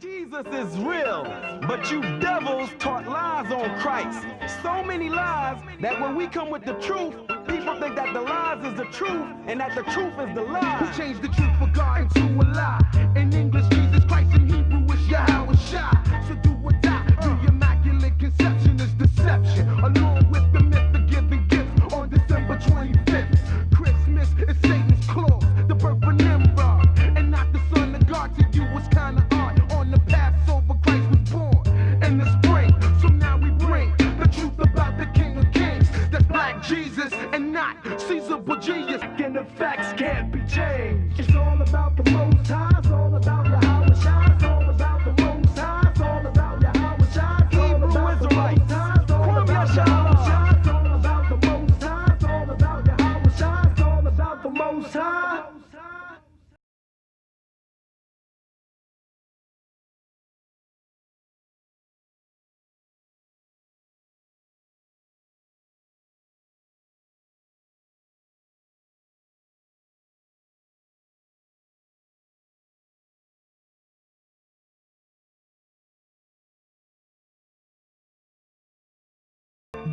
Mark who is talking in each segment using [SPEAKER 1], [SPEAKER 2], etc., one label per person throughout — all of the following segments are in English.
[SPEAKER 1] Jesus is real, but you devils taught lies on Christ. So many lies that when we come with the truth, people think that the lies is the truth and that the truth is the lie.
[SPEAKER 2] Who changed the truth for God into a lie? In English, Jesus Christ, in Hebrew, is Yahweh Shai. So do or die. The Immaculate Conception is deception, along with the myth of giving gifts on December 25th. Christmas is Satan's clause, the birth of Nimrod, and not the Son of God. To you was kinda odd. On the Passover, Christ was born in the spring. So now we bring the truth about the King of Kings. That's Black Jesus and not Caesar Borgias. And the facts can't be changed. It's all about the Most High. It's all about Yahweh Shai. It's all about the Most High. It's all about Yahweh Shai.
[SPEAKER 1] Hebrew Israelites, Kwam Yashala.
[SPEAKER 2] It's all about the Most High. It's all about Yahweh Shai. It's all about the Most High.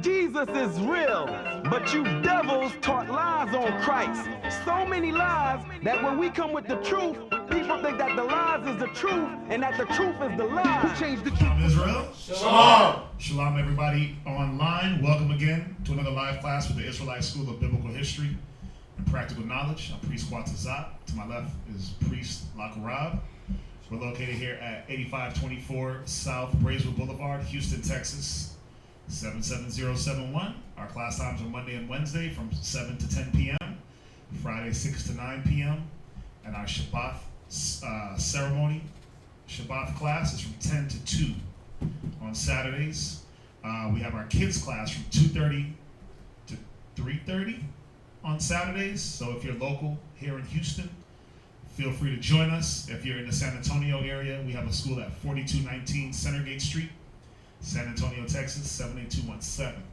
[SPEAKER 1] Jesus is real, but you devils taught lies on Christ. So many lies that when we come with the truth, people think that the lies is the truth and that the truth is the lie.
[SPEAKER 2] Who changed the truth?
[SPEAKER 3] Israel. Shalom. Shalom, everybody online. Welcome again to another live class with the Israelite School of Biblical History and Practical Knowledge. I'm Priest Watazat. To my left is Priest Lakarab. We're located here at 8524 South Braeswood Boulevard, Houston, Texas, 77071. Our class times are Monday and Wednesday from 7 to 10 p.m., Friday 6 to 9 p.m., and our Shabbat ceremony, Shabbat class is from 10 to 2 on Saturdays. We have our kids class from 2:30 to 3:30 on Saturdays. So if you're local here in Houston, feel free to join us. If you're in the San Antonio area, we have a school at 4219 Centergate Street, San Antonio, Texas, 78217.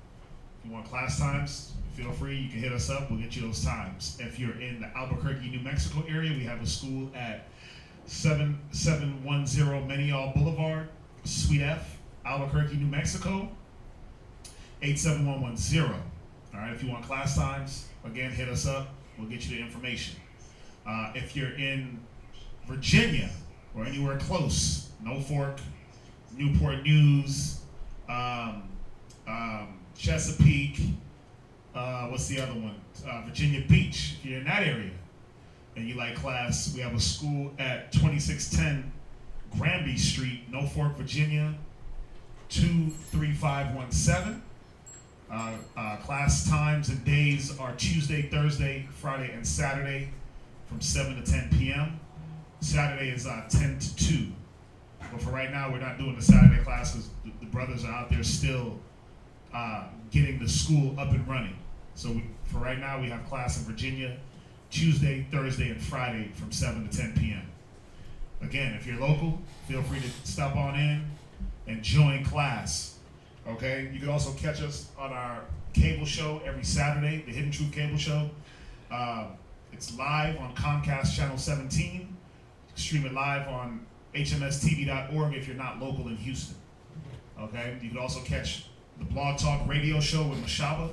[SPEAKER 3] If you want class times, feel free, you can hit us up, we'll get you those times. If you're in the Albuquerque, New Mexico area, we have a school at 7710 Menial Boulevard, Suite F, Albuquerque, New Mexico, 87110. All right, if you want class times, again, hit us up, we'll get you the information. If you're in Virginia or anywhere close, Norfolk, Newport News, Chesapeake, what's the other one? Virginia Beach. If you're in that area and you like class, we have a school at 2610 Granby Street, Norfolk, Virginia, 23517. Class times and days are Tuesday, Thursday, Friday, and Saturday from 7 to 10 p.m. Saturday is 10 to 2. But for right now, we're not doing the Saturday class because the brothers are out there still getting the school up and running. So for right now, we have class in Virginia Tuesday, Thursday, and Friday from 7 to 10 p.m. Again, if you're local, feel free to stop on in and join class. Okay? You can also catch us on our cable show every Saturday, the Hidden Truth Cable Show. It's live on Comcast Channel 17. Stream it live on hmstv.org if you're not local in Houston. Okay? You can also catch the Blog Talk Radio Show with Sheba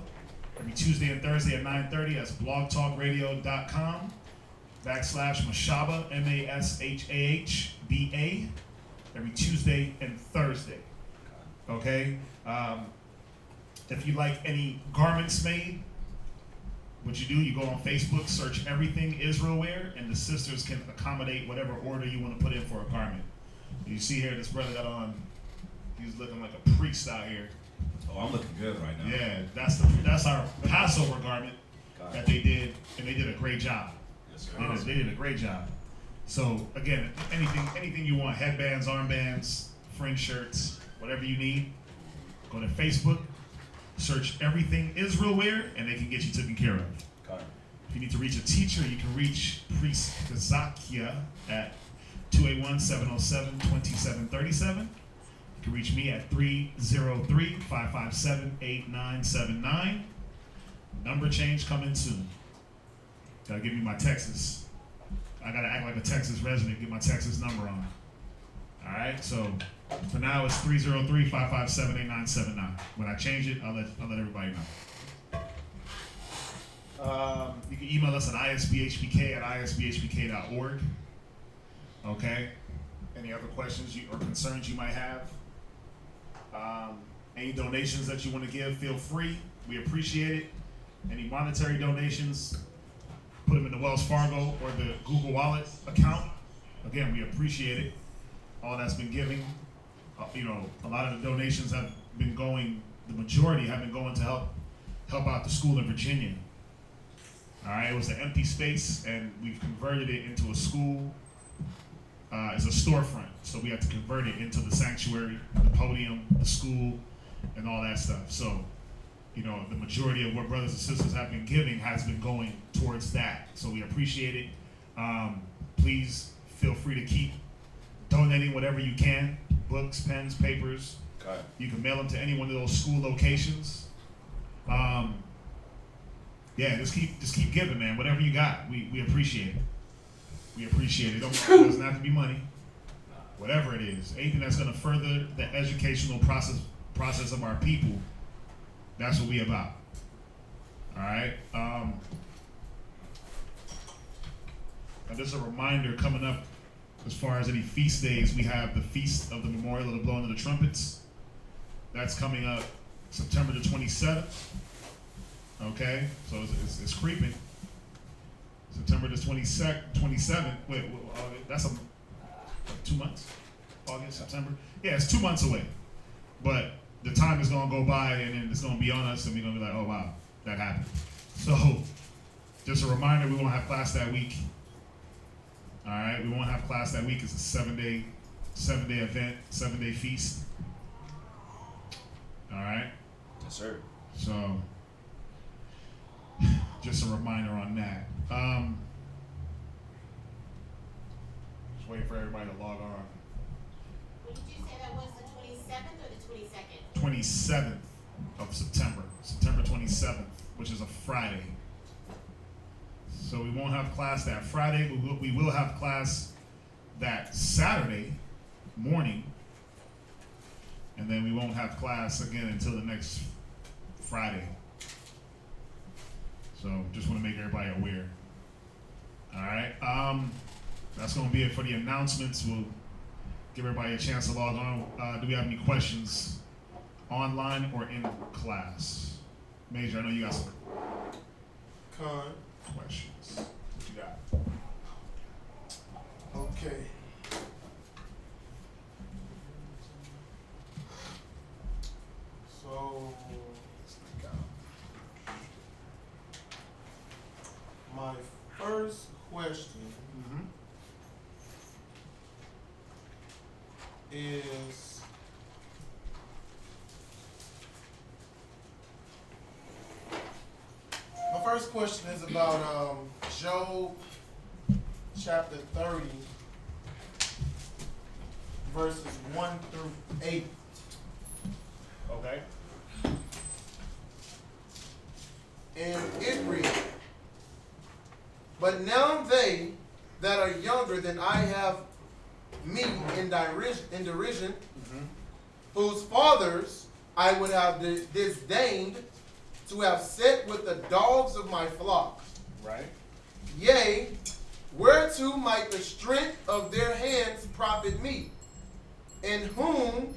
[SPEAKER 3] every Tuesday and Thursday at 9:30. That's blogtalkradio.com/Mashaba, MASHAHBA, every Tuesday and Thursday. Okay? If you like any garments made, what you do, you go on Facebook, search Everything Israel Wear, and the sisters can accommodate whatever order you want to put in for a garment. You see here, this brother got on, he's looking like a priest out here.
[SPEAKER 4] Oh, I'm looking good right now.
[SPEAKER 3] Yeah, that's our Passover garment that they did, and they did a great job.
[SPEAKER 4] Yes, sir.
[SPEAKER 3] They did a great job. So again, anything you want, headbands, armbands, fringe shirts, whatever you need, go to Facebook, search Everything Israel Wear, and they can get you taken care of.
[SPEAKER 4] Got it.
[SPEAKER 3] If you need to reach a teacher, you can reach Priest Kazakia at 281-707-2737. You can reach me at 303-557-8979. Number change coming soon. Gotta give you my Texas. I gotta act like a Texas resident, get my Texas number on. All right, so for now it's 303-557-8979. When I change it, I'll let everybody know. You can email us at isbhpk@isbhpk.org. Okay. Any other questions or concerns you might have? Any donations that you want to give, feel free. We appreciate it. Any monetary donations, put them in the Wells Fargo or the Google Wallet account. Again, we appreciate it. All that's been giving. A lot of the donations have been going, the majority have been going to help out the school in Virginia. All right, it was an empty space, and we've converted it into a school. It's a storefront, so we had to convert it into the sanctuary, the podium, the school, and all that stuff. So, the majority of what brothers and sisters have been giving has been going towards that. So we appreciate it. Please feel free to keep donating whatever you can: books, pens, papers.
[SPEAKER 4] Okay.
[SPEAKER 3] You can mail them to any one of those school locations. Just keep giving, man. Whatever you got, we appreciate it. We appreciate it. It doesn't have to be money. Whatever it is, anything that's going to further the educational process of our people, that's what we about. All right. And just a reminder coming up, as far as any feast days, we have the Feast of the Memorial of the Blowing of the Trumpets. That's coming up September the 27th. Okay, so it's creeping. September the 27th. Wait, that's 2 months? August, September? Yeah, it's 2 months away. But the time is going to go by, and then it's going to be on us, and we're going to be like, oh, wow, that happened. So just a reminder, we won't have class that week. All right, we won't have class that week. It's a seven-day event, 7-day feast. All right?
[SPEAKER 4] Yes, sir.
[SPEAKER 3] So just a reminder on that. Just waiting for everybody to log on.
[SPEAKER 5] What did you say that was, the 27th or the 22nd?
[SPEAKER 3] 27th of September 27th, which is a Friday. So we won't have class that Friday, but we will have class that Saturday morning, and then we won't have class again until the next Friday. So just want to make everybody aware. All right, that's going to be it for the announcements. We'll give everybody a chance to log on. Do we have any questions online or in class? Major, I know you got some questions. What you got?
[SPEAKER 2] Okay. So, my first question is, about Job chapter 30, verses 1 through 8.
[SPEAKER 3] Okay.
[SPEAKER 2] And it reads, "But now they that are younger than I have me in derision, whose fathers I would have disdained to have set with the dogs of my flock.
[SPEAKER 3] Right.
[SPEAKER 2] Yea, whereto might the strength of their hands profit me, in whom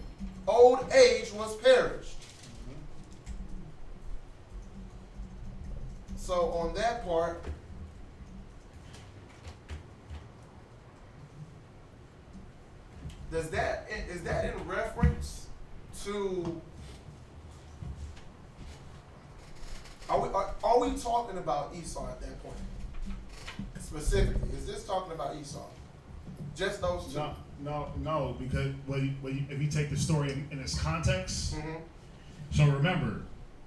[SPEAKER 2] old age was perished." So on that part, is that in reference to, are we talking about Esau at that point? Specifically, is this talking about Esau? Just those two?
[SPEAKER 3] No, because if you take the story in its context, so remember,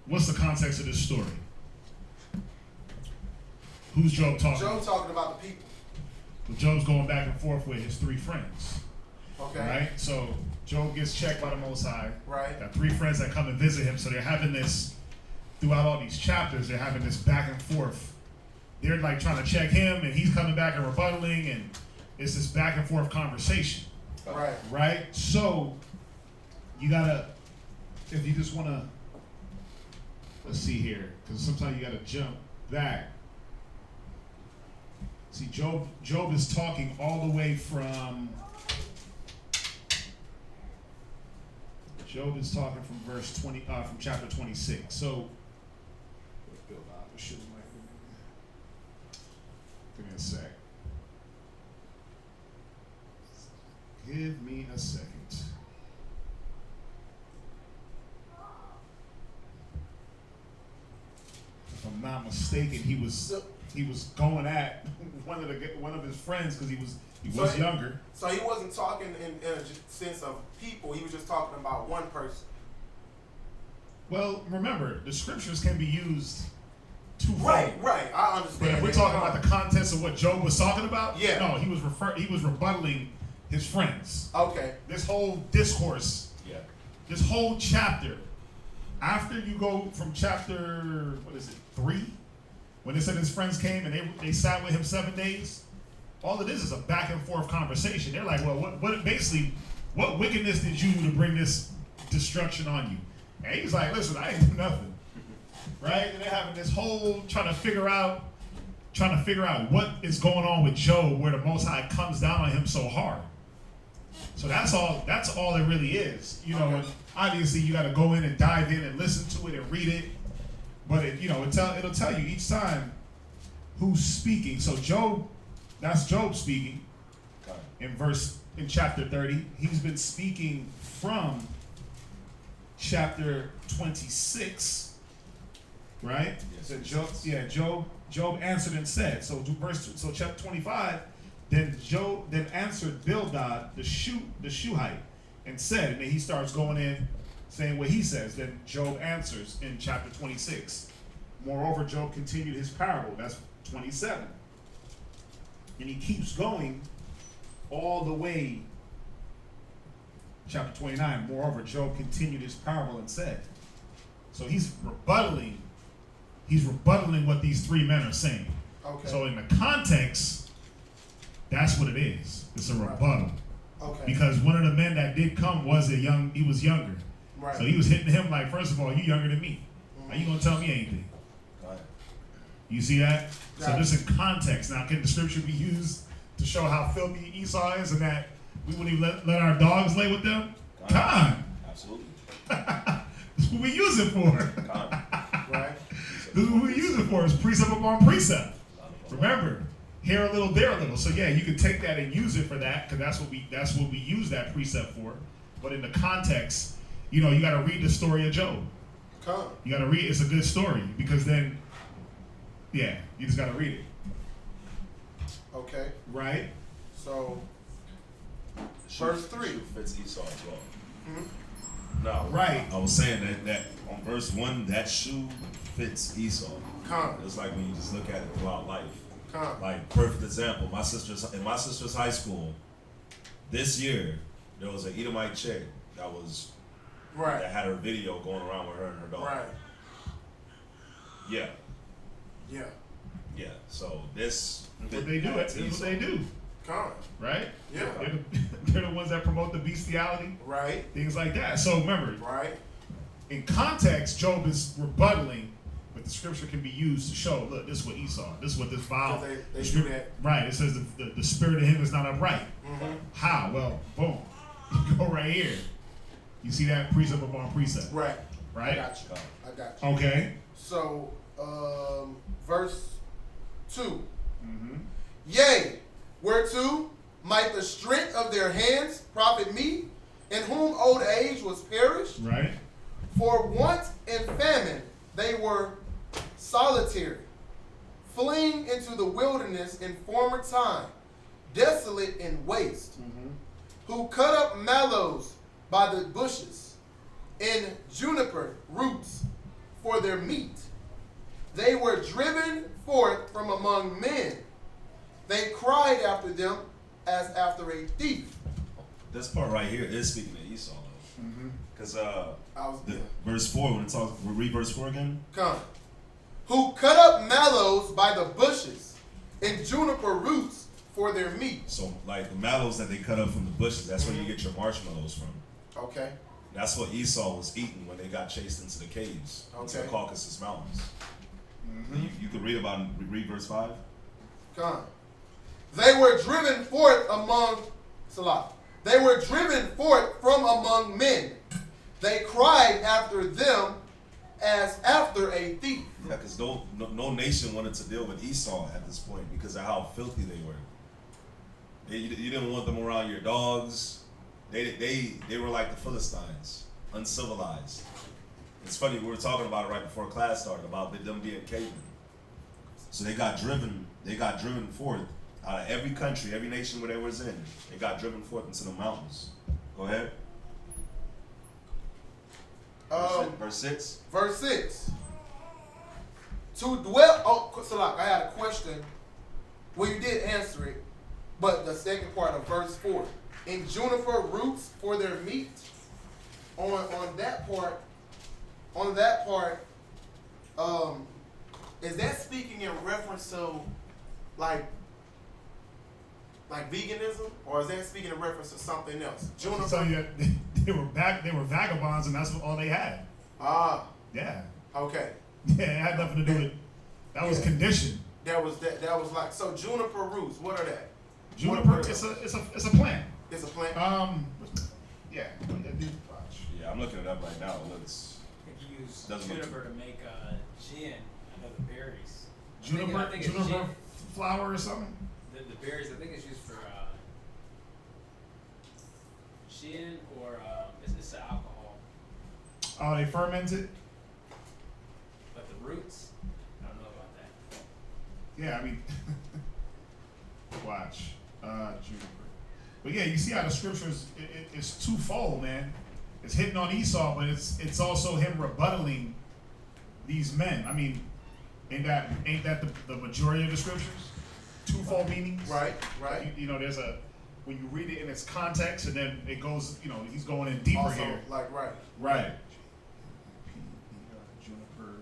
[SPEAKER 3] what's the context of this story? Who's Job talking about?
[SPEAKER 2] Job talking about the people.
[SPEAKER 3] Well, Job's going back and forth with his three friends.
[SPEAKER 2] Okay.
[SPEAKER 3] Right? So Job gets checked by the Most High.
[SPEAKER 2] Right.
[SPEAKER 3] Got three friends that come and visit him, so they're having this, throughout all these chapters, they're having this back and forth. They're like trying to check him, and he's coming back and rebuttaling, and it's this back and forth conversation.
[SPEAKER 2] Right.
[SPEAKER 3] Right? So, you gotta, if you just wanna, let's see here, because sometimes you gotta jump back. See, Job is talking all the way from, Job is talking from verse 20, from chapter 26. So, give me a sec. Give me a second. If I'm not mistaken, he was going at one of his friends because he was younger.
[SPEAKER 2] So he wasn't talking in a sense of people. He was just talking about one person.
[SPEAKER 3] Well, remember, the scriptures can be used twofold.
[SPEAKER 2] Right. I understand.
[SPEAKER 3] But if we're talking about the context of what Job was talking about,
[SPEAKER 2] yeah.
[SPEAKER 3] No, he was rebuttaling his friends.
[SPEAKER 2] Okay.
[SPEAKER 3] This whole discourse, this whole chapter, after you go from chapter, 3? When it said his friends came and they sat with him 7 days, all it is a back and forth conversation. They're like, well, what wickedness did you do to bring this destruction on you? And he's like, listen, I ain't do nothing. Right? And they're having this whole trying to figure out what is going on with Job, where the Most High comes down on him so hard. So that's all it really is. You know, and obviously you got to go in and dive in and listen to it and read it. But it'll tell you each time who's speaking. So Job, that's Job speaking in chapter 30. He's been speaking from chapter 26, right?
[SPEAKER 4] Yes.
[SPEAKER 3] So Job answered and said. So chapter 25. Then Job answered Bildad the Shuhite and said, and then he starts going in saying what he says. Then Job answers in chapter 26. Moreover, Job continued his parable. That's 27. And he keeps going all the way. Chapter 29. Moreover, Job continued his parable and said. So he's rebuttaling what these three men are saying.
[SPEAKER 2] Okay.
[SPEAKER 3] So in the context, that's what it is. It's a rebuttal.
[SPEAKER 2] Okay.
[SPEAKER 3] Because one of the men that did come was younger.
[SPEAKER 2] Right.
[SPEAKER 3] So he was hitting him like, first of all, you younger than me. How you gonna tell me anything?
[SPEAKER 4] Right.
[SPEAKER 3] You see that?
[SPEAKER 2] Got
[SPEAKER 3] So
[SPEAKER 2] it.
[SPEAKER 3] this in context. Now, can the scripture be used to show how filthy Esau is and that we wouldn't even let our dogs lay with them? Con.
[SPEAKER 4] Absolutely.
[SPEAKER 3] This is what we use it for.
[SPEAKER 2] Right.
[SPEAKER 3] This is what we use it for. It's precept upon precept. Remember, here a little, there a little. So yeah, you can take that and use it for that, because that's what we use that precept for. But in the context, you got to read the story of Job.
[SPEAKER 2] Come.
[SPEAKER 3] You got to read. It's a good story, because then, you just got to read it.
[SPEAKER 2] Okay.
[SPEAKER 3] Right.
[SPEAKER 2] So, verse 3
[SPEAKER 4] fits Esau as well.
[SPEAKER 2] Mm-hmm.
[SPEAKER 4] No.
[SPEAKER 3] Right.
[SPEAKER 4] I was saying that on verse 1, that shoe fits Esau.
[SPEAKER 2] Come.
[SPEAKER 4] It's like when you just look at it throughout life.
[SPEAKER 2] Come.
[SPEAKER 4] Like, perfect example, in my sister's high school, this year, there was an Edomite chick that
[SPEAKER 2] Right.
[SPEAKER 4] had her video going around with her and her dog.
[SPEAKER 2] Right.
[SPEAKER 4] Yeah.
[SPEAKER 2] Yeah.
[SPEAKER 4] Yeah. So this
[SPEAKER 3] What they do. That's what they do.
[SPEAKER 2] Come.
[SPEAKER 3] Right.
[SPEAKER 2] Yeah.
[SPEAKER 3] They're the ones that promote the bestiality.
[SPEAKER 2] Right.
[SPEAKER 3] Things like that. So remember,
[SPEAKER 2] Right.
[SPEAKER 3] in context, Job is rebuttaling, but the scripture can be used to show, look, this is what Esau, this is what this vile.
[SPEAKER 2] So they
[SPEAKER 3] the
[SPEAKER 2] do that.
[SPEAKER 3] Right. It says the spirit of him is not upright.
[SPEAKER 2] Mm-hmm.
[SPEAKER 3] How? Well, boom. You go right here. You see that precept upon precept.
[SPEAKER 2] Right.
[SPEAKER 3] Right?
[SPEAKER 2] I got you.
[SPEAKER 3] Okay.
[SPEAKER 2] So, verse 2.
[SPEAKER 3] Mm-hmm.
[SPEAKER 2] Yea, whereto might the strength of their hands profit me, in whom old age was perished?
[SPEAKER 3] Right.
[SPEAKER 2] For want and famine they were solitary, fleeing into the wilderness in former time, desolate and waste, who cut up mallows by the bushes, and juniper roots for their meat. They were driven forth from among men. They cried after them as after a thief.
[SPEAKER 4] This part right here is speaking to Esau, though. Because verse 4, when it talks, we'll read verse 4 again.
[SPEAKER 2] Come. Who cut up mallows by the bushes, and juniper roots for their meat.
[SPEAKER 4] So like the mallows that they cut up from the bushes, that's where you get your marshmallows from.
[SPEAKER 2] Okay.
[SPEAKER 4] That's what Esau was eating when they got chased into the caves, into the
[SPEAKER 2] Okay.
[SPEAKER 4] Caucasus Mountains. You could read about it, read verse 5.
[SPEAKER 2] Come on. They were driven forth among Salah. They were driven forth from among men. They cried after them as after a thief.
[SPEAKER 4] Yeah, because no nation wanted to deal with Esau at this point because of how filthy they were. You didn't want them around your dogs. They were like the Philistines, uncivilized. It's funny, we were talking about it right before class started about them being cavemen. So they got driven forth out of every country, every nation where they was in. They got driven forth into the mountains. Go ahead. Verse 6.
[SPEAKER 2] Verse 6. To dwell. Oh, Salak, I had a question. Well, you did answer it, but the second part of verse 4. In Juniper Roots for their meat. On that part, is that speaking in reference to like veganism, or is that speaking in reference to something else? Juniper.
[SPEAKER 3] So yeah, they were vagabonds, and that's all they had.
[SPEAKER 2] Ah.
[SPEAKER 3] Yeah.
[SPEAKER 2] Okay.
[SPEAKER 3] Yeah, it had nothing to do with. That was conditioned.
[SPEAKER 2] That was like, so Juniper Roots. What are that?
[SPEAKER 3] Juniper, it's a plant.
[SPEAKER 2] It's a plant.
[SPEAKER 3] Yeah.
[SPEAKER 4] Yeah, I'm looking it up right now. It looks.
[SPEAKER 6] I think you use
[SPEAKER 4] Doesn't look
[SPEAKER 6] juniper to make gin. I know the berries.
[SPEAKER 3] Juniper,
[SPEAKER 6] I think it's
[SPEAKER 3] juniper
[SPEAKER 6] gin.
[SPEAKER 3] flower or something.
[SPEAKER 6] The berries. I think it's used for gin or it's alcohol.
[SPEAKER 3] Oh, they ferment it.
[SPEAKER 6] But the roots, I don't know about that.
[SPEAKER 3] Yeah, I mean, watch Juniper. But yeah, you see how the scriptures it's twofold, man. It's hitting on Esau, but it's also him rebuttaling these men. I mean, ain't that the majority of the scriptures? Twofold meanings.
[SPEAKER 2] Right.
[SPEAKER 3] You know, there's a when you read it in its context, and then it goes. You know, he's going in deeper
[SPEAKER 2] Also,
[SPEAKER 3] here.
[SPEAKER 2] like
[SPEAKER 3] Right. Juniper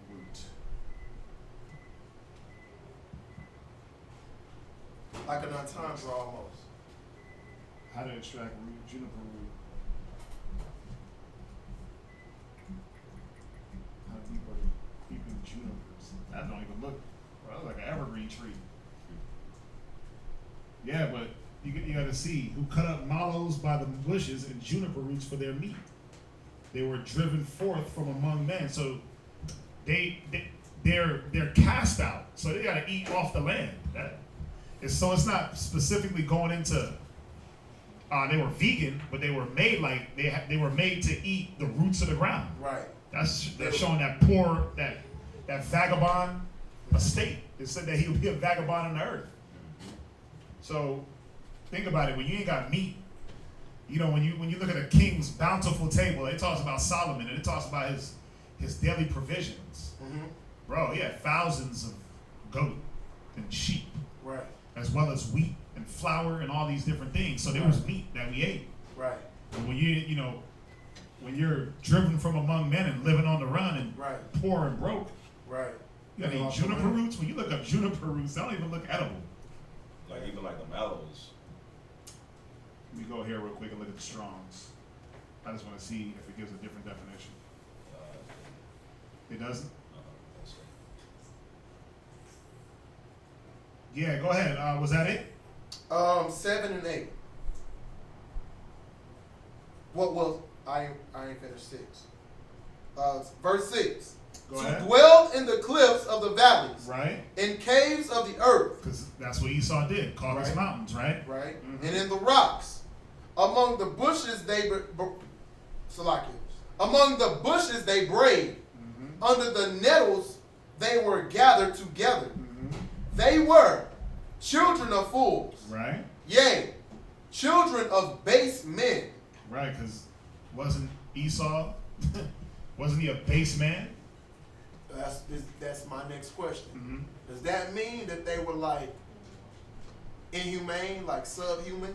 [SPEAKER 3] root.
[SPEAKER 2] like an entendre almost.
[SPEAKER 3] How to extract root, juniper root. How deep are the creeping junipers? That don't even look, well, that's like an evergreen tree. Yeah, but you got to see who cut up mallows by the bushes and juniper roots for their meat. They were driven forth from among men, so they're cast out, so they got to eat off the land. So it's not specifically going into. They were vegan, but they were made like they were made to eat the roots of the ground.
[SPEAKER 2] Right.
[SPEAKER 3] That's showing that poor that vagabond estate. It said that he would be a vagabond on the earth. So think about it. When you ain't got meat, you know, when you look at a king's bountiful table, it talks about Solomon and it talks about his daily provisions.
[SPEAKER 2] Mm-hmm.
[SPEAKER 3] Bro, he had thousands of goat and sheep,
[SPEAKER 2] Right.
[SPEAKER 3] as well as wheat and flour and all these different things. So there was meat that we ate.
[SPEAKER 2] Right.
[SPEAKER 3] And when when you're driven from among men and living on the run and poor and broke,
[SPEAKER 2] Right.
[SPEAKER 3] you gotta eat juniper roots. When you look up juniper roots, they don't even look edible.
[SPEAKER 4] Like even like the mallows.
[SPEAKER 3] Let me go here real quick and look at the Strongs. I just want to see if it gives a different definition. It doesn't?
[SPEAKER 4] That's right.
[SPEAKER 3] Yeah, go ahead. Was that it?
[SPEAKER 2] 7 and 8. What was I ain't finished 6. Verse 6.
[SPEAKER 3] Go
[SPEAKER 2] to
[SPEAKER 3] ahead.
[SPEAKER 2] dwell in the cliffs of the valleys,
[SPEAKER 3] Right.
[SPEAKER 2] in caves of the earth,
[SPEAKER 3] Because that's what Esau did. Caucasus Mountains, right?
[SPEAKER 2] right,
[SPEAKER 3] Mhm.
[SPEAKER 2] and in the rocks, among the bushes they among the bushes they brayed, under the nettles they were gathered together. They were children of fools,
[SPEAKER 3] Right.
[SPEAKER 2] yea, children of base men.
[SPEAKER 3] Right, because wasn't Esau, wasn't he a base man?
[SPEAKER 2] That's my next question.
[SPEAKER 3] Mm-hmm.
[SPEAKER 2] Does that mean that they were like inhumane, like subhuman?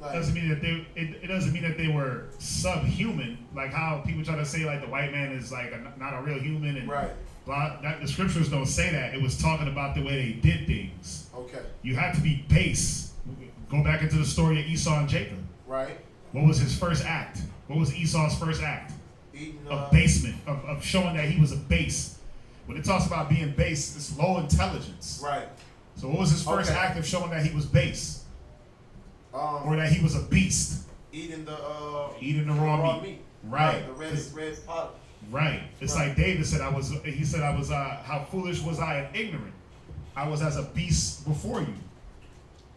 [SPEAKER 2] Like,
[SPEAKER 3] Doesn't mean that it doesn't mean that they were subhuman, like how people try to say like the white man is like not a real human and
[SPEAKER 2] right.
[SPEAKER 3] Well, the scriptures don't say that. It was talking about the way they did things.
[SPEAKER 7] Okay.
[SPEAKER 3] You had to be base. Go back into the story of Esau and Jacob.
[SPEAKER 7] Right.
[SPEAKER 3] What was his first act? What was Esau's first act?
[SPEAKER 7] Eating,
[SPEAKER 3] Of basement, of showing that he was a base. When it talks about being base, it's low intelligence.
[SPEAKER 7] Right.
[SPEAKER 3] So what was his first
[SPEAKER 7] Okay.
[SPEAKER 3] act of showing that he was base? Or that he was a beast?
[SPEAKER 7] Eating the
[SPEAKER 3] raw meat. Right.
[SPEAKER 7] The red pot.
[SPEAKER 3] Right. It's
[SPEAKER 7] Right.
[SPEAKER 3] like David said, I was how foolish was I and ignorant. I was as a beast before you.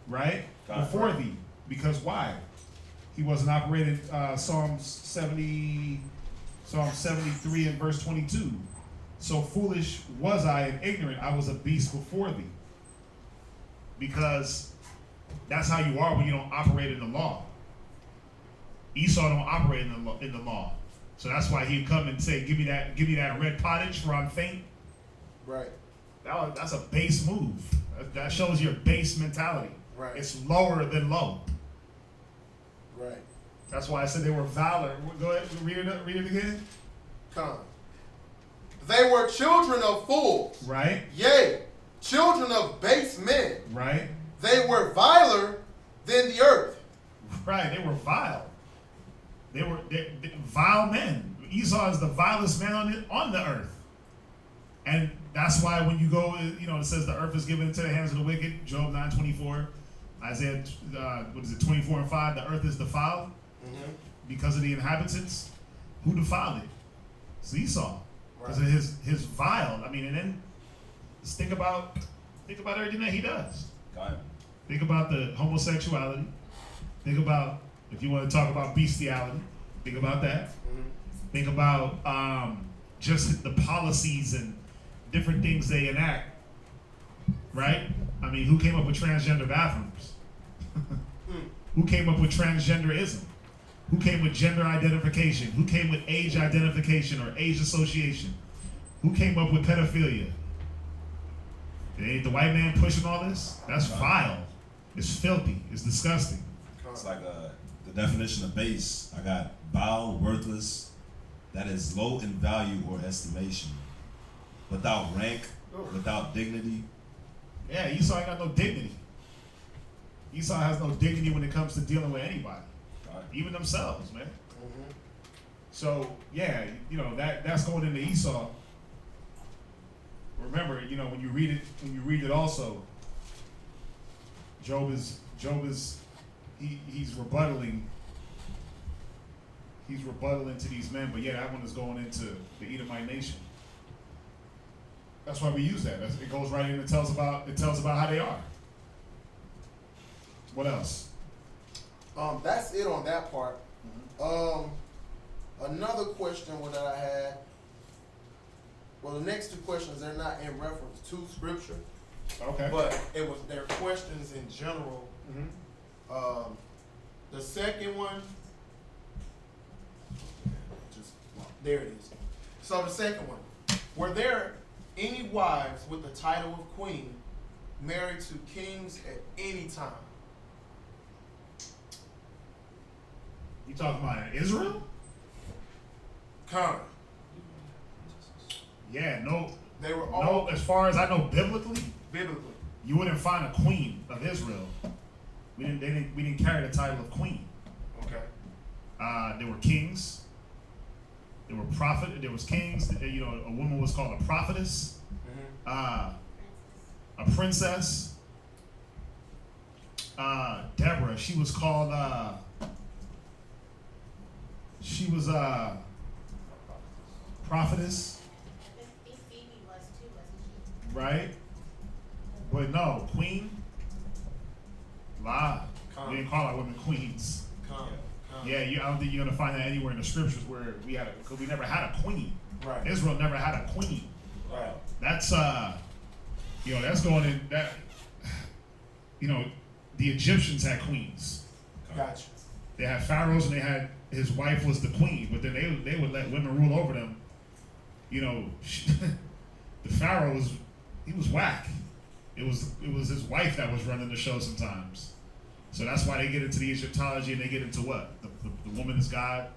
[SPEAKER 3] Right?
[SPEAKER 4] God.
[SPEAKER 3] Before thee. Because why? He wasn't operating Psalm 73 and verse 22. So foolish was I and ignorant, I was a beast before thee. Because that's how you are when you don't operate in the law. Esau don't operate in the law. So that's why he'd come and say, give me that red pottage for I'm faint.
[SPEAKER 7] Right.
[SPEAKER 3] That's a base move. That shows your base mentality.
[SPEAKER 7] Right.
[SPEAKER 3] It's lower than low.
[SPEAKER 7] Right.
[SPEAKER 3] That's why I said they were valor. Go ahead, read it again.
[SPEAKER 7] Come. They were children of fools.
[SPEAKER 3] Right,
[SPEAKER 7] Yea, children of base men.
[SPEAKER 3] right,
[SPEAKER 7] They were viler than the earth.
[SPEAKER 3] right. They were vile. They vile men. Esau is the vilest man on the earth. And that's why when you go, it says the earth is given into the hands of the wicked, Job 9:24, Isaiah, 24 and 5, the earth is defiled because of the inhabitants. Who defiled it? It's Esau. Because of his vile, and then just think about everything that he does.
[SPEAKER 4] God.
[SPEAKER 3] Think about the homosexuality. Think about, if you want to talk about bestiality, think about that. Think about just the policies and different things they enact, right? Who came up with transgender bathrooms? Who came up with transgenderism? Who came with gender identification? Who came with age identification or age association? Who came up with pedophilia? It ain't the white man pushing all this? That's vile. It's filthy. It's disgusting.
[SPEAKER 4] It's like the definition of base. I got vile, worthless, that is low in value or estimation, without rank, without dignity.
[SPEAKER 3] Yeah, Esau ain't got no dignity. Esau has no dignity when it comes to dealing with anybody, even themselves, man. So yeah, that's going into Esau. Remember, when you read it also, Job is he's rebuttaling to these men, but yeah, that one is going into the Edomite nation. That's why we use that. It goes right in and tells about how they are. What else?
[SPEAKER 7] That's it on that part. Another question that I had. Well, the next two questions, they're not in reference to scripture,
[SPEAKER 3] Okay.
[SPEAKER 7] but they're questions in general. The second one, there it is. So the second one, were there any wives with the title of queen married to kings at any time?
[SPEAKER 3] You talking about in Israel?
[SPEAKER 7] Come.
[SPEAKER 3] Yeah, no.
[SPEAKER 7] They were
[SPEAKER 3] No,
[SPEAKER 7] all
[SPEAKER 3] as far as I know, biblically,
[SPEAKER 7] biblically.
[SPEAKER 3] you wouldn't find a queen of Israel. We didn't carry the title of queen.
[SPEAKER 7] Okay.
[SPEAKER 3] There were kings. There were there was kings. A woman was called a prophetess. A princess. Deborah. She was called. She was a prophetess.
[SPEAKER 5] I think Phoebe was too, wasn't she?
[SPEAKER 3] Right? But no, queen. Lie. We didn't call our women queens. Yeah, I don't think you're gonna find that anywhere in the scriptures where because we never had a queen.
[SPEAKER 7] Right.
[SPEAKER 3] Israel never had a queen.
[SPEAKER 7] Right.
[SPEAKER 3] That's that's going in that. The Egyptians had queens.
[SPEAKER 7] Gotcha.
[SPEAKER 3] They had pharaohs and they had his wife was the queen, but then they would let women rule over them. The pharaoh was whack. It was his wife that was running the show sometimes. So that's why they get into the Egyptology and they get into what? The woman is God,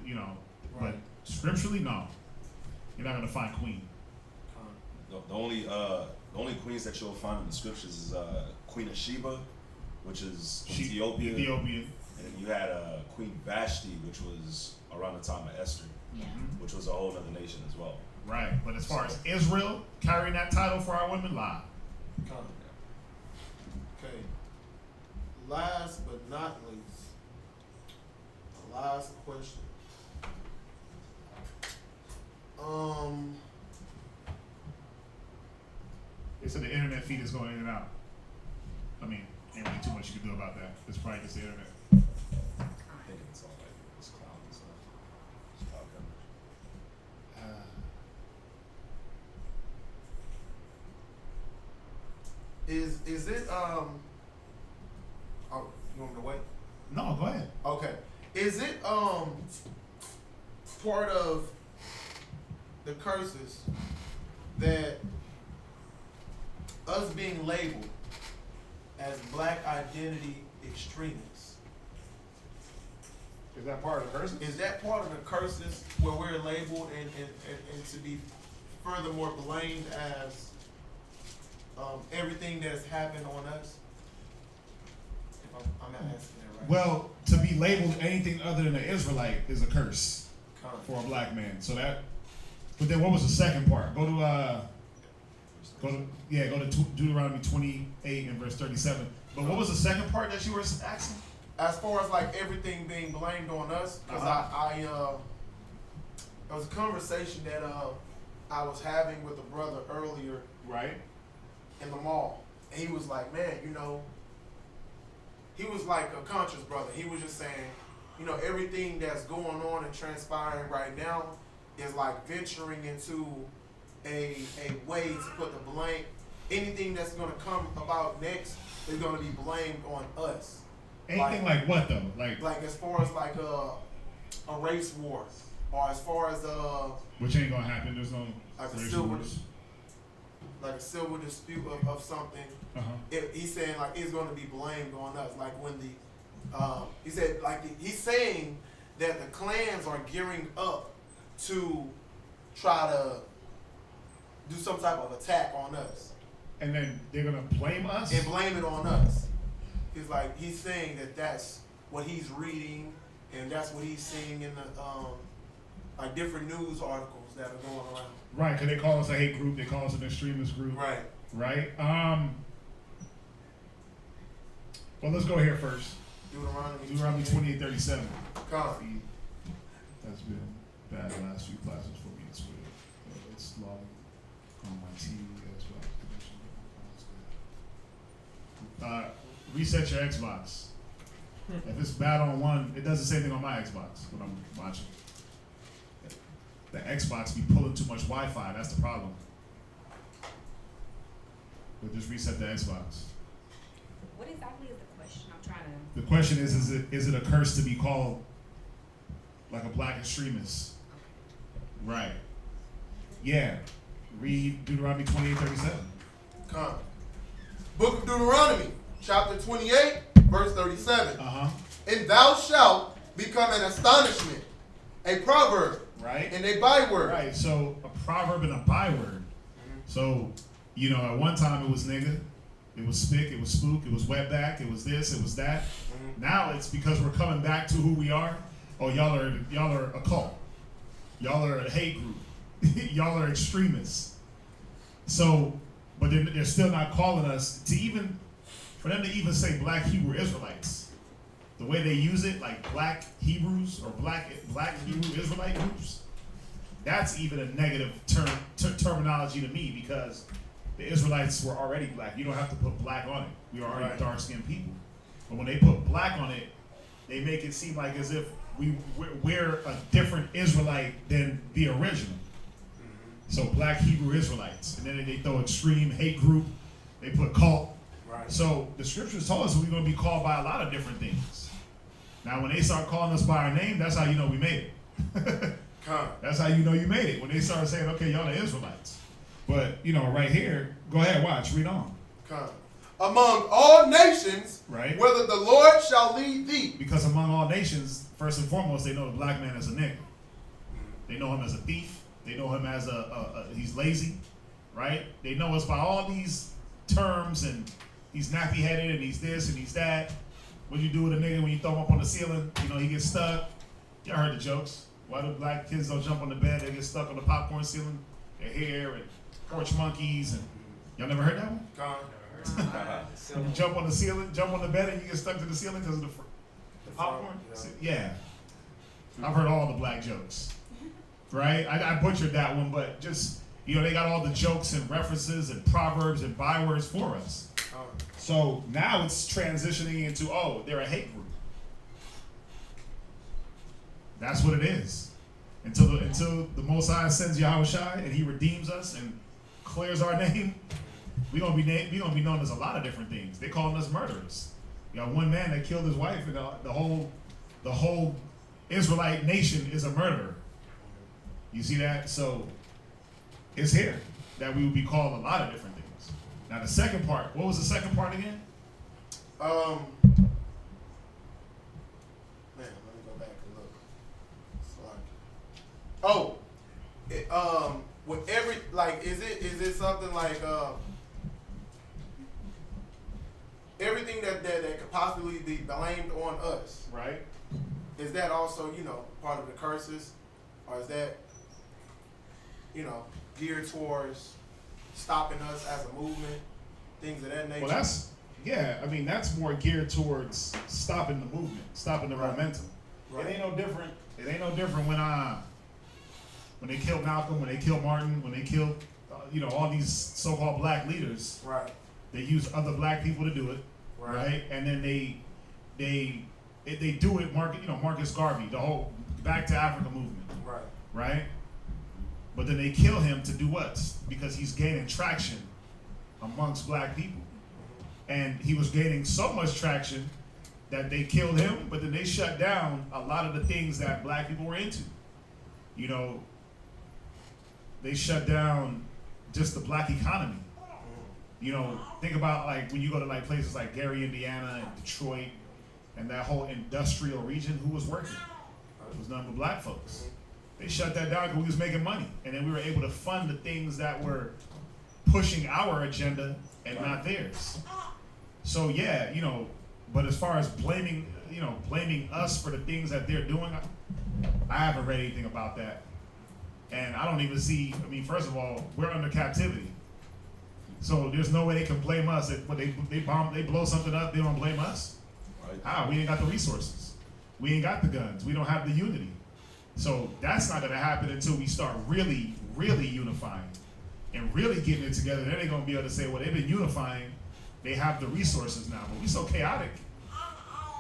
[SPEAKER 7] Right.
[SPEAKER 3] But scripturally, no. You're not going to find queen.
[SPEAKER 4] The only queens that you'll find in the scriptures is Queen of Sheba, which is Ethiopia. And you had Queen Vashti, which was around the time of Esther, which was a whole other nation as well.
[SPEAKER 3] Right, but as far as Israel carrying that title for our women, lie.
[SPEAKER 7] Okay. Last but not least, the last question.
[SPEAKER 3] They said the internet feed is going in and out. I mean, ain't really too much you can do about that. It's probably just the internet.
[SPEAKER 4] I think it's all like it's cloud and stuff. It's cloud coverage.
[SPEAKER 7] Is it oh, you want me to wait?
[SPEAKER 3] No, go ahead.
[SPEAKER 7] Okay. Is it part of the curses that us being labeled as black identity extremists?
[SPEAKER 3] Is that part of the curses?
[SPEAKER 7] Is that part of the curses where we're labeled and to be furthermore blamed as everything that has happened on us? If I'm not asking that right.
[SPEAKER 3] Well, to be labeled anything other than an Israelite is a curse for a black man. So that, but then what was the second part? Go to Deuteronomy 28 and verse 37. But what was the second part that you were asking?
[SPEAKER 7] As far as like everything being blamed on us, because there was a conversation that I was having with a brother earlier
[SPEAKER 3] Right.
[SPEAKER 7] in the mall, and he was like, man, you know, he was like a conscious brother. He was just saying, you know, everything that's going on and transpiring right now is like venturing into a way to put the blame. Anything that's going to come about next is going to be blamed on us.
[SPEAKER 3] Anything like what though?
[SPEAKER 7] Like as far as like a race war, or as far as
[SPEAKER 3] which ain't gonna happen. There's no
[SPEAKER 7] like a
[SPEAKER 3] racial
[SPEAKER 7] civil
[SPEAKER 3] wars.
[SPEAKER 7] like a civil dispute of something. He's saying like it's going to be blamed on us. Like when the he said like he's saying that the clans are gearing up to try to do some type of attack on us.
[SPEAKER 3] And then they're gonna blame us?
[SPEAKER 7] And blame it on us. He's saying that that's what he's reading and that's what he's seeing in the like different news articles that are going around.
[SPEAKER 3] Right, because they call us a hate group, they call us an extremist group.
[SPEAKER 7] Right.
[SPEAKER 3] Right? Well, let's go here first. Deuteronomy 28:37.
[SPEAKER 7] Come.
[SPEAKER 3] That's been bad the last few classes for me as well. It's logging on my TV as well. Reset your Xbox. If it's bad on one, it does the same thing on my Xbox when I'm watching. The Xbox be pulling too much Wi-Fi, that's the problem. But just reset the Xbox.
[SPEAKER 8] What exactly is the question? I'm trying to...
[SPEAKER 3] The question is it a curse to be called like a black extremist? Right. Yeah. Read Deuteronomy 28:37.
[SPEAKER 7] Come. Book of Deuteronomy, chapter 28, verse 37. And thou shalt become an astonishment, a proverb,
[SPEAKER 3] right,
[SPEAKER 7] and a byword.
[SPEAKER 3] Right. So a proverb and a byword. So, you know, at one time it was nigga, it was spick, it was spook, it was wetback, it was this, it was that. Now it's because we're coming back to who we are. Oh, y'all are a cult. Y'all are a hate group. Y'all are extremists. So, but they're still not calling us to even, for them to even say black Hebrew Israelites. The way they use it, like black Hebrews or black Hebrew Israelite groups, that's even a negative terminology to me, because the Israelites were already black. You don't have to put black on it. We are already dark-skinned people. But when they put black on it, they make it seem like as if we're a different Israelite than the original. So black Hebrew Israelites. And then they throw extreme hate group. They put cult.
[SPEAKER 7] Right.
[SPEAKER 3] So the scriptures told us we're going to be called by a lot of different things. Now when they start calling us by our name, that's how you know we made it. That's how you know you made it. When they start saying, okay, y'all are Israelites. But, you know, right here, go ahead, watch, read on.
[SPEAKER 7] Among all nations,
[SPEAKER 3] right,
[SPEAKER 7] whether the Lord shall lead thee.
[SPEAKER 3] Because among all nations, first and foremost, they know the black man as a nigga. They know him as a thief. They know him as he's lazy, right? They know us by all these terms, and he's nappy-headed, and he's this, and he's that. What you do with a nigga when you throw him up on the ceiling? You know, he gets stuck. Y'all heard the jokes. Why do black kids don't jump on the bed? They get stuck on the popcorn ceiling. Their hair and porch monkeys, and y'all never heard that one? You jump on the ceiling, jump on the bed, and you get stuck to the ceiling because of the popcorn? Yeah. I've heard all the black jokes, right? I butchered that one, but just, you know, they got all the jokes and references and proverbs and bywords for us. So now it's transitioning into, oh, they're a hate group. That's what it is. Until the Most High sends Yahweh Shai and he redeems us and clears our name, we're gonna be known as a lot of different things. They're calling us murderers. You got one man that killed his wife, and the whole Israelite nation is a murderer. You see that? So it's here that we will be called a lot of different things. Now the second part, what was the second part again?
[SPEAKER 7] Man, let me go back and look. With every, like, is it something like everything that could possibly be blamed on us?
[SPEAKER 3] Right.
[SPEAKER 7] Is that also, you know, part of the curses, or is that, you know, geared towards stopping us as a movement, things of that nature?
[SPEAKER 3] Well, I mean, that's more geared towards stopping the movement, stopping the momentum.
[SPEAKER 7] Right.
[SPEAKER 3] It ain't no different. It ain't no different when they killed Malcolm, when they killed Martin, when they killed, you know, all these so-called black leaders.
[SPEAKER 7] Right.
[SPEAKER 3] They use other black people to do it, right? And then they do it. Marcus Garvey, the whole Back to Africa movement, right? But then they kill him to do what? Because he's gaining traction amongst black people, and he was gaining so much traction that they killed him. But then they shut down a lot of the things that black people were into. You know, they shut down just the black economy. You know, think about like when you go to like places like Gary, Indiana, and Detroit, and that whole industrial region. Who was working? It was none but black folks. They shut that down because we was making money, and then we were able to fund the things that were pushing our agenda and not theirs. So yeah, you know, but as far as blaming us for the things that they're doing, I haven't read anything about that, and I don't even see. I mean, first of all, we're under captivity. So there's no way they can blame us. When they blow something up, they don't blame us.
[SPEAKER 4] Right.
[SPEAKER 3] How? We ain't got the resources. We ain't got the guns. We don't have the unity. So that's not gonna happen until we start really, really unifying and really getting it together. Then they're gonna be able to say, well, they've been unifying. They have the resources now, but we so chaotic.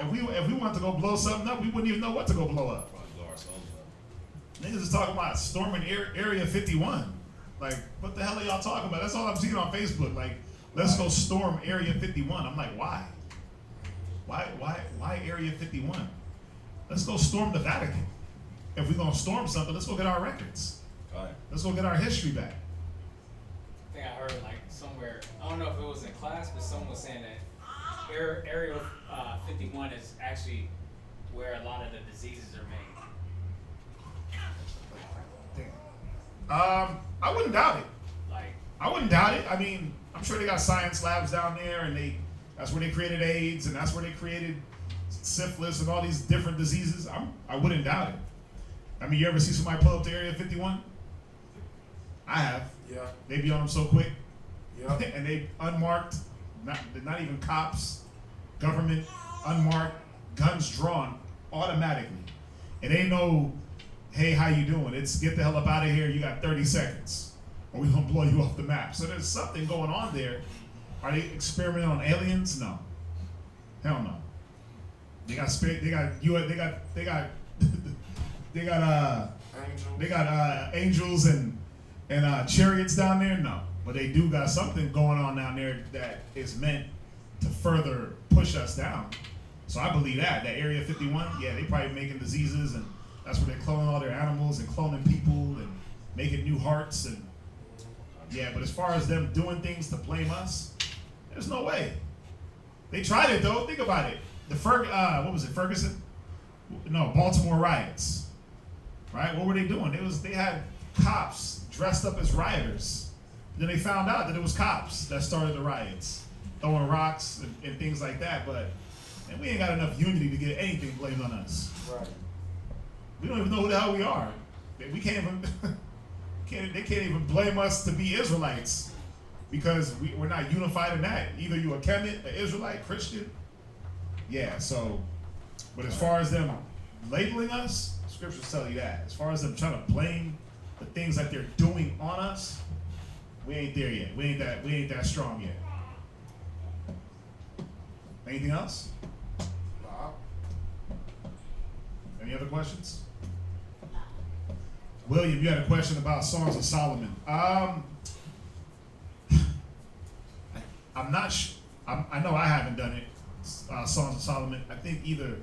[SPEAKER 3] If we want to go blow something up, we wouldn't even know what to go blow up.
[SPEAKER 4] Probably blow ourselves up.
[SPEAKER 3] Niggas is talking about storming Area 51. Like, what the hell are y'all talking about? That's all I'm seeing on Facebook. Like, let's go storm Area 51. I'm like, why? Why Area 51? Let's go storm the Vatican. If we're gonna storm something, let's go get our records.
[SPEAKER 4] Right.
[SPEAKER 3] Let's go get our history back.
[SPEAKER 6] I think I heard like somewhere, I don't know if it was in class, but someone was saying that Area 51 is actually where a lot of the diseases are made.
[SPEAKER 3] I wouldn't doubt it.
[SPEAKER 6] Like,
[SPEAKER 3] I wouldn't doubt it. I mean, I'm sure they got science labs down there, and that's where they created AIDS, and that's where they created syphilis and all these different diseases. I wouldn't doubt it. I mean, you ever see somebody pull up to Area 51? I have.
[SPEAKER 7] Yeah.
[SPEAKER 3] They be on them so quick.
[SPEAKER 7] Yeah.
[SPEAKER 3] And they unmarked, not even cops, government, unmarked, guns drawn automatically. It ain't no, hey, how you doing? It's get the hell up out of here. You got 30 seconds, or we gonna blow you off the map. So there's something going on there. Are they experimenting on aliens? No. Hell no. They got angels and chariots down there. No, but they do got something going on down there that is meant to further push us down. So I believe that Area 51, yeah, they probably making diseases, and that's where they're cloning all their animals and cloning people and making new hearts, and yeah. But as far as them doing things to blame us, there's no way. They tried it though. Think about it. What was it? Ferguson? No, Baltimore riots. Right? What were they doing? They had cops dressed up as rioters Then they found out that it was cops that started the riots, throwing rocks and things like that. But and we ain't got enough unity to get anything blamed on us.
[SPEAKER 7] Right.
[SPEAKER 3] We don't even know who the hell we are. We can't even they can't even blame us to be Israelites because we're not unified in that. Either you a Kemet, an Israelite, Christian. Yeah, so, but as far as them labeling us, scriptures tell you that. As far as them trying to blame the things that they're doing on us, we ain't there yet. We ain't that strong yet. Anything else?
[SPEAKER 7] Nah.
[SPEAKER 3] Any other questions? William, you had a question about Songs of Solomon. I'm not sure. I know I haven't done it. Songs of Solomon. I think either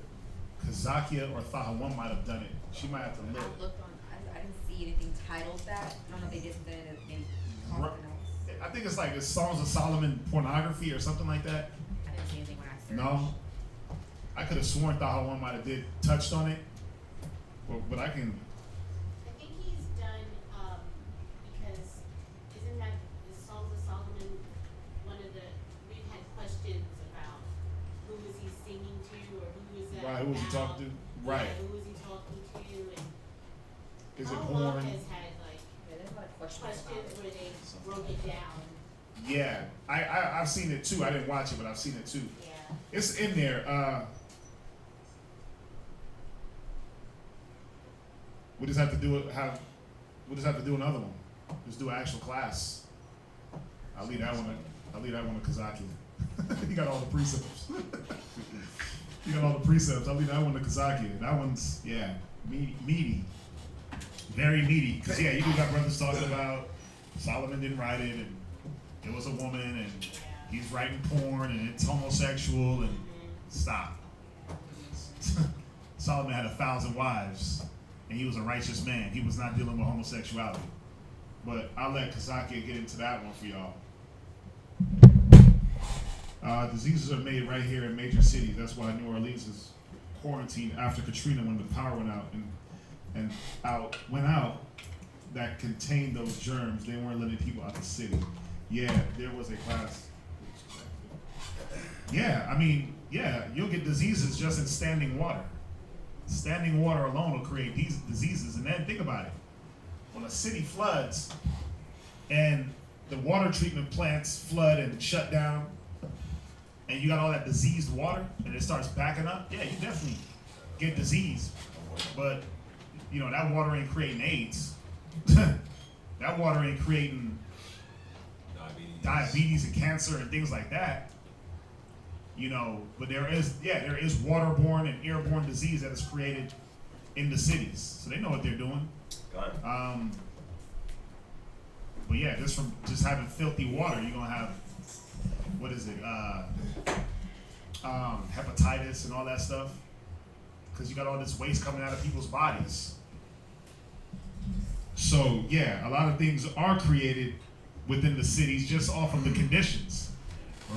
[SPEAKER 3] Kazakia or Thahawam might have done it. She might have to
[SPEAKER 8] I
[SPEAKER 3] look.
[SPEAKER 8] looked on, I didn't see anything titled that. I don't know if they did any something else.
[SPEAKER 3] I think it's like it's Songs of Solomon Pornography or something like that.
[SPEAKER 8] I didn't see anything when I searched.
[SPEAKER 3] No, I could have sworn Thahawam might have touched on it, but I can.
[SPEAKER 5] I think he's done, because isn't that the Songs of Solomon, we've had questions about who was he singing to or who was that
[SPEAKER 3] Right, who was he
[SPEAKER 5] about?
[SPEAKER 3] talking to? Right.
[SPEAKER 5] Yeah, who was he talking to? And
[SPEAKER 3] Is it
[SPEAKER 5] Paul
[SPEAKER 3] porn?
[SPEAKER 5] has had like
[SPEAKER 8] Yeah, there's a lot of questions
[SPEAKER 5] questions
[SPEAKER 8] about
[SPEAKER 5] where
[SPEAKER 8] it.
[SPEAKER 5] they broke it down.
[SPEAKER 3] Yeah, I've seen it too. I didn't watch it, but I've seen it too.
[SPEAKER 5] Yeah.
[SPEAKER 3] It's in there. We just have to do another one. Just do an actual class. I'll leave that one to Kazaki. He got all the precepts. I'll leave that one to Kazaki. That one's meaty. Very meaty. Cause yeah, you do got brothers talking about Solomon didn't write it and it was a woman and he's writing porn and it's homosexual and stop. Solomon had 1,000 wives and he was a righteous man. He was not dealing with homosexuality. But I'll let Kazaki get into that one for y'all. Diseases are made right here in major cities. That's why New Orleans is quarantined after Katrina when the power went out went out that contained those germs. They weren't letting people out the city. Yeah, there was a class. Yeah, I mean, yeah, you'll get diseases just in standing water. Standing water alone will create these diseases. And then think about it. When a city floods and the water treatment plants flood and shut down, and you got all that diseased water, and it starts backing up, yeah, you definitely get disease. But, that water ain't creating AIDS. That water ain't creating diabetes and cancer and things like that. But there is waterborne and airborne disease that is created in the cities. So they know what they're doing. But yeah, just from having filthy water, you're gonna have hepatitis and all that stuff, because you got all this waste coming out of people's bodies. So yeah, a lot of things are created within the cities just off of the conditions.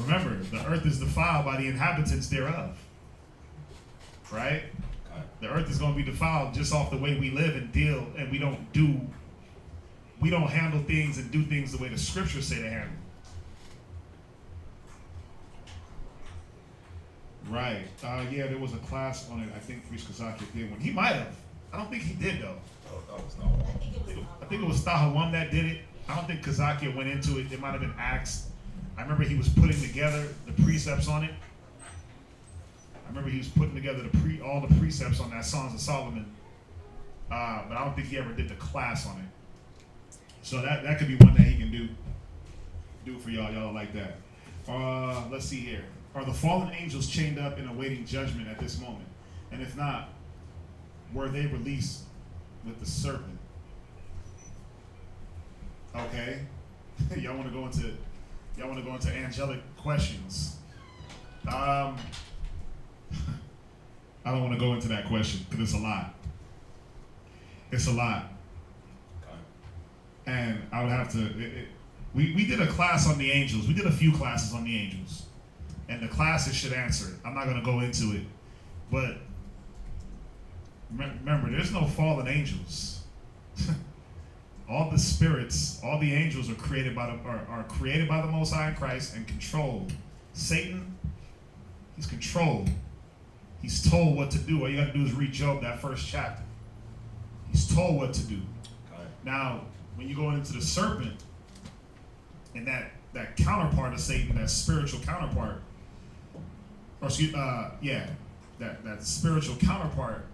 [SPEAKER 3] Remember, the earth is defiled by the inhabitants thereof. Right? The earth is going to be defiled just off the way we live and deal, and we don't handle things and do things the way the scriptures say to handle. Right. Yeah, there was a class on it. I think Priest Kazaki did one. He might have. I don't think he did though. I think it was Thahawam that did it. I don't think Kazaki went into it. It might have been Acts. I remember he was putting together the precepts on it. I remember he was putting together all the precepts on that Songs of Solomon. But I don't think he ever did the class on it. So that could be one that he can do for y'all like that. Let's see here. Are the fallen angels chained up and awaiting judgment at this moment? And if not, were they released with the serpent? Okay. Y'all want to go into angelic questions? I don't want to go into that question because it's a lot. It's a lot. And I would have to. We did a class on the angels. We did a few classes on the angels. And the classes should answer it. I'm not going to go into it. But remember, there's no fallen angels. all the spirits, all the angels are created by the Most High in Christ and controlled. Satan, he's controlled. He's told what to do. All you got to do is read Job, that first chapter. He's told what to do. Now, when you go into the serpent and that counterpart of Satan, that spiritual counterpart, or excuse, that spiritual counterpart,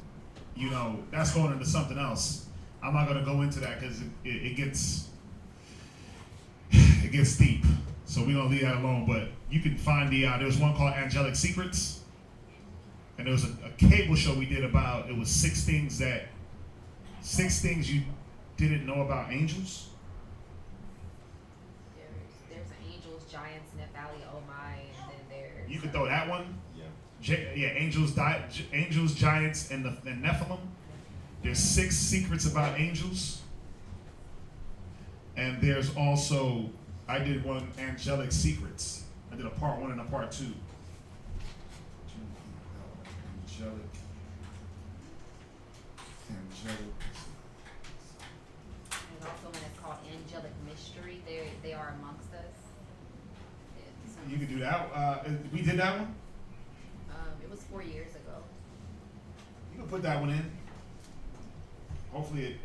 [SPEAKER 3] you know, that's going into something else. I'm not going to go into that because it gets deep. So we're going to leave that alone. But you can find there was one called Angelic Secrets. And there was a cable show we did about, it was 6 things you didn't know about angels.
[SPEAKER 8] There's angels, giants, Nepali, oh my, and then there's...
[SPEAKER 3] You could throw that one.
[SPEAKER 4] Yeah.
[SPEAKER 3] Angels, giants, and Nephilim. There's 6 secrets about angels. And there's also, I did one, Angelic Secrets. I did a part 1 and a part 2. Angelic.
[SPEAKER 8] There's also one that's called Angelic Mystery. They are amongst us.
[SPEAKER 3] You could do that. We did that one.
[SPEAKER 8] It was 4 years ago.
[SPEAKER 3] You can put that one in. Hopefully,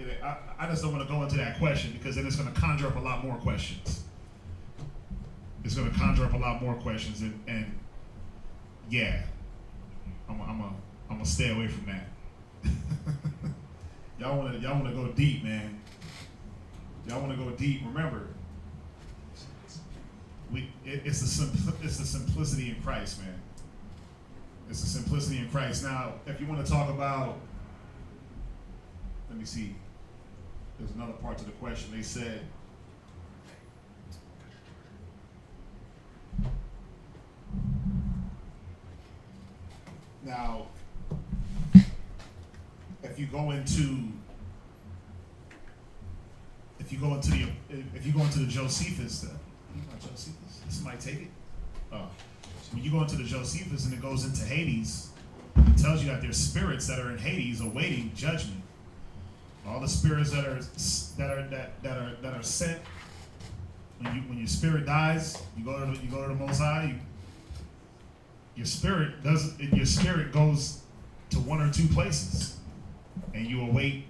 [SPEAKER 3] I just don't want to go into that question because then it's going to conjure up a lot more questions. It's going to conjure up a lot more questions, and yeah, I'm gonna stay away from that. Y'all want to go deep, man. Y'all want to go deep. Remember, it's the simplicity in Christ, man. It's the simplicity in Christ. Now, if you want to talk about, let me see. There's another part to the question. They said, now, if you go into the Josephus, Josephus, this might take it. When you go into the Josephus and it goes into Hades, it tells you that there's spirits that are in Hades awaiting judgment. All the spirits that are sent when your spirit dies, you go to the Most High. Your spirit goes to 1 or 2 places, and you await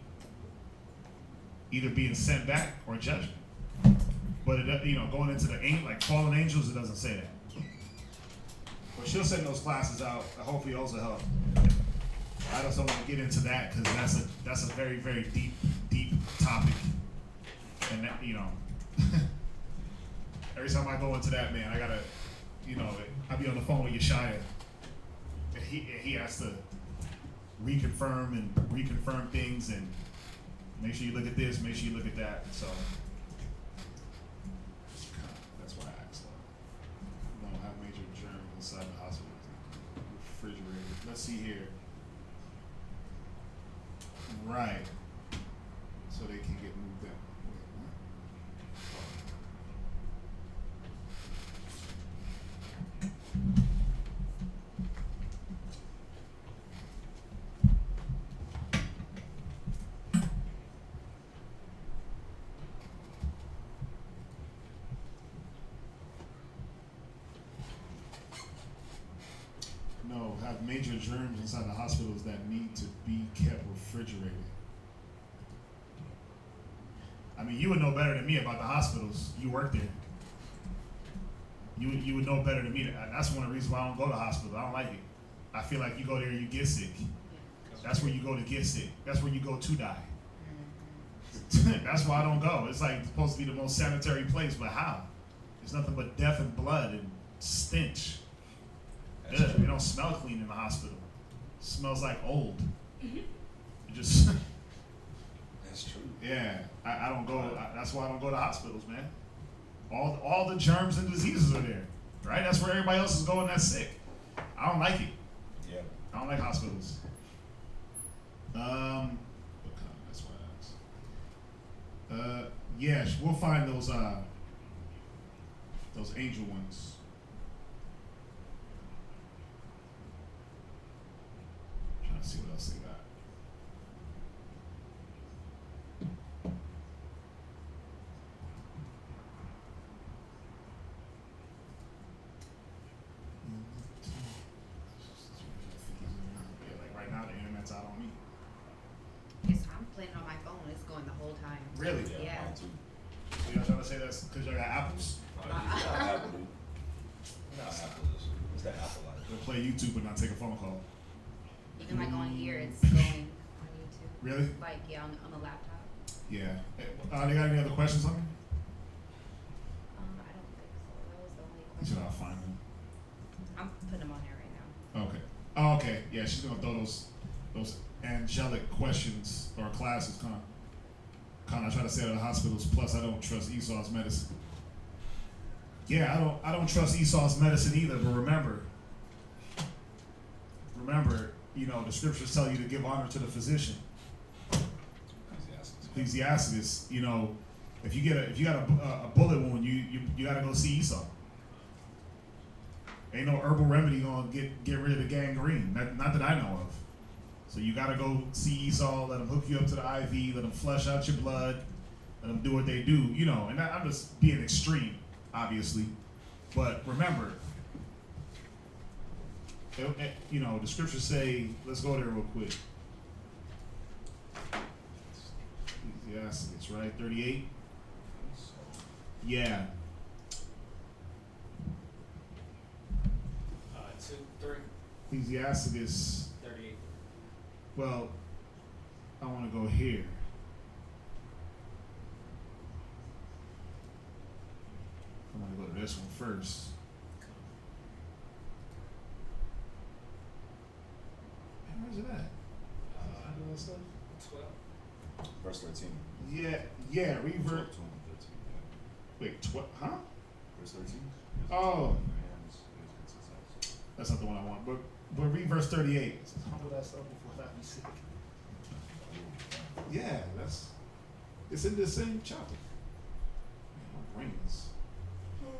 [SPEAKER 3] either being sent back or judgment. But going into like fallen angels, it doesn't say that. But she'll send those classes out. Hopefully, those will help. I just don't want to get into that because that's a very, very deep topic, and that, every time I go into that, man, I gotta, I be on the phone with Yeshaya, and he has to reconfirm things and make sure you look at this, make sure you look at that. So that's why I asked. We don't have major germs inside the hospital. Refrigerator. Let's see here. Right. So they can get moved out. No, have major germs inside the hospitals that need to be kept refrigerated. I mean, you would know better than me about the hospitals. You work there. You would know better than me. That's one of the reasons why I don't go to the hospital. I don't like it. I feel like you go there, you get sick. That's where you go to get sick. That's where you go to die. That's why I don't go. It's like supposed to be the most sanitary place, but how? It's nothing but death and blood and stench. Ugh, it don't smell clean in the hospital. It smells like old. It just.
[SPEAKER 4] That's true.
[SPEAKER 3] Yeah, I don't go. That's why I don't go to hospitals, man. All the germs and diseases are there, right? That's where everybody else is going that's sick. I don't like it.
[SPEAKER 4] Yeah.
[SPEAKER 3] I don't like hospitals. That's why I asked. Yes, we'll find those angel ones. Trying to see what else they got. now the internet's out on me.
[SPEAKER 8] I'm playing on my phone. It's going the whole time.
[SPEAKER 3] Really?
[SPEAKER 8] Yeah.
[SPEAKER 4] Mine too.
[SPEAKER 3] So y'all trying to say that's because y'all got apples?
[SPEAKER 4] It's not Apple, dude. Not Apple. It's that Apple life.
[SPEAKER 3] They'll play YouTube and not take a phone call.
[SPEAKER 8] Even like on here, it's going on YouTube.
[SPEAKER 3] Really?
[SPEAKER 8] Like, yeah, on the laptop.
[SPEAKER 3] Yeah. They got any other questions on me?
[SPEAKER 8] I don't think so. That was the only
[SPEAKER 3] Should
[SPEAKER 8] question.
[SPEAKER 3] I find them?
[SPEAKER 8] I'm putting them on there right now.
[SPEAKER 3] Okay. Oh, okay. Yeah, she's gonna throw those angelic questions or classes. I try to say to the hospitals. Plus, I don't trust Esau's medicine. Yeah, I don't trust Esau's medicine either. But remember, you know, the scriptures tell you to give honor to the physician. Ecclesiastes. You know, if you got a bullet wound, you gotta go see Esau. Ain't no herbal remedy gonna get rid of the gangrene. Not that I know of. So you gotta go see Esau. Let them hook you up to the IV. Let them flush out your blood. Let them do what they do. You know, and I'm just being extreme, obviously. But remember, you know, the scriptures say. Let's go there real quick. Ecclesiastes, right? 38. Yeah.
[SPEAKER 6] 2, 3,
[SPEAKER 3] Ecclesiastes.
[SPEAKER 6] 38.
[SPEAKER 3] Well, I want to go here. I'm going to go to this one first. Man, where's it at?
[SPEAKER 6] 12.
[SPEAKER 4] Verse 13.
[SPEAKER 3] Yeah, read
[SPEAKER 4] 12, 13.
[SPEAKER 3] verse. Wait, huh?
[SPEAKER 4] Verse 13.
[SPEAKER 3] Oh, that's not the one I want. But read verse 38. Humble thyself before thou be sick. Yeah, it's in the same chapter. Man, my brain is.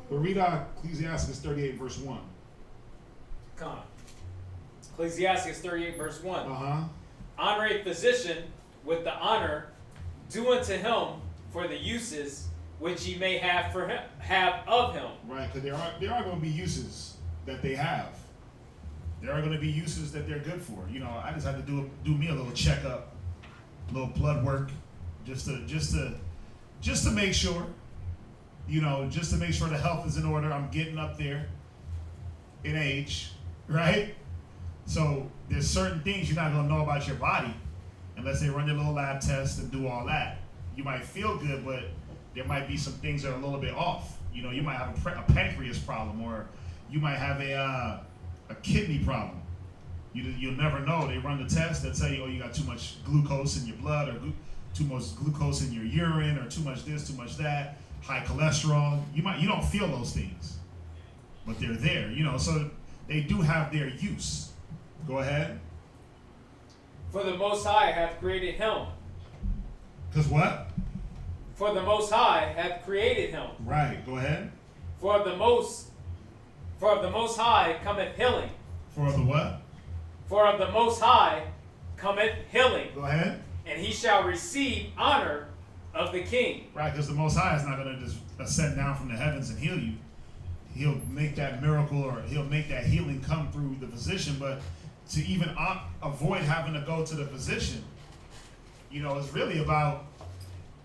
[SPEAKER 3] But read Ecclesiastes 38 verse 1.
[SPEAKER 6] Come on. Ecclesiastes 38 verse 1.
[SPEAKER 3] Uh-huh.
[SPEAKER 6] Honor a physician with the honor due unto him for the uses which he may have of him.
[SPEAKER 3] Right, because there are going to be uses that they have. There are going to be uses that they're good for. You know, I just had to do me a little checkup, a little blood work, just to make sure. You know, just to make sure the health is in order. I'm getting up there in age, right? So there's certain things you're not going to know about your body unless they run your little lab test and do all that. You might feel good, but there might be some things that are a little bit off. You know, you might have a pancreas problem, or you might have a kidney problem. You'll never know. They run the test. They'll tell you, oh, you got too much glucose in your blood, or too much glucose in your urine, or too much this, too much that, high cholesterol. You don't feel those things, but they're there. You know, so they do have their use. Go ahead.
[SPEAKER 6] For the Most High hath created him.
[SPEAKER 3] Because what?
[SPEAKER 6] For the Most High hath created him.
[SPEAKER 3] Right. Go ahead.
[SPEAKER 6] For of the Most High cometh healing.
[SPEAKER 3] For the what?
[SPEAKER 6] For of the Most High cometh healing.
[SPEAKER 3] Go ahead.
[SPEAKER 6] And he shall receive honor of the king.
[SPEAKER 3] Right, because the Most High is not going to just ascend down from the heavens and heal you. He'll make that miracle, or he'll make that healing come through the physician. But to even avoid having to go to the physician, you know, it's really about.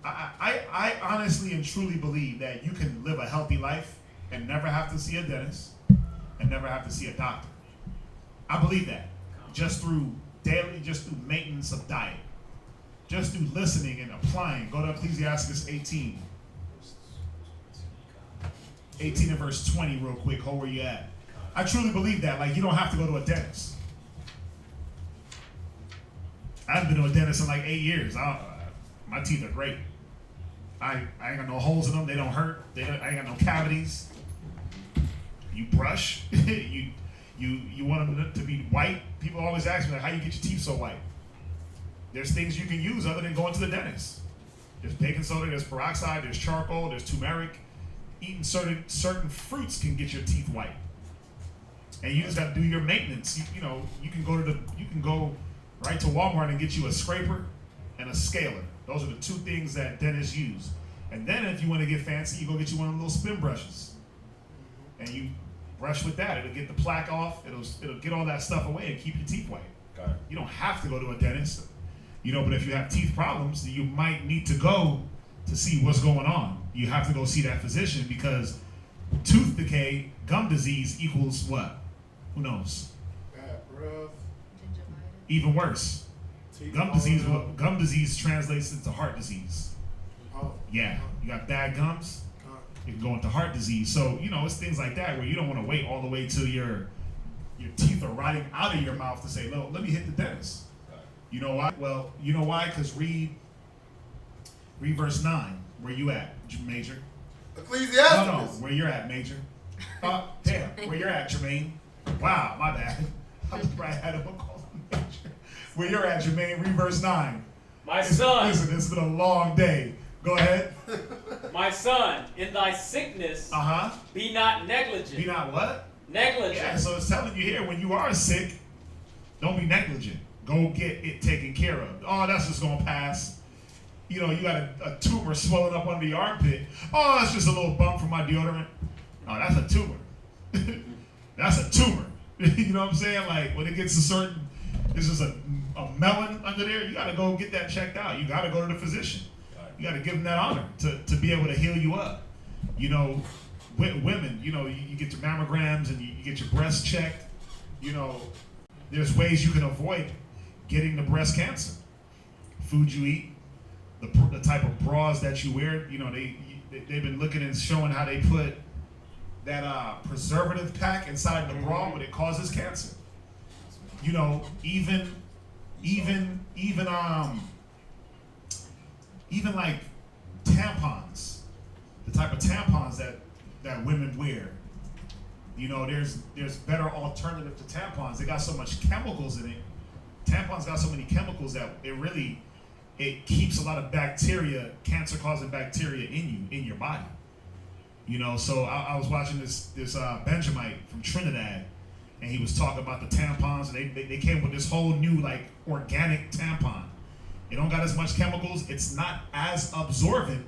[SPEAKER 3] I honestly and truly believe that you can live a healthy life and never have to see a dentist and never have to see a doctor. I believe that just through maintenance of diet, just through listening and applying. Go to Ecclesiastes 18 and verse 20 real quick. Hold where you at. I truly believe that. Like, you don't have to go to a dentist. I haven't been to a dentist in like 8 years. My teeth are great. I ain't got no holes in them. They don't hurt. I ain't got no cavities. You brush. you want them to be white. People always ask me, like, how you get your teeth so white? There's things you can use other than going to the dentist. There's baking soda, there's peroxide, there's charcoal, there's turmeric. Eating certain fruits can get your teeth white. And you just got to do your maintenance. You can go right to Walmart and get you a scraper and a scaler. Those are the two things that dentists use. And then if you want to get fancy, you go get you one of those little spin brushes. And you brush with that. It'll get the plaque off. It'll get all that stuff away and keep your teeth white.
[SPEAKER 4] Right.
[SPEAKER 3] You don't have to go to a dentist, but if you have teeth problems, you might need to go to see what's going on. You have to go see that physician because tooth decay, gum disease equals what? Who knows?
[SPEAKER 7] Bad breath.
[SPEAKER 8] Gingivitis.
[SPEAKER 3] Even worse.
[SPEAKER 7] Teeth
[SPEAKER 3] Gum
[SPEAKER 7] falling
[SPEAKER 3] disease.
[SPEAKER 7] out.
[SPEAKER 3] Gum disease translates into heart disease.
[SPEAKER 7] Oh.
[SPEAKER 3] Yeah, you got bad gums,
[SPEAKER 7] God.
[SPEAKER 3] it can go into heart disease. So it's things like that where you don't want to wait all the way till your teeth are rotting out of your mouth to say, no, let me hit the dentist.
[SPEAKER 4] Right.
[SPEAKER 3] You know why? Well, you know why? Because read verse 9. Where you at, Major?
[SPEAKER 7] Ecclesiastes.
[SPEAKER 3] No, where you're at, Major. Damn, where you're at, Jermaine. Wow, my bad. I was right had him call him Major. Where you're at, Jermaine, read verse 9.
[SPEAKER 6] My son,
[SPEAKER 3] Listen, it's been a long day. Go ahead.
[SPEAKER 6] my son, in thy sickness, be not negligent.
[SPEAKER 3] Be not what?
[SPEAKER 6] Negligent.
[SPEAKER 3] Yeah, so it's telling you here, when you are sick, don't be negligent. Go get it taken care of. Oh, that's just going to pass. You got a tumor swelling up under your armpit. Oh, that's just a little bump from my deodorant. Oh, that's a tumor. That's a tumor. You know what I'm saying? Like, when it gets this is a melon under there, you got to go get that checked out. You got to go to the physician. You got to give them that honor to be able to heal you up. Women, you get your mammograms and you get your breasts checked. There's ways you can avoid getting the breast cancer. Food you eat, the type of bras that you wear. They've been looking and showing how they put that preservative pack inside the bra, but it causes cancer. Even like tampons, the type of tampons that women wear. There's better alternative to tampons. They got so much chemicals in it. Tampons got so many chemicals that it keeps a lot of bacteria, cancer-causing bacteria in your body. So I was watching this Benjamite from Trinidad, and he was talking about the tampons, and they came with this whole new like organic tampon. It don't got as much chemicals. It's not as absorbent,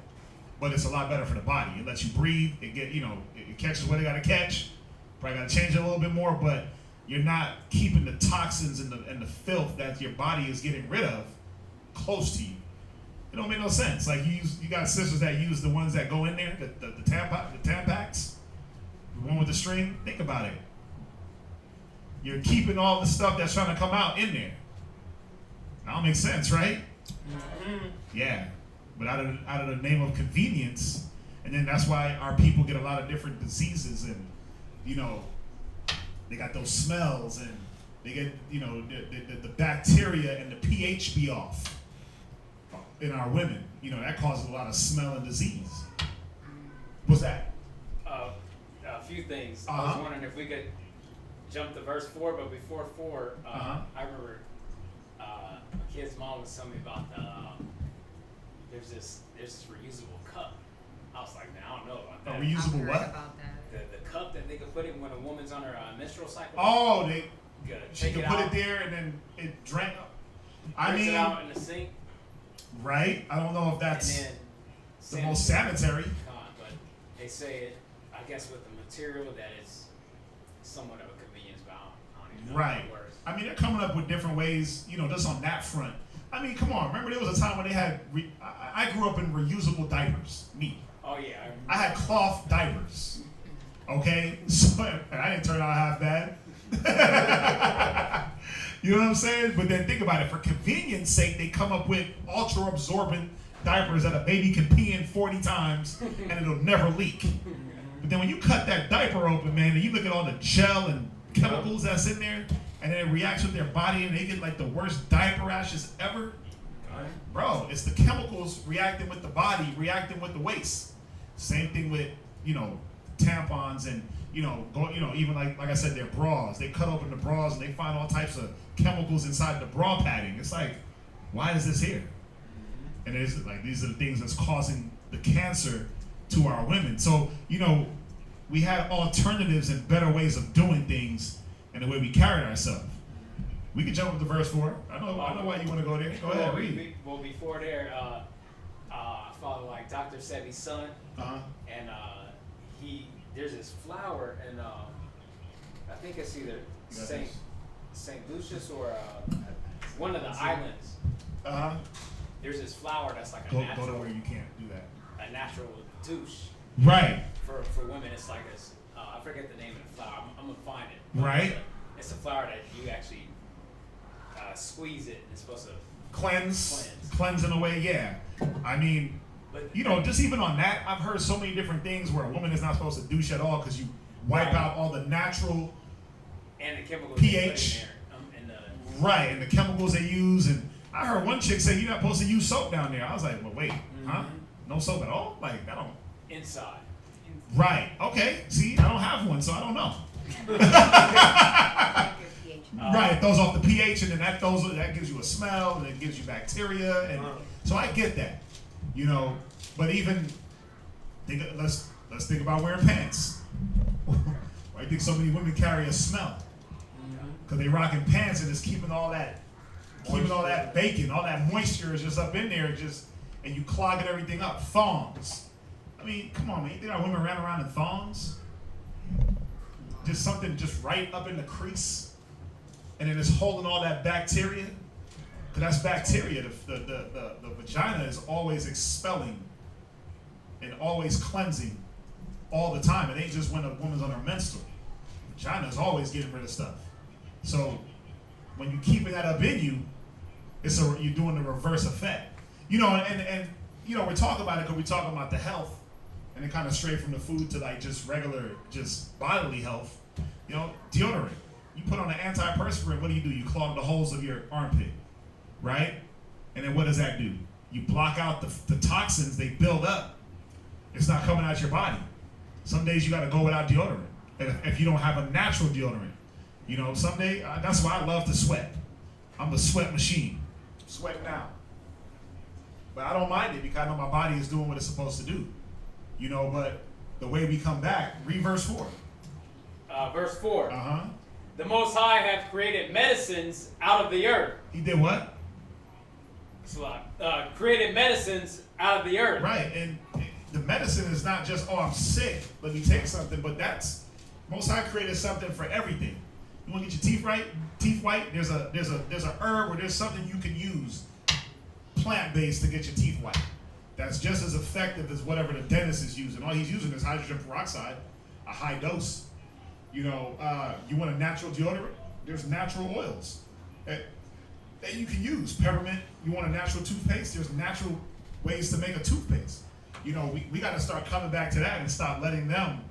[SPEAKER 3] but it's a lot better for the body. It lets you breathe. It catches what it got to catch. Probably got to change it a little bit more, but you're not keeping the toxins and the filth that your body is getting rid of close to you. It don't make no sense. Like you got sisters that use the ones that go in there, the Tampax, the one with the string. Think about it. You're keeping all the stuff that's trying to come out in there. That don't make sense, right?
[SPEAKER 6] Mm-hmm.
[SPEAKER 3] Yeah, but out of the name of convenience, and then that's why our people get a lot of different diseases, and they got those smells, and they get the bacteria and the pH be off in our women. That causes a lot of smell and disease. What's that?
[SPEAKER 6] A few things. I was wondering if we could jump to verse 4, but before 4, I remember my kid's mom was telling me about there's this reusable cup. I was like, man, I don't know about that.
[SPEAKER 3] A reusable
[SPEAKER 8] I've
[SPEAKER 3] what?
[SPEAKER 8] heard about that.
[SPEAKER 6] The cup that they could put in when a woman's on her menstrual cycle.
[SPEAKER 3] Oh, she
[SPEAKER 6] take
[SPEAKER 3] could
[SPEAKER 6] it
[SPEAKER 3] put
[SPEAKER 6] out,
[SPEAKER 3] it there and then it drank.
[SPEAKER 6] rinse it out in the sink,
[SPEAKER 3] right? I don't know if that's
[SPEAKER 6] and then
[SPEAKER 3] the most sanitary.
[SPEAKER 6] But they say it, I guess, with the material that is somewhat of a convenience, but I don't even know
[SPEAKER 3] Right.
[SPEAKER 6] the words.
[SPEAKER 3] I mean, they're coming up with different ways, just on that front. I mean, come on. Remember, there was a time when they had. I grew up in reusable diapers. Me.
[SPEAKER 6] Oh yeah,
[SPEAKER 3] I had cloth diapers. Okay, so and I didn't turn out half bad. You know what I'm saying? But then think about it. For convenience sake, they come up with ultra absorbent diapers that a baby can pee in 40 times and it'll never leak. But then when you cut that diaper open, man, and you look at all the gel and chemicals that's in there, and then it reacts with their body, and they get like the worst diaper rashes ever. Bro, it's the chemicals reacting with the body, reacting with the waste. Same thing with, tampons and, even like I said, their bras. They cut open the bras and they find all types of chemicals inside the bra padding. It's like, why is this here? And it's like, these are the things that's causing the cancer to our women. So, we had alternatives and better ways of doing things and the way we carried ourselves. We can jump up to verse 4. I know why you want to go there. Go ahead, read.
[SPEAKER 6] Well, before there, I follow like Dr. Sebi's son, and there's this flower, and I think it's either St. Lucius or one of the islands. There's this flower that's like a
[SPEAKER 3] Go
[SPEAKER 6] natural,
[SPEAKER 3] to where you can't do that.
[SPEAKER 6] a natural douche
[SPEAKER 3] Right.
[SPEAKER 6] for women. It's like I forget the name of the flower. I'm gonna find it.
[SPEAKER 3] Right.
[SPEAKER 6] It's a flower that you actually squeeze it. And it's supposed to
[SPEAKER 3] Cleanse in a way, yeah. I mean,
[SPEAKER 6] But
[SPEAKER 3] you know, just even on that, I've heard so many different things where a woman is not supposed to douche at all because you wipe out all the natural
[SPEAKER 6] and the chemicals
[SPEAKER 3] pH.
[SPEAKER 6] in there,
[SPEAKER 3] Right, and the chemicals they use. And I heard one chick say you're not supposed to use soap down there. I was like, well, wait, huh? No soap at all? Like, I don't.
[SPEAKER 6] inside.
[SPEAKER 3] Right, okay. See, I don't have one, so I don't know. Right, it throws off the pH, and then that gives you a smell, and it gives you bacteria, and so I get that, you know. But even let's think about wearing pants. Why do you think so many women carry a smell? Because they rocking pants and it's keeping all that bacon, all that moisture is just up in there, and you clogging everything up. Thongs. I mean, come on, man. You think our women ran around in thongs? Just something just right up in the crease, and then it's holding all that bacteria. Because that's bacteria. The vagina is always expelling and always cleansing all the time. It ain't just when a woman's on her menstrual. Vagina is always getting rid of stuff. So when you keeping that up in you, you're doing the reverse effect. You know, and you know, we're talking about it because we're talking about the health, and it kind of strayed from the food to like just regular, just bodily health. You know, deodorant. You put on an antiperspirant, what do? You clog the holes of your armpit, right? And then what does that do? You block out the toxins, they build up. It's not coming out your body. Some days you got to go without deodorant. And if you don't have a natural deodorant, you know, someday, that's why I love to sweat. I'm the sweat machine. Sweat now. But I don't mind it because I know my body is doing what it's supposed to do. You know, but the way we come back, read verse 4.
[SPEAKER 6] Verse 4.
[SPEAKER 3] Uh-huh.
[SPEAKER 6] The Most High hath created medicines out of the earth.
[SPEAKER 3] He did what?
[SPEAKER 6] Created medicines out of the earth.
[SPEAKER 3] Right, and the medicine is not just, oh, I'm sick, let me take something, but Most High created something for everything. You want to get your teeth white? There's a herb or there's something you can use, plant-based, to get your teeth white. That's just as effective as whatever the dentist is using. All he's using is hydrogen peroxide, a high dose. You know, you want a natural deodorant? There's natural oils that you can use. Peppermint. You want a natural toothpaste? There's natural ways to make a toothpaste. You know, we got to start coming back to that and stop letting them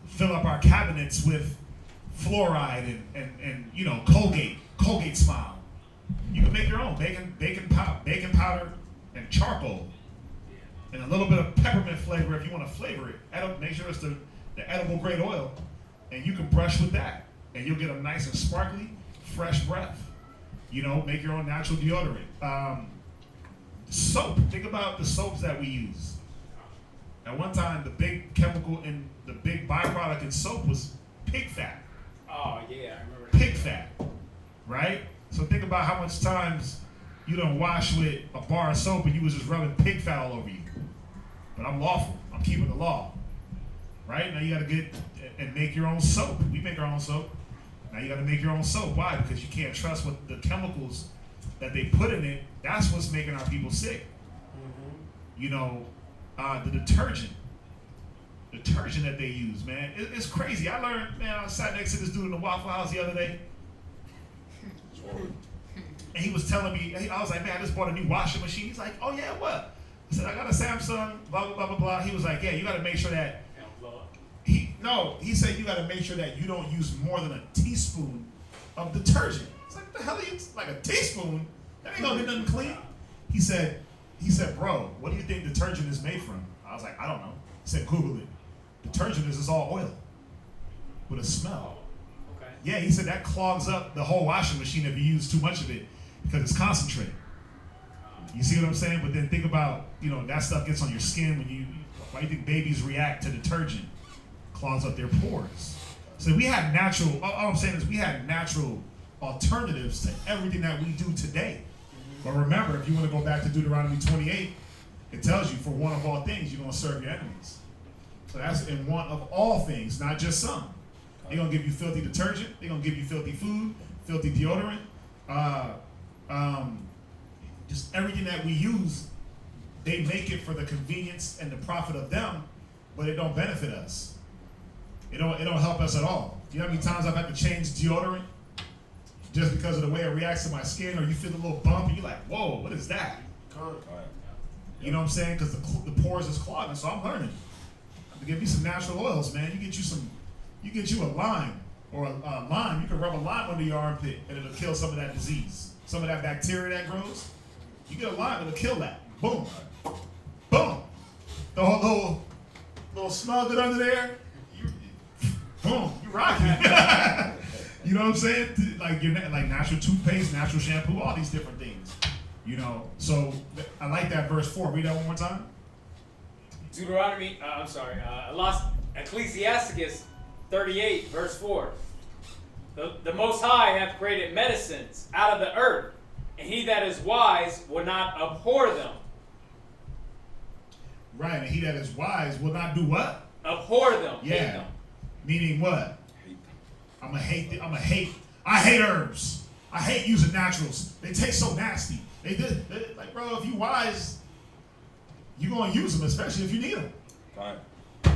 [SPEAKER 3] fill up our cabinets with fluoride and you know, Colgate Smile. You can make your own bacon powder and charcoal, and a little bit of peppermint flavor if you want to flavor it. Make sure it's the edible grade oil, and you can brush with that, and you'll get a nice and sparkly, fresh breath. You know, make your own natural deodorant. Soap. Think about the soaps that we use. At one time, the big chemical and the big byproduct in soap was pig fat.
[SPEAKER 6] Oh yeah, I remember.
[SPEAKER 3] Pig fat, right? So think about how much times you don't wash with a bar of soap and you was just rubbing pig fat all over you. But I'm lawful. I'm keeping the law. Right? Now you got to get and make your own soap. We make our own soap. Now you got to make your own soap. Why? Because you can't trust what the chemicals that they put in it. That's what's making our people sick. You know, the detergent that they use, man, it's crazy. I learned, man, I sat next to this dude in the Waffle House the other day. And he was telling me, I was like, man, I just bought a new washing machine. He's like, oh yeah, what? I said, I got a Samsung, blah, blah, blah, blah, blah. He was like, yeah, you got to make sure that, he said you got to make sure that you don't use more than a teaspoon of detergent. It's like, the hell are you, like a teaspoon? That ain't gonna get nothing clean. He said, bro, what do you think detergent is made from? I was like, I don't know. He said, Google it. Detergent is all oil with a smell.
[SPEAKER 6] Okay.
[SPEAKER 3] Yeah, he said that clogs up the whole washing machine if you use too much of it because it's concentrated. You see what I'm saying? But then think about, you know, that stuff gets on your skin why do you think babies react to detergent? Clogs up their pores. So we have natural, all I'm saying is we have natural alternatives to everything that we do today. But remember, if you want to go back to Deuteronomy 28, it tells you for one of all things, you're going to serve your enemies. So that's in one of all things, not just some. They're gonna give you filthy detergent. They're gonna give you filthy food, filthy deodorant. Just everything that we use, they make it for the convenience and the profit of them, but it don't benefit us. It don't help us at all. You know how many times I've had to change deodorant just because of the way it reacts to my skin, or you feel a little bump and you're like, whoa, what is that? You know what I'm saying? Because the pores is clogging. So I'm learning. To give me some natural oils, man. You get you a lime or a lime. You can rub a lime under your armpit and it'll kill some of that disease, some of that bacteria that grows. You get a lime, it'll kill that. Boom, boom. The whole little smell good under there. Boom, you rocking. You know what I'm saying? Like natural toothpaste, natural shampoo, all these different things. You know, so I like that verse 4. Read that one more time.
[SPEAKER 6] I lost Ecclesiasticus 38, verse 4. The Most High hath created medicines out of the earth, and he that is wise will not abhor them.
[SPEAKER 3] Right, and he that is wise will not do what?
[SPEAKER 6] Abhor them.
[SPEAKER 3] Yeah.
[SPEAKER 6] Hate them.
[SPEAKER 3] Meaning what? I hate herbs. I hate using naturals. They taste so nasty. They like, bro, if you wise, you're gonna use them, especially if you need them.
[SPEAKER 4] Right.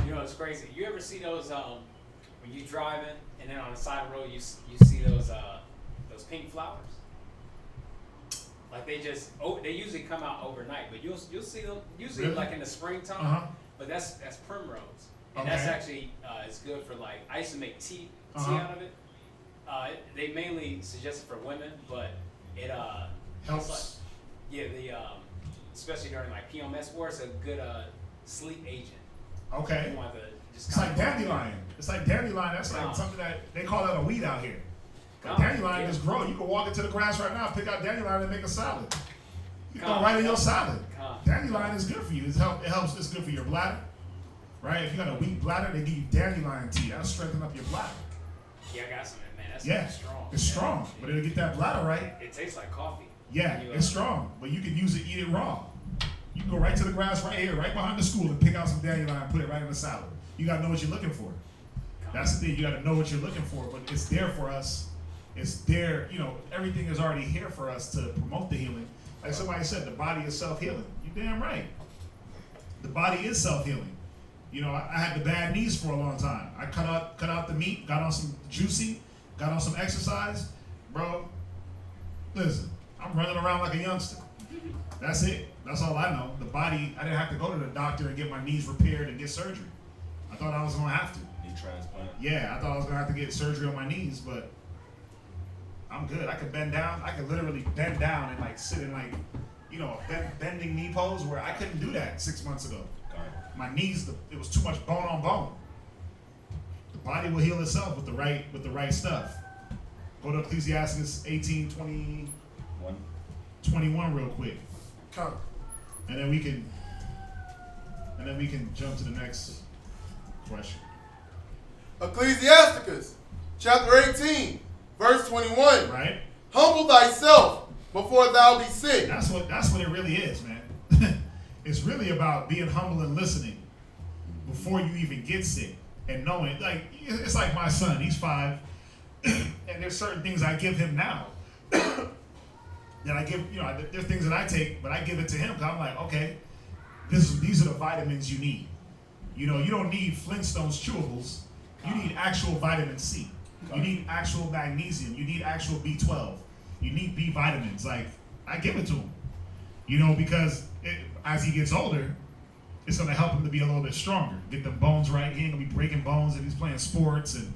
[SPEAKER 6] You know, it's crazy. You ever see those when you driving and then on the side of the road you see those pink flowers? Like they usually come out overnight, but you'll see them usually
[SPEAKER 3] Really?
[SPEAKER 6] like in the springtime. But that's primrose, and that's
[SPEAKER 3] Okay.
[SPEAKER 6] actually it's good for like I used to make tea out of it. They mainly suggest it for women, but it
[SPEAKER 3] Helps.
[SPEAKER 6] it's like, especially during like PMS war, it's a good sleep agent.
[SPEAKER 3] Okay.
[SPEAKER 6] You want to just
[SPEAKER 3] It's like dandelion. It's like dandelion. That's like something that they call that a weed out here. Dandelion just grow. You can walk into the grass right now, pick out dandelion and make a salad. You throw right in your salad. Dandelion is good for you. It helps. It's good for your bladder, right? If you got a weak bladder, they give you dandelion tea. That'll strengthen up your bladder.
[SPEAKER 6] Yeah, I got some, man. That's strong.
[SPEAKER 3] It's strong, but it'll get that bladder right.
[SPEAKER 6] It tastes like coffee.
[SPEAKER 3] Yeah, it's strong, but you can use it, eat it raw. You can go right to the grass right here, right behind the school, and pick out some dandelion and put it right in the salad. You gotta know what you're looking for. That's the thing. You gotta know what you're looking for, but it's there for us. It's there. You know, everything is already here for us to promote the healing. Like somebody said, the body is self-healing. You damn right. The body is self-healing. You know, I had the bad knees for a long time. I cut out the meat, got on some juicy, got on some exercise, bro. Listen, I'm running around like a youngster. That's it. That's all I know. The body, I didn't have to go to the doctor and get my knees repaired and get surgery. I thought I was gonna have to.
[SPEAKER 4] Knee transplant.
[SPEAKER 3] Yeah, I thought I was gonna have to get surgery on my knees, but I'm good. I could bend down. I could literally bend down and like sit in like, you know, bending knee pose where I couldn't do that 6 months ago. My knees, it was too much bone on bone. The body will heal itself with the right stuff. Go to Ecclesiastes 18:21 real quick.
[SPEAKER 7] Come.
[SPEAKER 3] And then we can jump to the next question.
[SPEAKER 7] Ecclesiasticus, chapter 18, verse 21.
[SPEAKER 3] Right?
[SPEAKER 7] Humble thyself before thou be sick.
[SPEAKER 3] That's what it really is, man. It's really about being humble and listening before you even get sick and knowing. Like, it's like my son, he's 5, and there's certain things I give him now that I give, you know, there's things that I take, but I give it to him because I'm like, okay, these are the vitamins you need. You know, you don't need Flintstones chewables. You need actual vitamin C. You need actual magnesium. You need actual B12. You need B vitamins. Like, I give it to him. You know, because as he gets older, it's going to help him to be a little bit stronger. Get them bones right. He ain't going to be breaking bones if he's playing sports and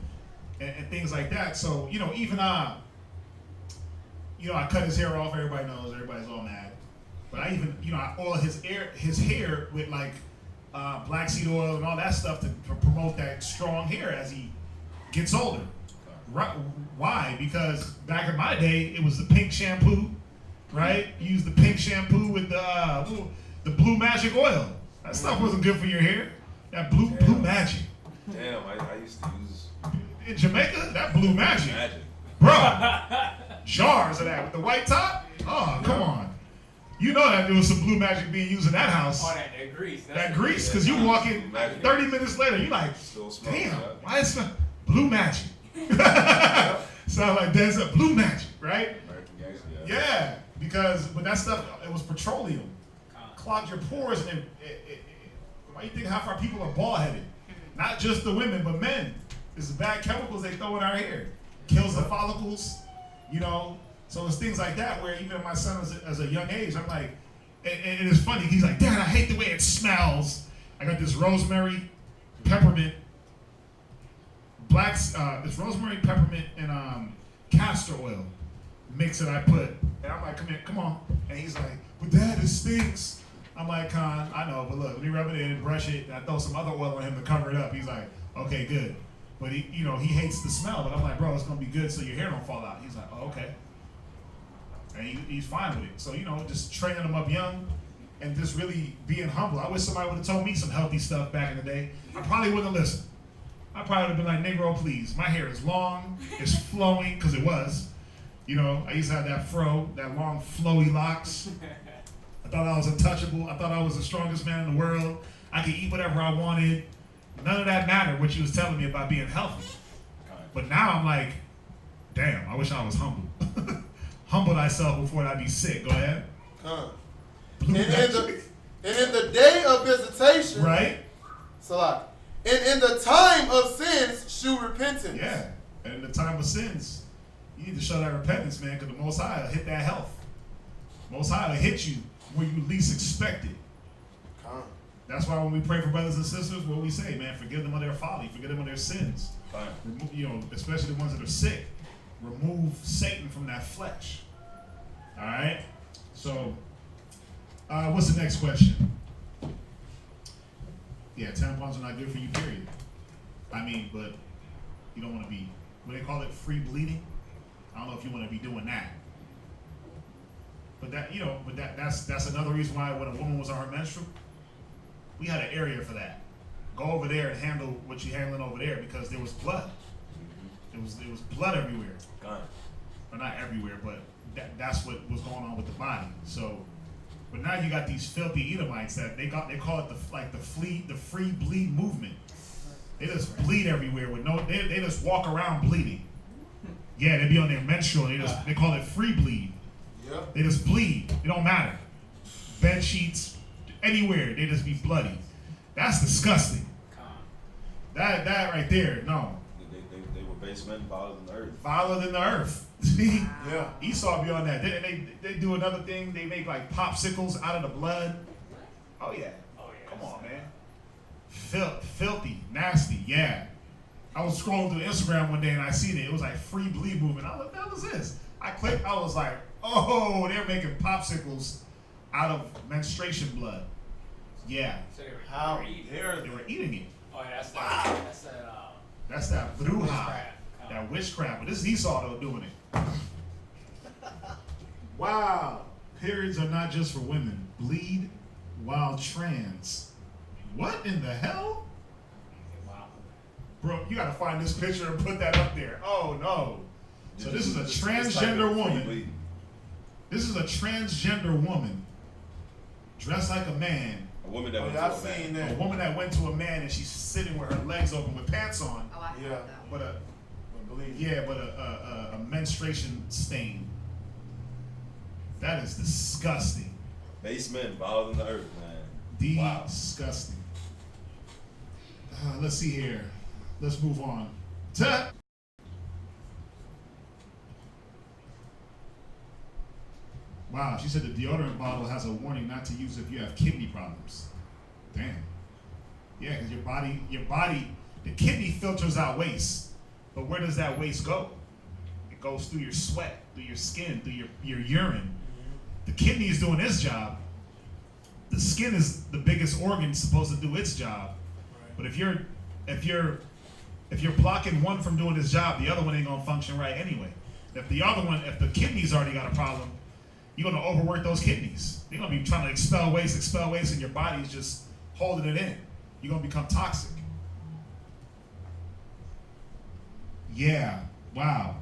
[SPEAKER 3] things like that. So, you know, even I cut his hair off. Everybody knows. Everybody's all mad. But I even, you know, I oil his hair with like black seed oil and all that stuff to promote that strong hair as he gets older. Right? Why? Because back in my day, it was the pink shampoo, right? You use the pink shampoo with the blue magic oil. That stuff wasn't good for your hair. That blue magic.
[SPEAKER 4] Damn, I used to use
[SPEAKER 3] In Jamaica, that blue magic.
[SPEAKER 4] magic.
[SPEAKER 3] Bro, jars of that with the white top. Oh, come on. You know that there was some blue magic being used in that house.
[SPEAKER 6] Oh, that grease.
[SPEAKER 3] That grease, because you walk in 30 minutes later, you're like,
[SPEAKER 4] Still smells,
[SPEAKER 3] damn,
[SPEAKER 4] yeah.
[SPEAKER 3] why is it blue Blue Magic. Sound like Denzel, Blue Magic, right?
[SPEAKER 4] American Gangster,
[SPEAKER 3] Yeah, because when that stuff, it was petroleum. Clogged your pores, and why you think half our people are bald-headed? Not just the women, but men. It's bad chemicals they throw in our hair. Kills the follicles, you know? So it's things like that where even my son as a young age, I'm like, and it's funny, he's like, Dad, I hate the way it smells. I got this rosemary, peppermint, it's rosemary, peppermint, and castor oil mix that I put. And I'm like, come on. And he's like, but Dad, it stinks. I'm like, Con, I know, but look, let me rub it in and brush it, and I throw some other oil on him to cover it up. He's like, okay, good. But he hates the smell, but I'm like, bro, it's gonna be good so your hair don't fall out. He's like, oh, okay. And he's fine with it. So, just training them up young and just really being humble. I wish somebody would have told me some healthy stuff back in the day. I probably wouldn't have listened. I probably would have been like, Negro, please. My hair is long, it's flowing, because it was. I used to have that fro, that long flowy locks. I thought I was untouchable. I thought I was the strongest man in the world. I could eat whatever I wanted. None of that mattered, what you was telling me about being healthy. But now I'm like, damn, I wish I was humble. Humble thyself before I be sick. Go ahead.
[SPEAKER 7] And in the day of visitation,
[SPEAKER 3] right?
[SPEAKER 7] So like, in the time of sins, shew repentance.
[SPEAKER 3] Yeah, and in the time of sins, you need to show that repentance, man, because the Most High will hit that health. Most High will hit you when you least expect it. That's why when we pray for brothers and sisters, what we say, man, forgive them of their folly, forgive them of their sins. Remove, especially the ones that are sick. Remove Satan from that flesh. All right? So, what's the next question? Yeah, tampons are not good for you, period. I mean, but you don't want to be, what do they call it, free bleeding? I don't know if you want to be doing that. But that's another reason why when a woman was on her menstrual, we had an area for that. Go over there and handle what you're handling over there because there was blood. It was blood everywhere. Or not everywhere, but that's what was going on with the body. So, but now you got these filthy Edomites that they call it the free bleed movement. They just bleed everywhere with they just walk around bleeding. Yeah, they be on their menstrual. They call it free bleed. Yep. They just bleed. It don't matter. Bed sheets, anywhere, they just be bloody. That's disgusting. That right there, no.
[SPEAKER 4] They were base men, viler than the earth.
[SPEAKER 3] Viler than the earth. See? Yeah. Esau be on that. They do another thing. They make like popsicles out of the blood. Oh yeah. Come on, man. Filthy, nasty. Yeah. I was scrolling through Instagram one day and I seen it. It was like free bleed movement. I was like, what the hell is this? I clicked. I was like, oh, they're making popsicles out of menstruation blood. Yeah.
[SPEAKER 6] So
[SPEAKER 3] they were eating it.
[SPEAKER 6] Oh, yeah,
[SPEAKER 3] That's that bruja. That witchcraft. But this is Esau though doing it. Wow. Periods are not just for women. Bleed while trans. What in the hell?
[SPEAKER 6] Wow.
[SPEAKER 3] Bro, you gotta find this picture and put that up there. Oh no. So this is a transgender woman. This is a transgender woman dressed like a man.
[SPEAKER 4] A woman that went to a man.
[SPEAKER 3] That. A woman that went to a man and she's sitting with her legs open with pants on.
[SPEAKER 8] Oh, I heard that.
[SPEAKER 3] But a menstruation stain. That is disgusting.
[SPEAKER 4] Base men, viler than the earth, man.
[SPEAKER 3] Disgusting. Let's see here. Let's move on. Wow, she said the deodorant bottle has a warning not to use if you have kidney problems. Damn. Yeah, because your body, the kidney filters out waste. But where does that waste go? It goes through your sweat, through your skin, through your urine. The kidney is doing its job. The skin is the biggest organ supposed to do its job. But if you're blocking one from doing its job, the other one ain't gonna function right anyway. If the kidney's already got a problem, you're gonna overwork those kidneys. They're gonna be trying to expel waste, and your body's just holding it in. You're gonna become toxic. Yeah, wow.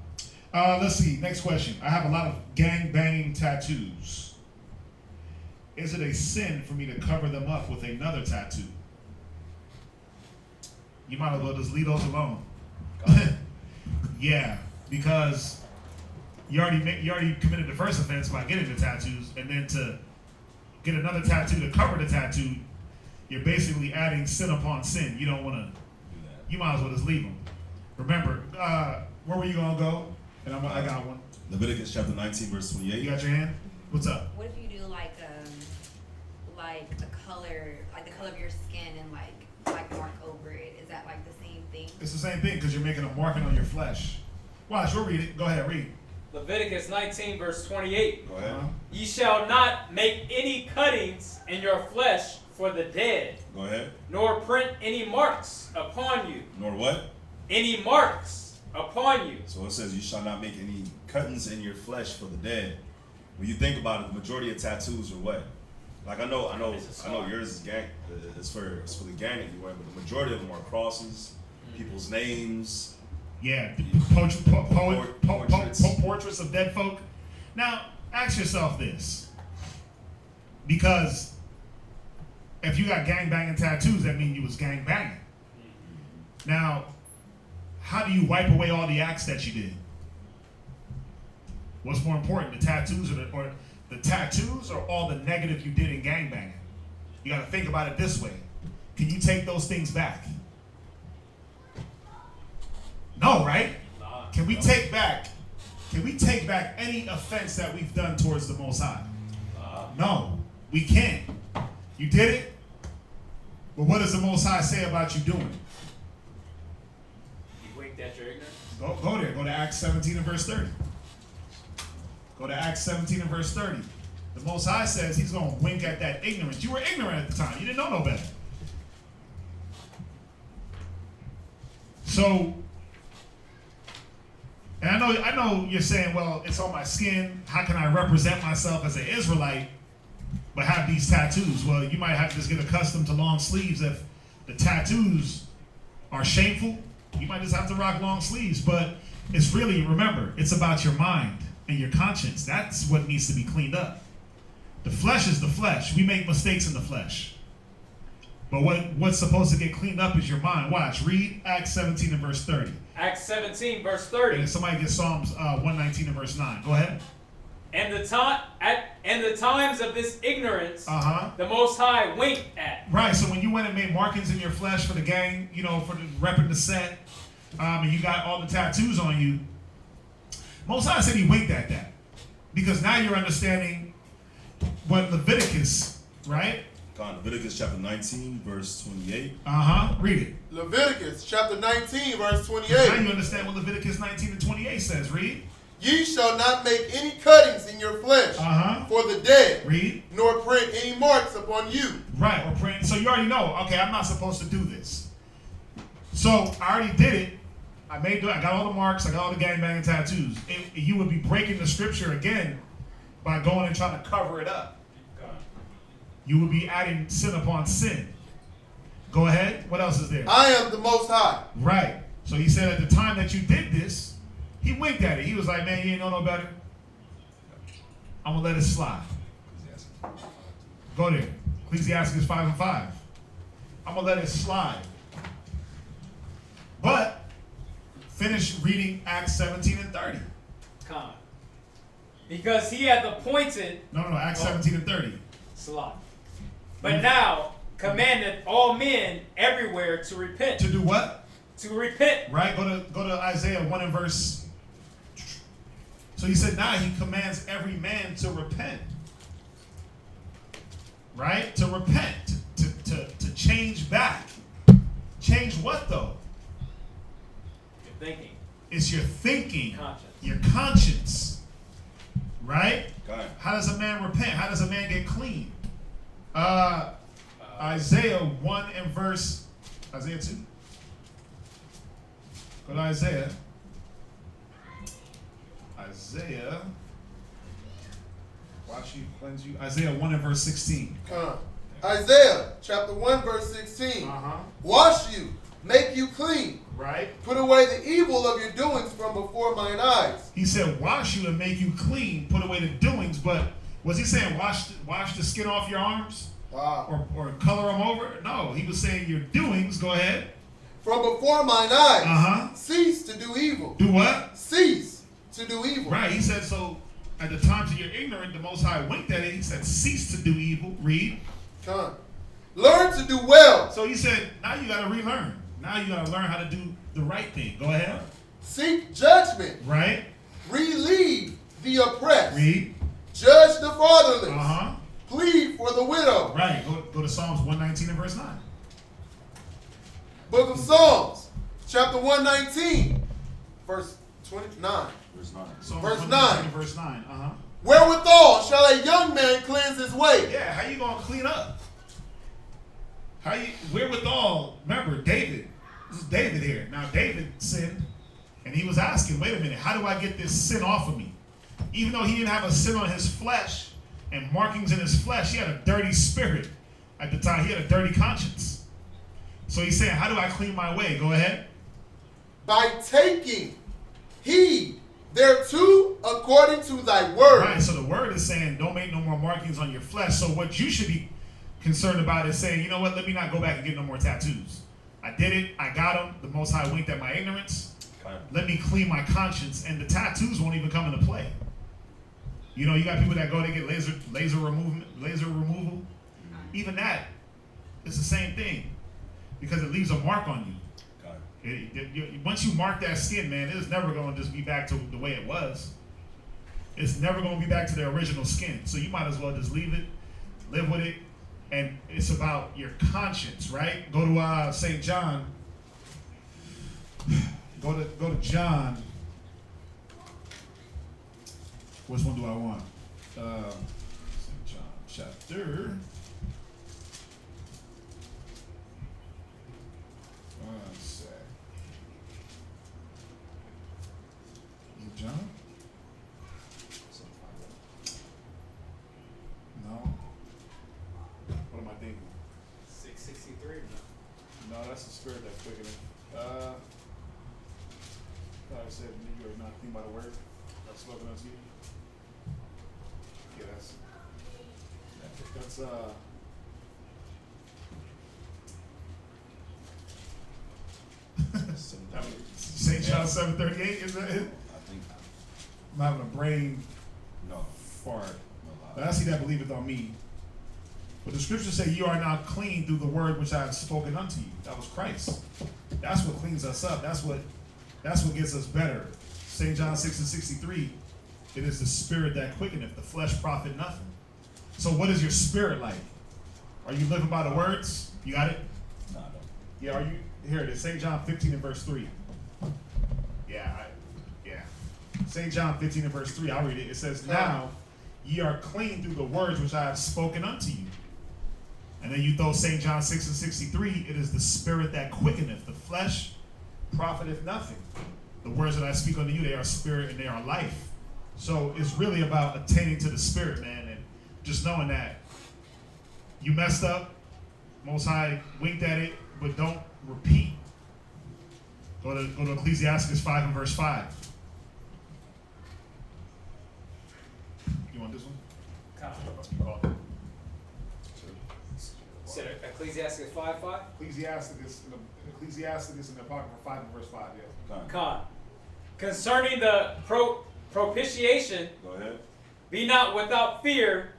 [SPEAKER 3] Let's see, next question. I have a lot of gang banging tattoos. Is it a sin for me to cover them up with another tattoo? You might as well just leave those alone. Yeah, because you already committed the first offense by getting the tattoos, and then to get another tattoo to cover the tattoo, you're basically adding sin upon sin. You don't want to do that. You might as well just leave them. Remember, where were you gonna go? And I got one.
[SPEAKER 4] Leviticus chapter 19, verse 28.
[SPEAKER 3] You got your hand? What's up?
[SPEAKER 8] What if you do like a color, like the color of your skin and like mark over it? Is that like the same thing?
[SPEAKER 3] It's the same thing because you're making a marking on your flesh. Watch, we'll read it. Go ahead, read.
[SPEAKER 6] Leviticus 19, verse 28.
[SPEAKER 4] Go ahead.
[SPEAKER 6] Ye shall not make any cuttings in your flesh for the dead,
[SPEAKER 4] Go ahead.
[SPEAKER 6] nor print any marks upon you.
[SPEAKER 4] Nor what?
[SPEAKER 6] Any marks upon you.
[SPEAKER 4] So it says you shall not make any cuttings in your flesh for the dead. When you think about it, the majority of tattoos are what? Like I know yours is gang. It's for the gang that you wear, but the majority of them are crosses, people's names.
[SPEAKER 3] Yeah,
[SPEAKER 4] Portraits.
[SPEAKER 3] portraits of dead folk. Now, ask yourself this, because if you got gang banging tattoos, that means you was gang banging. Now, how do you wipe away all the acts that you did? What's more important, the tattoos or the tattoos or all the negative you did in gang banging? You got to think about it this way: can you take those things back? No, right? Can we take back any offense that we've done towards the Most High? No, we can't. You did it, but what does the Most High say about you doing it?
[SPEAKER 6] You winked at your ignorance?
[SPEAKER 3] Go there. Go to Acts 17 and verse 30. Go to Acts 17 and verse 30. The Most High says he's going to wink at that ignorance. You were ignorant at the time. You didn't know no better. So, and I know you're saying, well, it's on my skin. How can I represent myself as an Israelite but have these tattoos? Well, you might have to just get accustomed to long sleeves. If the tattoos are shameful, you might just have to rock long sleeves. But it's really, remember, it's about your mind and your conscience. That's what needs to be cleaned up. The flesh is the flesh. We make mistakes in the flesh. But what's supposed to get cleaned up is your mind. Watch, read Acts 17 and verse 30.
[SPEAKER 6] Acts 17, verse 30.
[SPEAKER 3] And somebody get Psalms 119 and verse 9. Go ahead.
[SPEAKER 6] And the times of this ignorance, the Most High winked at.
[SPEAKER 3] Right, so when you went and made markings in your flesh for the gang, for the repping the set, and you got all the tattoos on you, Most High said he winked at that. Because now you're understanding what Leviticus, right?
[SPEAKER 4] Leviticus chapter 19, verse 28.
[SPEAKER 3] Read it.
[SPEAKER 7] Leviticus chapter 19, verse 28.
[SPEAKER 3] Now you understand what Leviticus 19 and 28 says. Read.
[SPEAKER 7] Ye shall not make any cuttings in your flesh for the dead.
[SPEAKER 3] Read.
[SPEAKER 7] Nor print any marks upon you.
[SPEAKER 3] Right, or print. So you already know, okay, I'm not supposed to do this. So I already did it. I got all the marks, I got all the gangbanging tattoos. You would be breaking the scripture again by going and trying to cover it up. You would be adding sin upon sin. Go ahead. What else is there?
[SPEAKER 7] I am the Most High.
[SPEAKER 3] Right. So he said at the time that you did this, he winked at it. He was like, man, you ain't know no better. I'm going to let it slide. Go there. Ecclesiastes 5 and 5. I'm going to let it slide. But finish reading Acts 17 and 30.
[SPEAKER 6] Come. Because he hath appointed.
[SPEAKER 3] No, Acts 17 and 30.
[SPEAKER 6] Slot. But now commandeth all men everywhere to repent.
[SPEAKER 3] To do what?
[SPEAKER 6] To repent.
[SPEAKER 3] Right? Go to Isaiah 1 and verse. So he said now he commands every man to repent. Right? To repent. To change back. Change what though?
[SPEAKER 6] Your thinking.
[SPEAKER 3] It's your thinking.
[SPEAKER 6] Conscience.
[SPEAKER 3] Your conscience. Right?
[SPEAKER 4] Okay.
[SPEAKER 3] How does a man repent? How does a man get clean? Isaiah 1 and verse, Isaiah 2. Go to Isaiah. Watch you, cleanse you. Isaiah 1 and verse 16.
[SPEAKER 7] Isaiah chapter 1 verse 16. Wash you, make you clean.
[SPEAKER 3] Right.
[SPEAKER 7] Put away the evil of your doings from before mine eyes.
[SPEAKER 3] He said wash you and make you clean, put away the doings, but was he saying wash the skin off your arms?
[SPEAKER 7] Wow.
[SPEAKER 3] Or color them over? No, he was saying your doings, go ahead.
[SPEAKER 7] From before mine eyes, cease to do evil.
[SPEAKER 3] Do what?
[SPEAKER 7] Cease to do evil.
[SPEAKER 3] Right. He said, so at the times that you're ignorant, the Most High winked at it. He said, cease to do evil. Read.
[SPEAKER 7] Come. Learn to do well.
[SPEAKER 3] So he said, now you got to relearn. Now you got to learn how to do the right thing. Go ahead.
[SPEAKER 7] Seek judgment.
[SPEAKER 3] Right.
[SPEAKER 7] Relieve the oppressed.
[SPEAKER 3] Read.
[SPEAKER 7] Judge the fatherless.
[SPEAKER 3] Uh-huh.
[SPEAKER 7] Plead for the widow.
[SPEAKER 3] Right. Go to Psalms 119 and verse 9.
[SPEAKER 7] Book of Psalms, chapter 119, verse 29.
[SPEAKER 4] Verse 9.
[SPEAKER 3] Psalms
[SPEAKER 7] Verse
[SPEAKER 3] 119
[SPEAKER 7] 9.
[SPEAKER 3] and verse 9. Uh-huh.
[SPEAKER 7] Wherewithal shall a young man cleanse his way?
[SPEAKER 3] Yeah, how you gonna clean up? Wherewithal, remember, David. This is David here. Now David sinned, and he was asking, wait a minute, how do I get this sin off of me? Even though he didn't have a sin on his flesh and markings in his flesh, he had a dirty spirit at the time. He had a dirty conscience. So he's saying, how do I clean my way? Go ahead.
[SPEAKER 7] By taking heed thereto according to thy word.
[SPEAKER 3] Right, so the word is saying, don't make no more markings on your flesh. So what you should be concerned about is saying, you know what, let me not go back and get no more tattoos. I did it, I got them, the Most High winked at my ignorance. Let me clean my conscience, and the tattoos won't even come into play. You know, you got people that go to get laser removal. Even that, it's the same thing, because it leaves a mark on you. Once you mark that skin, man, it's never going to just be back to the way it was. It's never going to be back to the original skin. So you might as well just leave it, live with it, and it's about your conscience, right? Go to St. John. Go to John. Which one do I want? St. John chapter. One sec. Is it John? No. What am I thinking?
[SPEAKER 6] 663.
[SPEAKER 3] No, that's the spirit that quickeneth. I said you are not thinking by the word that's spoken unto you. Yeah, that's St. John 7:38, is that it?
[SPEAKER 4] I think.
[SPEAKER 3] I'm having a brain
[SPEAKER 4] No.
[SPEAKER 3] fart. But I see that believeth on me. But the scriptures say you are now clean through the word which I have spoken unto you. That was Christ. That's what cleans us up. That's what gets us better. St. John 6:63, it is the spirit that quickeneth, the flesh profit nothing. So what is your spirit like? Are you living by the words? You got it?
[SPEAKER 4] No, I don't.
[SPEAKER 3] Yeah, are you? Here it is, St. John 15 and verse 3. Yeah. St. John 15 and verse 3, I'll read it. It says, now ye are clean through the words which I have spoken unto you. And then you throw St. John 6:63, it is the spirit that quickeneth, the flesh profiteth nothing. The words that I speak unto you, they are spirit and they are life. So it's really about attaining to the spirit, man, and just knowing that you messed up, Most High winked at it, but don't repeat. Go to Ecclesiastes 5 and verse 5. You want this one?
[SPEAKER 6] Said Ecclesiastes 5:5.
[SPEAKER 3] Ecclesiastes in the Apocrypha 5 and verse 5. Yeah.
[SPEAKER 6] Con. Concerning the propitiation,
[SPEAKER 4] Go ahead.
[SPEAKER 6] be not without fear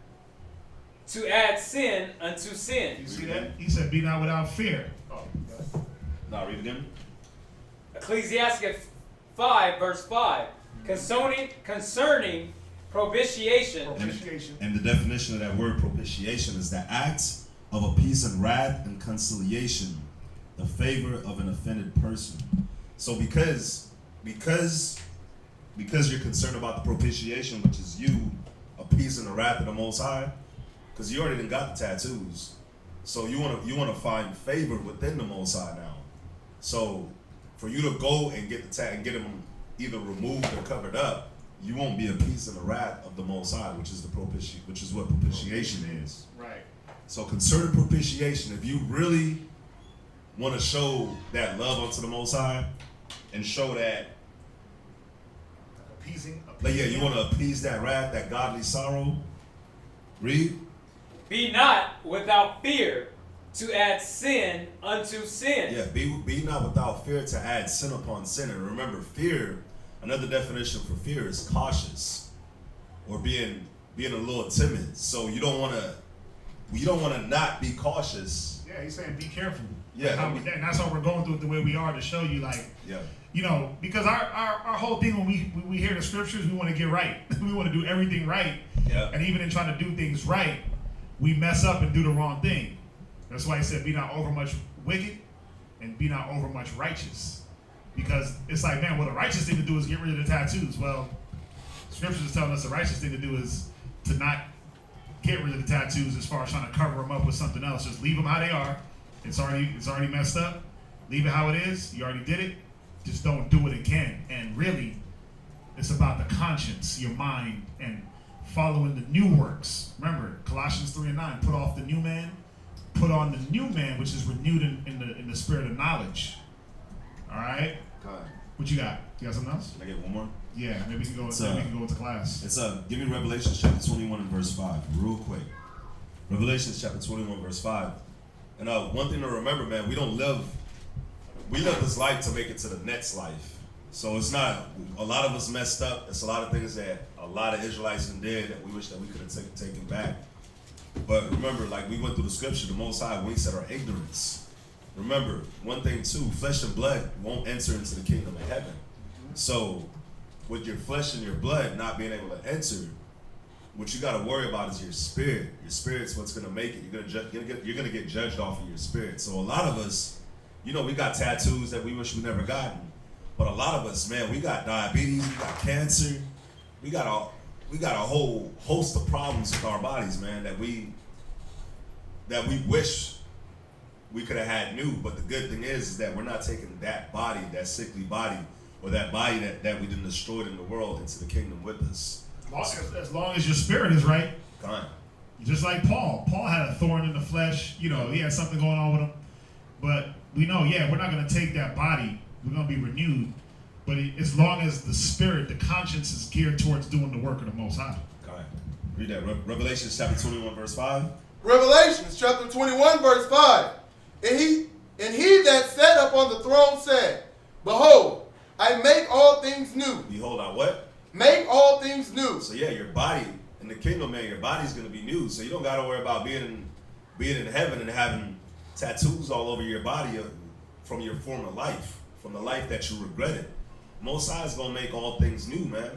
[SPEAKER 6] to add sin unto sin.
[SPEAKER 3] You see that? He said, "Be not without fear." Oh,
[SPEAKER 4] Now read again.
[SPEAKER 6] Ecclesiastes 5 verse 5. Concerning propitiation.
[SPEAKER 4] And the definition of that word propitiation is the act of appease and wrath and conciliation, the favor of an offended person. So because you're concerned about the propitiation, which is you appeasing the wrath of the Most High, because you already done got the tattoos, so you wanna find favor within the Most High now. So for you to go and get the and get them either removed or covered up, you won't be appeasing the wrath of the Most High, which is what propitiation is.
[SPEAKER 3] right.
[SPEAKER 4] So concerning propitiation, if you really want to show that love unto the Most High and show that,
[SPEAKER 3] Appeasing.
[SPEAKER 4] like, yeah, you want to appease that wrath, that godly sorrow, read.
[SPEAKER 6] Be not without fear to add sin unto sin.
[SPEAKER 4] Yeah, be not without fear to add sin upon sin. And remember, fear, another definition for fear is cautious or being a little timid. So you don't want to not be cautious.
[SPEAKER 3] Yeah, he's saying be careful.
[SPEAKER 4] Yeah,
[SPEAKER 3] And that's how we're going through it the way we are, to show you, like,
[SPEAKER 4] yeah,
[SPEAKER 3] you know, because our whole thing when we hear the scriptures, we want to get right. We want to do everything right.
[SPEAKER 4] yeah.
[SPEAKER 3] And even in trying to do things right, we mess up and do the wrong thing. That's why he said, be not over much wicked and be not over much righteous. Because it's like, man, well, the righteous thing to do is get rid of the tattoos. Well, scriptures is telling us the righteous thing to do is to not get rid of the tattoos as far as trying to cover them up with something else. Just leave them how they are. It's already messed up. Leave it how it is. You already did it. Just don't do it again. And really, it's about the conscience, your mind, and following the new works. Remember, Colossians 3:9, put off the new man, put on the new man, which is renewed in the spirit of knowledge. All right?
[SPEAKER 4] God.
[SPEAKER 3] What you got? You got something else?
[SPEAKER 4] Can I get one more?
[SPEAKER 3] Yeah, maybe we can go into class.
[SPEAKER 4] It's give me Revelation chapter 21 and verse 5, real quick. Revelation chapter 21 verse 5. And one thing to remember, man, we live this life to make it to the next life. So it's not, a lot of us messed up. It's a lot of things that a lot of Israelites did that we wish that we could have taken back. But remember, like we went through the scripture, the Most High winks at our ignorance. Remember, one thing too, flesh and blood won't enter into the kingdom of heaven. So with your flesh and your blood not being able to enter, what you got to worry about is your spirit. Your spirit's what's going to make it. You're gonna get judged off of your spirit. So a lot of us, you know, we got tattoos that we wish we never gotten. But a lot of us, man, we got diabetes, we got cancer, we got a whole host of problems with our bodies, man, that we wish we could have had new. But the good thing is that we're not taking that body, that sickly body, or that body that we done destroyed in the world into the kingdom with us.
[SPEAKER 3] As long as your spirit is right.
[SPEAKER 4] Kind.
[SPEAKER 3] Just like Paul. Paul had a thorn in the flesh. You know, he had something going on with him. But we know, yeah, we're not going to take that body. We're going to be renewed. But as long as the spirit, the conscience is geared towards doing the work of the Most High.
[SPEAKER 4] Kind. Read that. Revelation chapter 21, verse 5.
[SPEAKER 7] Revelations chapter 21, verse 5. And he that sat up on the throne said, Behold, I make all things new.
[SPEAKER 4] Behold, I what?
[SPEAKER 7] Make all things new.
[SPEAKER 4] So yeah, your body in the kingdom, man, your body's gonna be new. So you don't gotta worry about being in heaven and having tattoos all over your body from your former life, from the life that you regretted. Most High is gonna make all things new, man.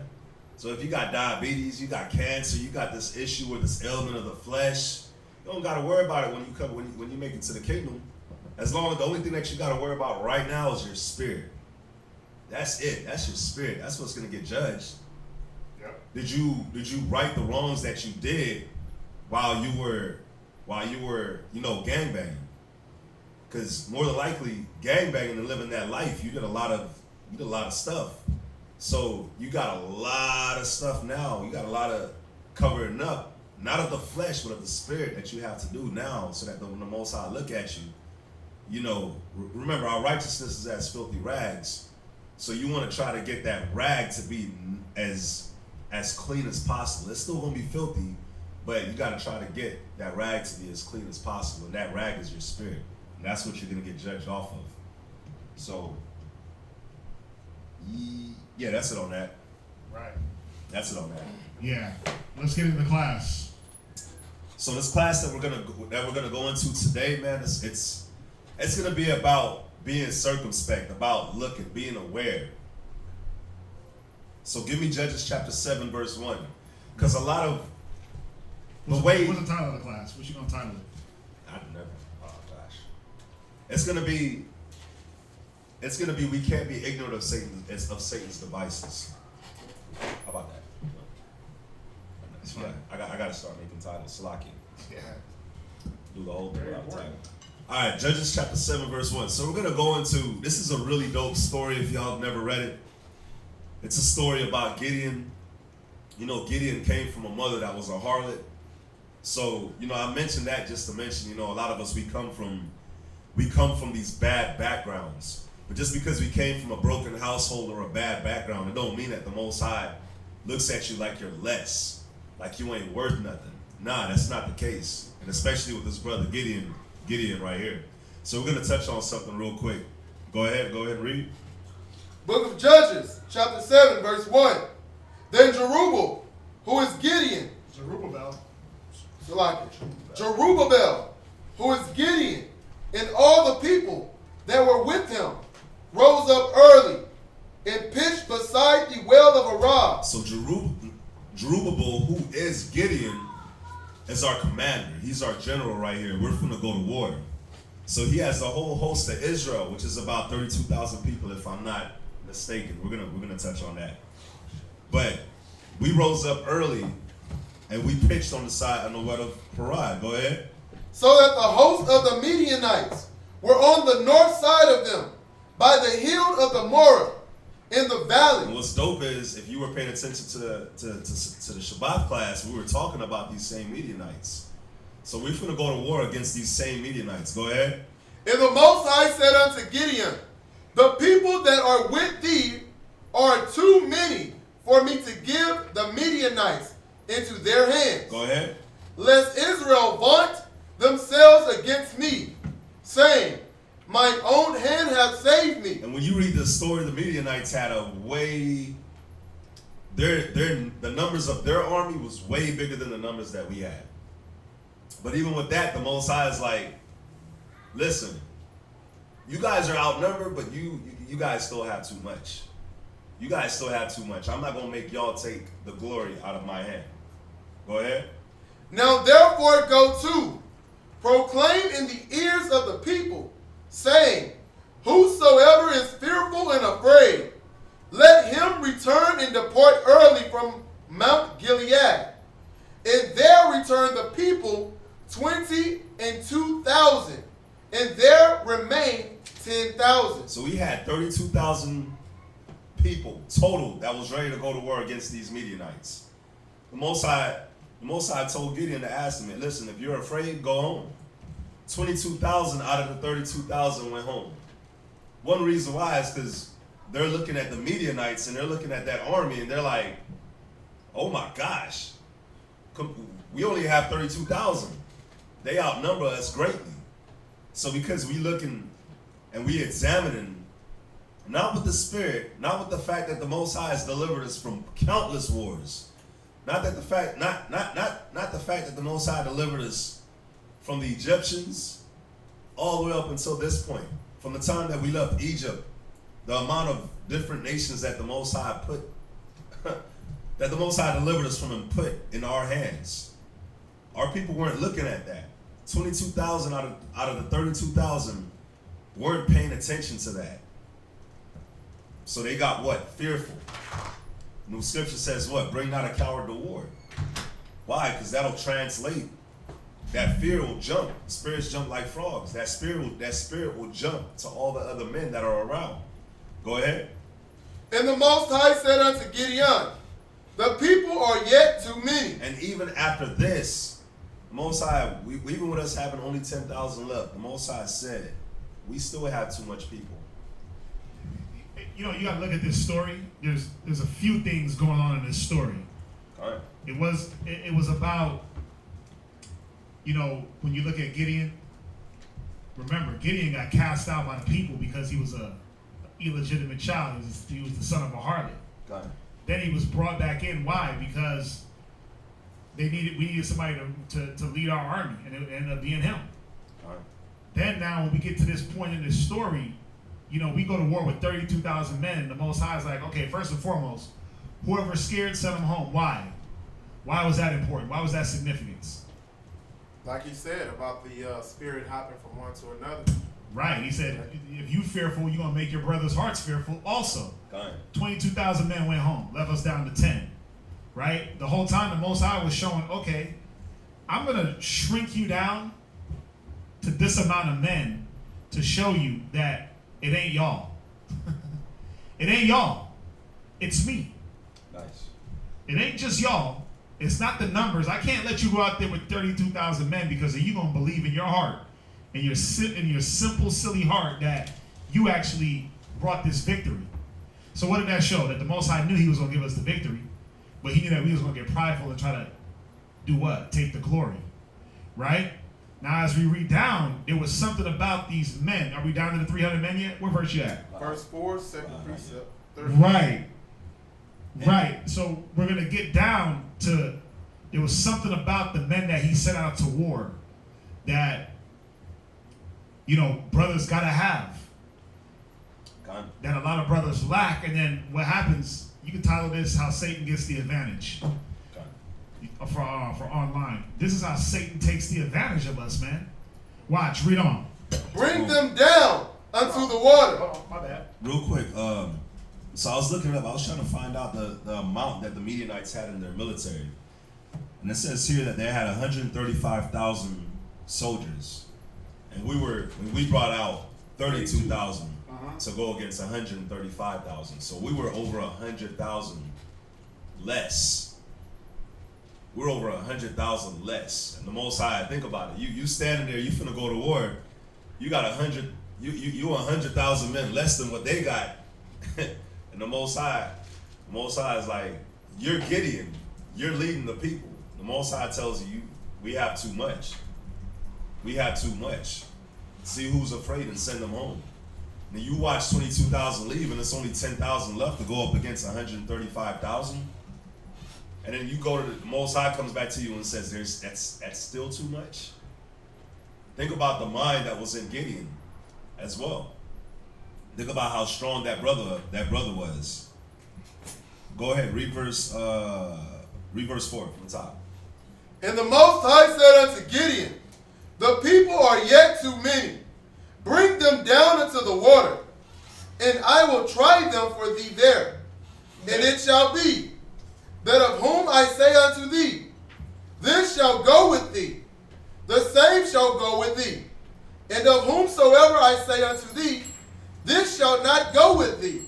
[SPEAKER 4] So if you got diabetes, you got cancer, you got this issue with this ailment of the flesh, you don't gotta worry about it when you make it to the kingdom. As long as the only thing that you gotta worry about right now is your spirit. That's it. That's your spirit. That's what's gonna get judged. Yep. Did you right the wrongs that you did while you were gangbanging? Because more than likely, gangbanging and living that life, you did a lot of stuff. So you got a lot of stuff now. You got a lot of covering up, not of the flesh, but of the spirit that you have to do now, so that when the Most High look at you, you know, remember our righteousness is as filthy rags. So you want to try to get that rag to be as clean as possible. It's still going to be filthy, but you got to try to get that rag to be as clean as possible. And that rag is your spirit. And that's what you're going to get judged off of. So, yeah, that's it on that.
[SPEAKER 3] Right.
[SPEAKER 4] That's it on that.
[SPEAKER 3] Yeah. Let's get into class.
[SPEAKER 4] So this class that we're gonna go into today, man, it's gonna be about being circumspect, about looking, being aware. So give me Judges chapter 7, verse 1. Because a lot of
[SPEAKER 3] What's the title of the class? What you gonna title it?
[SPEAKER 4] I've never. Oh gosh. It's gonna be we can't be ignorant of Satan's devices. How about that? That's fine. I gotta start making titles. Salaki.
[SPEAKER 3] Yeah.
[SPEAKER 4] Do the whole thing without title. All right, Judges chapter 7, verse 1. So we're gonna go into, this is a really dope story if y'all have never read it. It's a story about Gideon. You know, Gideon came from a mother that was a harlot. So, you know, I mentioned that just to mention, you know, a lot of us, we come from these bad backgrounds. But just because we came from a broken household or a bad background, it don't mean that the Most High looks at you like you're less, like you ain't worth nothing. Nah, that's not the case. And especially with this brother Gideon. Gideon right here. So we're gonna touch on something real quick. Go ahead and read.
[SPEAKER 9] Book of Judges, chapter 7, verse 1. Then Jerubbaal, who is Gideon, Jerubbaal, who is Gideon, and all the people that were with him, rose up early and pitched beside the well of Arab.
[SPEAKER 4] So Jerubbaal, who is Gideon, is our commander. He's our general right here. We're finna go to war. So he has the whole host of Israel, which is about 32,000 people, if I'm not mistaken. We're gonna touch on that. But we rose up early and we pitched on the side of the well of Parad. Go ahead.
[SPEAKER 9] So that the host of the Midianites were on the north side of them, by the hill of the Morah, in the valley.
[SPEAKER 4] And what's dope is, if you were paying attention to the Shabbat class, we were talking about these same Midianites. So we're finna go to war against these same Midianites. Go ahead.
[SPEAKER 9] And the Most High said unto Gideon, the people that are with thee are too many for me to give the Midianites into their hands.
[SPEAKER 4] Go ahead.
[SPEAKER 9] Lest Israel vaunt themselves against me, saying, mine own hand hath saved me.
[SPEAKER 4] And when you read the story, the Midianites had a way, the numbers of their army was way bigger than the numbers that we had. But even with that, the Most High is like, listen, you guys are outnumbered, but you guys still have too much. You guys still have too much. I'm not going to make y'all take the glory out of my hand. Go ahead.
[SPEAKER 9] Now therefore go to, proclaim in the ears of the people, saying, whosoever is fearful and afraid, let him return and depart early from Mount Gilead. And there returned the people 22,000, and there remained 10,000.
[SPEAKER 4] So we had 32,000 people total that was ready to go to war against these Midianites. The Most High told Gideon to ask him, listen, if you're afraid, go home. 22,000 out of the 32,000 went home. One reason why is because they're looking at the Midianites and they're looking at that army and they're like, oh my gosh, we only have 32,000. They outnumber us greatly. So because we looking and we examining, not with the spirit, not with the fact that the Most High has delivered us from countless wars, not the fact that the Most High delivered us from the Egyptians all the way up until this point, from the time that we left Egypt, the amount of different nations that the Most High that the Most High delivered us from and put in our hands. Our people weren't looking at that. 22,000 out of the 32,000 weren't paying attention to that. So they got what? Fearful. And the scripture says what? Bring not a coward to war. Why? Because that'll translate. That fear will jump. Spirits jump like frogs. That spirit will jump to all the other men that are around. Go ahead.
[SPEAKER 9] And the Most High said unto Gideon, the people are yet too many.
[SPEAKER 4] And even after this, the Most High, even with us having only 10,000 left, the Most High said, we still have too much people.
[SPEAKER 3] You know, you got to look at this story. There's a few things going on in this story.
[SPEAKER 4] All right.
[SPEAKER 3] It was about, you know, when you look at Gideon, remember, Gideon got cast out by the people because he was a illegitimate child. He was the son of a harlot.
[SPEAKER 4] Got it.
[SPEAKER 3] Then he was brought back in. Why? Because we needed somebody to lead our army, and it ended up being him.
[SPEAKER 4] All right.
[SPEAKER 3] Then now when we get to this point in this story, you know, we go to war with 32,000 men, and the Most High is like, okay, first and foremost, whoever's scared, send them home. Why? Why was that important? Why was that significance?
[SPEAKER 7] Like he said about the spirit hopping from one to another.
[SPEAKER 3] Right. He said, if you fearful, you're going to make your brother's hearts fearful also. 22,000 men went home, left us down to 10. Right? The whole time the Most High was showing, okay, I'm going to shrink you down to this amount of men to show you that it ain't y'all. It ain't y'all. It's me.
[SPEAKER 4] Nice.
[SPEAKER 3] It ain't just y'all. It's not the numbers. I can't let you go out there with 32,000 men because you going to believe in your heart and your simple, silly heart that you actually brought this victory. So what did that show? That the Most High knew he was going to give us the victory, but he knew that we was going to get prideful and try to do what? Take the glory. Right? Now, as we read down, there was something about these men. Are we down to the 300 men yet? Where verse you at?
[SPEAKER 7] Verse 4, second precept.
[SPEAKER 3] Right. Right. So we're going to get down to, there was something about the men that he sent out to war that, you know, brothers got to have. That a lot of brothers lack. And then what happens, you can title this, How Satan Gets the Advantage. For online. This is how Satan takes the advantage of us, man. Watch, read on.
[SPEAKER 9] Bring them down unto the water.
[SPEAKER 3] Oh, my bad.
[SPEAKER 4] Real quick, so I was looking up, I was trying to find out the amount that the Midianites had in their military. And it says here that they had 135,000 soldiers. And we brought out 32,000 to go against 135,000. So we were over 100,000 less. We're over 100,000 less. And the Most High, think about it. You standing there, you finna go to war. You got 100,000 men less than what they got. And the Most High is like, you're Gideon. You're leading the people. The Most High tells you, we have too much. We have too much. See who's afraid and send them home. Now you watch 22,000 leave and it's only 10,000 left to go up against 135,000. And then you go to the Most High comes back to you and says, that's still too much. Think about the mind that was in Gideon as well. Think about how strong that brother was. Go ahead, read verse 4 from the top.
[SPEAKER 9] And the Most High said unto Gideon, the people are yet too many. Bring them down into the water, and I will try them for thee there. And it shall be, that of whom I say unto thee, this shall go with thee, the same shall go with thee. And of whomsoever I say unto thee, this shall not go with thee,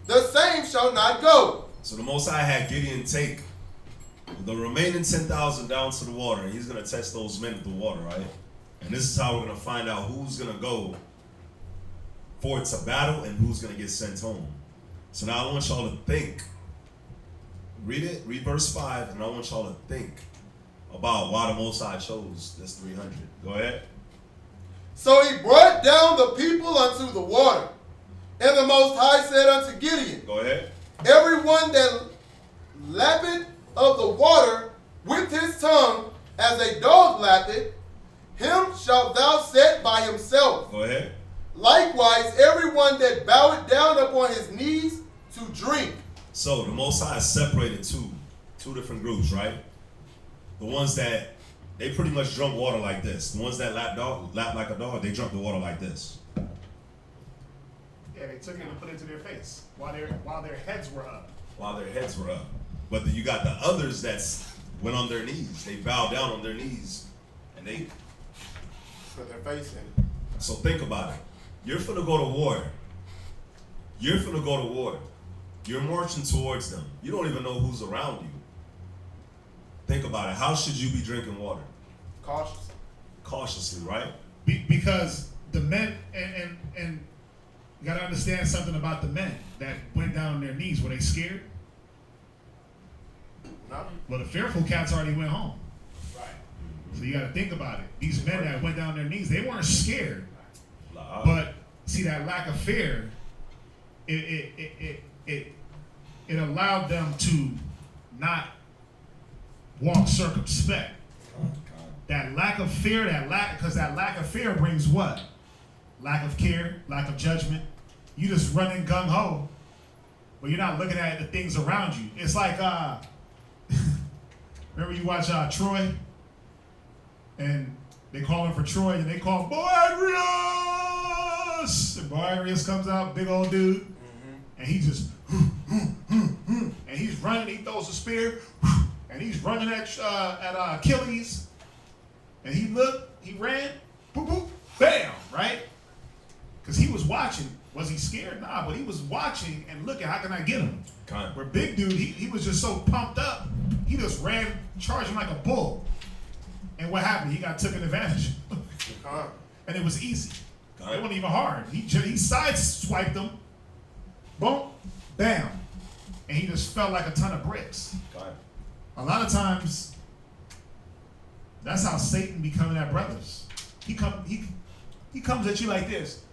[SPEAKER 9] the same shall not go.
[SPEAKER 4] So the Most High had Gideon take the remaining 10,000 down to the water, and he's going to test those men at the water, right? And this is how we're going to find out who's going to go forward to battle and who's going to get sent home. So now I want y'all to think. Read verse 5, and I want y'all to think about why the Most High chose this 300. Go ahead.
[SPEAKER 9] So he brought down the people unto the water, and the Most High said unto Gideon,
[SPEAKER 4] go ahead.
[SPEAKER 9] Everyone that lappeth of the water with his tongue, as a dog lappeth, him shalt thou set by himself.
[SPEAKER 4] Go ahead.
[SPEAKER 9] Likewise, everyone that boweth down upon his knees to drink.
[SPEAKER 4] So the Most High separated two different groups, right? The ones that they pretty much drunk water like this. The ones that lap like a dog, they drunk the water like this.
[SPEAKER 3] Yeah, they took it and put it to their face while their heads were up.
[SPEAKER 4] While their heads were up. But then you got the others that went on their knees. They bowed down on their knees and they
[SPEAKER 7] put their face in it.
[SPEAKER 4] So think about it. You're finna go to war. You're finna go to war. You're marching towards them. You don't even know who's around you. Think about it. How should you be drinking water?
[SPEAKER 7] Cautiously.
[SPEAKER 4] Cautiously, right?
[SPEAKER 3] Because the men, and you gotta understand something about the men that went down on their knees. Were they scared?
[SPEAKER 7] No.
[SPEAKER 3] Well, the fearful cats already went home.
[SPEAKER 6] Right.
[SPEAKER 3] So you gotta think about it. These men that went down on their knees, they weren't scared.
[SPEAKER 4] Wow.
[SPEAKER 3] But see, that lack of fear, it allowed them to not walk circumspect. That lack of fear, because that lack of fear brings what? Lack of care, lack of judgment. You just running gung ho, but you're not looking at the things around you. It's like, remember you watch Troy, and they call him for Troy, and they call Boarius, and Boarius comes out, big old dude, and he just, and he's running. He throws a spear, and he's running at Achilles, and he ran, boop, boop, bam, right? Because he was watching. Was he scared? Nah, but he was watching and looking, how can I get him? Where big dude, he was just so pumped up, he just ran, charging like a bull. And what happened? He got taken advantage of. And it was easy. It wasn't even hard. He sideswiped him, boom, bam. And he just felt like a ton of bricks. A lot of times, that's how Satan be coming at brothers. he comes at you like this,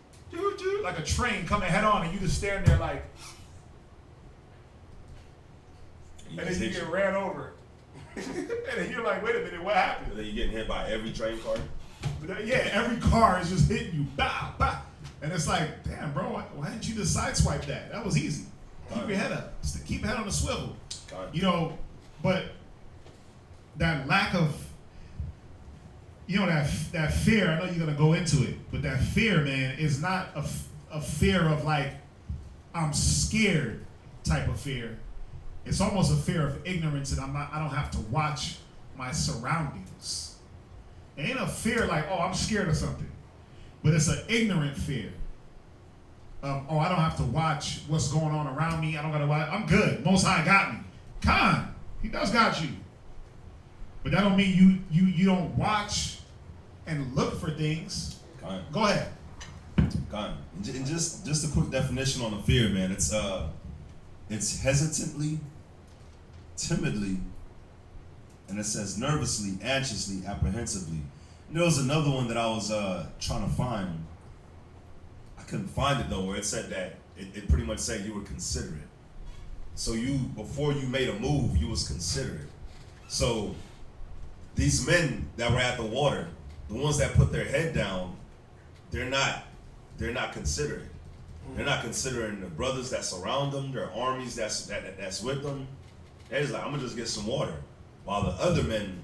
[SPEAKER 3] like a train coming head on, and you just standing there like, and then you get ran over. And then you're like, wait a minute, what happened?
[SPEAKER 4] And then you're getting hit by every train car.
[SPEAKER 3] Yeah, every car is just hitting you, bow, bow. And it's like, damn, bro, why didn't you just sideswipe that? That was easy. Keep your head up. Keep your head on the swivel. You know, but that lack of, you know, that fear, I know you're going to go into it, but that fear, man, is not a fear of like, I'm scared type of fear. It's almost a fear of ignorance that I don't have to watch my surroundings. It ain't a fear like, oh, I'm scared of something. But it's an ignorant fear. Oh, I don't have to watch what's going on around me. I don't got to watch. I'm good. Most High got me. Khan, he does got you. But that don't mean you don't watch and look for things.
[SPEAKER 4] Khan.
[SPEAKER 3] Go ahead.
[SPEAKER 4] Khan. And just a quick definition on the fear, man. It's hesitantly, timidly, and it says nervously, anxiously, apprehensively. And there was another one that I was trying to find. I couldn't find it though, where it said that it pretty much said you were considerate. So before you made a move, you was considerate. So these men that were at the water, the ones that put their head down, they're not considerate. They're not considering the brothers that surround them, their armies that's with them. They're just like, I'm gonna just get some water. While the other men,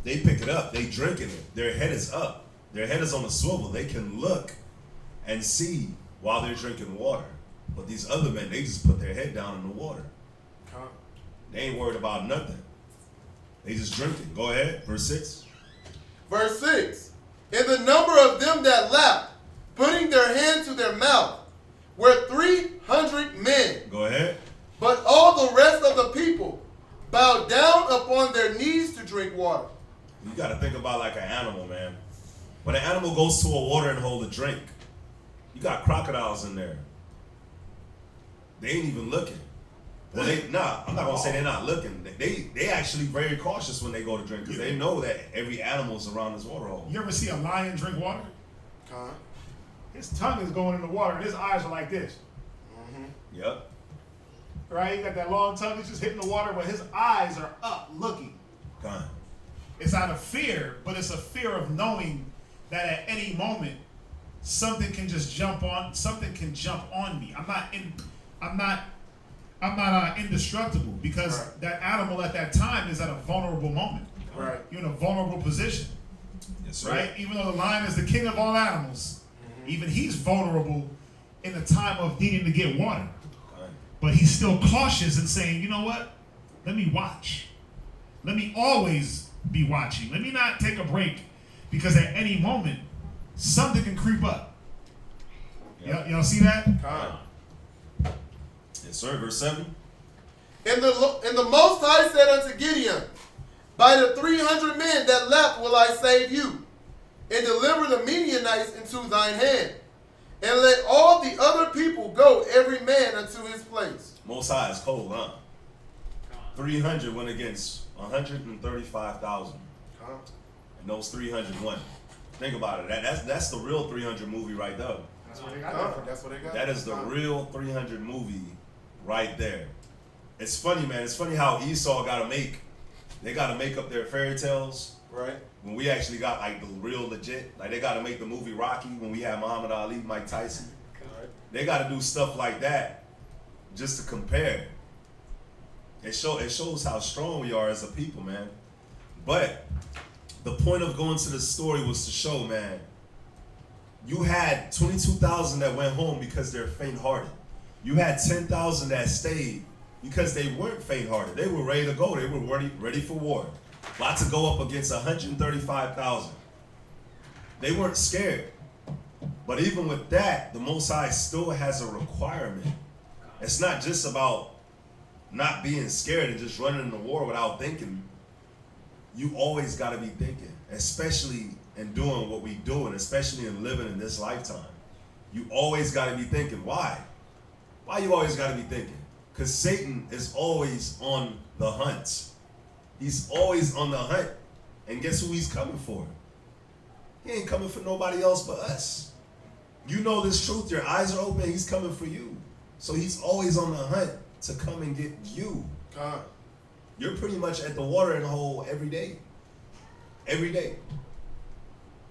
[SPEAKER 4] they pick it up, they drinking it. Their head is up. Their head is on a swivel. They can look and see while they're drinking water. But these other men, they just put their head down in the water. They ain't worried about nothing. They just drinking. Go ahead, verse 6.
[SPEAKER 9] Verse 6. And the number of them that lapped, putting their hand to their mouth, were 300 men.
[SPEAKER 4] Go ahead.
[SPEAKER 9] But all the rest of the people bowed down upon their knees to drink water.
[SPEAKER 4] You got to think about like an animal, man. When an animal goes to a water and hold a drink, you got crocodiles in there. They ain't even looking. Well, I'm not gonna say they're not looking. They actually very cautious when they go to drink because they know that every animal's around this water hole.
[SPEAKER 3] You ever see a lion drink water? His tongue is going in the water and his eyes are like this.
[SPEAKER 4] Mm-hmm. Yep.
[SPEAKER 3] Right? He got that long tongue, he's just hitting the water, but his eyes are up looking. It's out of fear, but it's a fear of knowing that at any moment something can just jump on me. I'm not indestructible because that animal at that time is at a vulnerable moment.
[SPEAKER 7] Right.
[SPEAKER 3] You're in a vulnerable position.
[SPEAKER 4] Yes, sir.
[SPEAKER 3] Right? Even though the lion is the king of all animals, even he's vulnerable in the time of needing to get water. But he's still cautious and saying, you know what? Let me watch. Let me always be watching. Let me not take a break because at any moment, something can creep up.
[SPEAKER 4] Yep.
[SPEAKER 3] Y'all see that?
[SPEAKER 4] Yes, sir. Verse 7.
[SPEAKER 9] And the Most High said unto Gideon, by the 300 men that left will I save you, and deliver the Midianites into thine hand. And let all the other people go, every man unto his place.
[SPEAKER 4] Most High is cold, huh? 300 went against 135,000. And those 300 won. Think about it. That's the real 300 movie right there.
[SPEAKER 3] That's what they got.
[SPEAKER 7] That's what they got.
[SPEAKER 4] That is the real 300 movie right there. It's funny, man. It's funny how Esau they got to make up their fairy tales.
[SPEAKER 7] Right.
[SPEAKER 4] When we actually got like the real legit, like they got to make the movie Rocky when we had Muhammad Ali, Mike Tyson. They got to do stuff like that just to compare. It shows how strong we are as a people, man. But the point of going to this story was to show, man, you had 22,000 that went home because they're faint-hearted. You had 10,000 that stayed because they weren't faint-hearted. They were ready to go. They were ready for war. About to go up against 135,000. They weren't scared. But even with that, the Most High still has a requirement. It's not just about not being scared and just running in the war without thinking. You always got to be thinking, especially in doing what we do, and especially in living in this lifetime. You always got to be thinking. Why? Why you always got to be thinking? Because Satan is always on the hunt. He's always on the hunt. And guess who he's coming for? He ain't coming for nobody else but us. You know this truth. Your eyes are open. He's coming for you. So he's always on the hunt to come and get you.
[SPEAKER 7] God.
[SPEAKER 4] You're pretty much at the watering hole every day. Every day.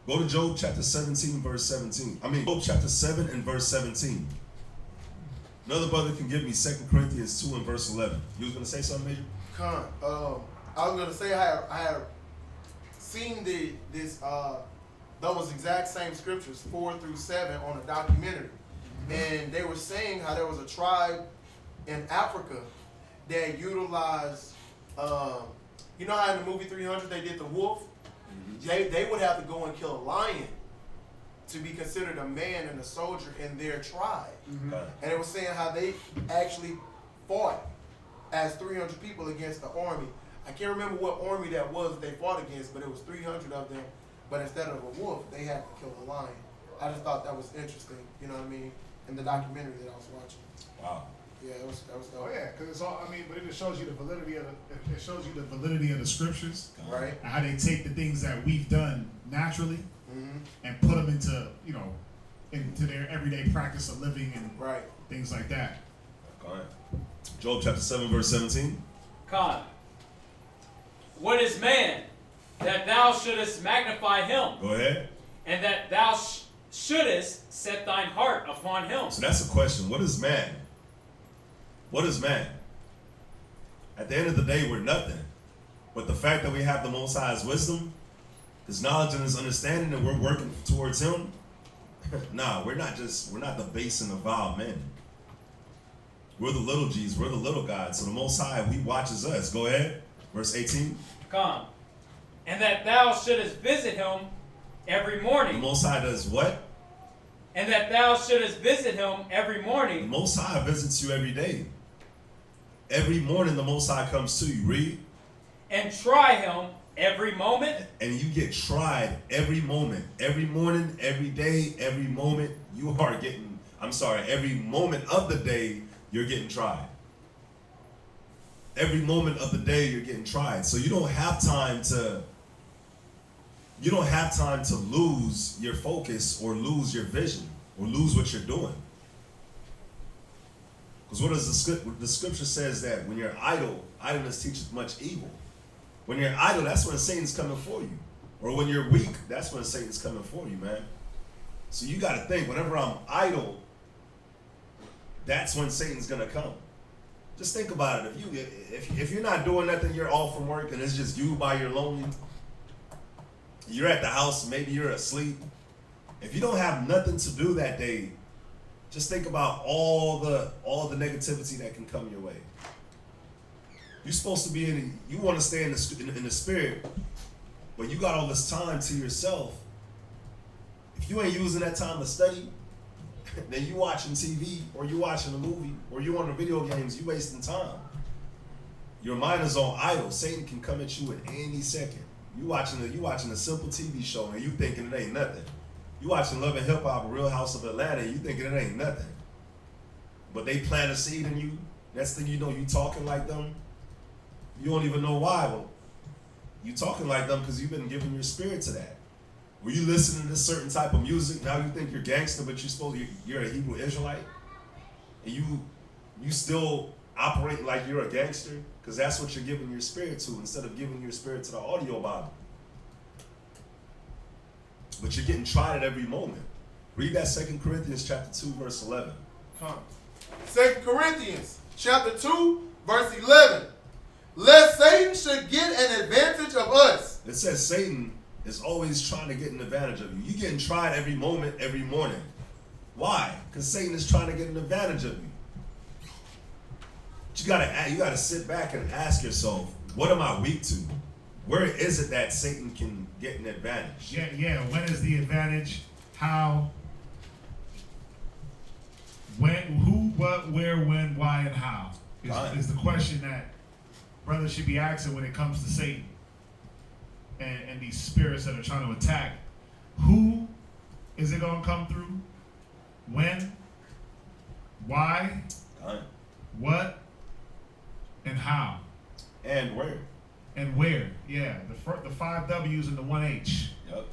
[SPEAKER 4] Go to Job chapter 17, verse 17. Job chapter 7 and verse 17. Another brother can give me 2 Corinthians 2 and verse 11. You was going to say something, Major?
[SPEAKER 7] Con, I was going to say I have seen those exact same scriptures, 4 through 7, on a documentary. And they were saying how there was a tribe in Africa that utilized, you know how in the movie 300 they did the wolf? They would have to go and kill a lion to be considered a man and a soldier in their tribe. And it was saying how they actually fought as 300 people against the army. I can't remember what army that was that they fought against, but it was 300 of them. But instead of a wolf, they had to kill a lion. I just thought that was interesting, you know what I mean, in the documentary that I was watching.
[SPEAKER 4] Wow.
[SPEAKER 7] Yeah, that was dope.
[SPEAKER 3] Oh yeah, because it's all. I mean, but it just shows you the validity of the scriptures,
[SPEAKER 7] right?
[SPEAKER 3] And how they take the things that we've done naturally and put them into into their everyday practice of living and things like that.
[SPEAKER 4] All right. Job chapter 7 verse 17.
[SPEAKER 6] Con. What is man that thou shouldest magnify him?
[SPEAKER 4] Go ahead.
[SPEAKER 6] And that thou shouldest set thine heart upon him.
[SPEAKER 4] So that's a question. What is man? What is man? At the end of the day, we're nothing. But the fact that we have the Most High's wisdom, His knowledge and His understanding, and we're working towards Him, nah, we're not the base and the vile men. We're the little G's, we're the little gods. So the Most High, He watches us. Go ahead. Verse 18.
[SPEAKER 6] Come. And that thou shouldest visit him every morning.
[SPEAKER 4] The Most High does what?
[SPEAKER 6] And that thou shouldest visit him every morning.
[SPEAKER 4] The Most High visits you every day. Every morning the Most High comes to you. Read.
[SPEAKER 6] And try him every moment.
[SPEAKER 4] And you get tried every moment. Every morning, every day, every moment, you are getting, every moment of the day, you're getting tried. Every moment of the day, you're getting tried. So you don't have time to lose your focus or lose your vision or lose what you're doing. Because what does the scripture says that when you're idle, idleness teaches much evil. When you're idle, that's when Satan's coming for you. Or when you're weak, that's when Satan's coming for you, man. So you got to think, whenever I'm idle, that's when Satan's going to come. Just think about it. If you're not doing nothing, you're off from work and it's just you by your lonely. You're at the house, maybe you're asleep. If you don't have nothing to do that day, just think about all the negativity that can come your way. You're supposed to be you want to stay in the spirit, but you got all this time to yourself. If you ain't using that time to study, then you watching TV or you watching a movie or you on the video games, you wasting time. Your mind is on idle. Satan can come at you at any second. You watching a simple TV show and you thinking it ain't nothing. You watching Love and Hip Hop, Real House of Atlanta, and you thinking it ain't nothing. But they plant a seed in you. Next thing you know, you talking like them. You don't even know why. Well, you talking like them because you've been giving your spirit to that. Were you listening to certain type of music? Now you think you're gangster, but you're a Hebrew Israelite, and you still operate like you're a gangster because that's what you're giving your spirit to instead of giving your spirit to the audio Bible. But you're getting tried at every moment. Read that 2 Corinthians chapter 2, verse 11.
[SPEAKER 7] Come. 2 Corinthians chapter 2, verse 11. Lest Satan should get an advantage of us.
[SPEAKER 4] It says Satan is always trying to get an advantage of you. You're getting tried every moment, every morning. Why? Because Satan is trying to get an advantage of you. But you gotta sit back and ask yourself, what am I weak to? Where is it that Satan can get an advantage?
[SPEAKER 3] Yeah. When is the advantage? How? When? Who? What? Where? When? Why? And how? Is the question that brothers should be asking when it comes to Satan and these spirits that are trying to attack. Who is it going to come through? When? Why? What? And how?
[SPEAKER 4] And where?
[SPEAKER 3] And where? Yeah, the 5 W's and the 1 H.
[SPEAKER 4] Yep.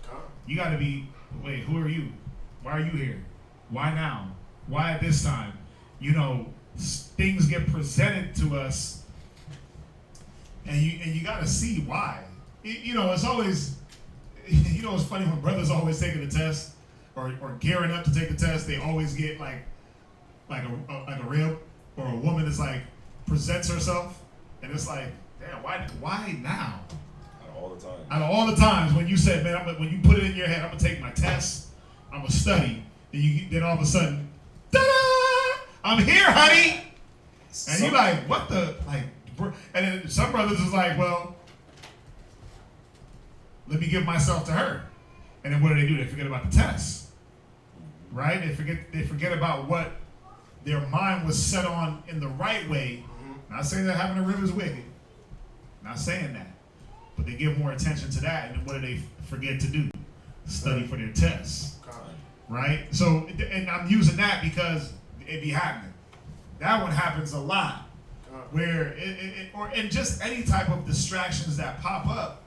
[SPEAKER 3] You got to be, wait, who are you? Why are you here? Why now? Why at this time? You know, things get presented to us, and you got to see why. You know, it's always, you know, it's funny when brothers always taking the test or gearing up to take the test. They always get like a rib, or a woman is like presents herself, and it's like, damn, why now? Out of all the times when you said, man, when you put it in your head, I'm gonna take my test, I'm gonna study, then all of a sudden, ta-da! I'm here, honey. And you like, what the, like, and then some brothers is like, well, let me give myself to her. And then what do? They forget about the test, right? They forget about what their mind was set on in the right way. Not saying that having a rib is wicked. Not saying that. But they give more attention to that, and then what do they forget to do? Study for their tests. Right? So, and I'm using that because it be happening. That one happens a lot. Where and just any type of distractions that pop up.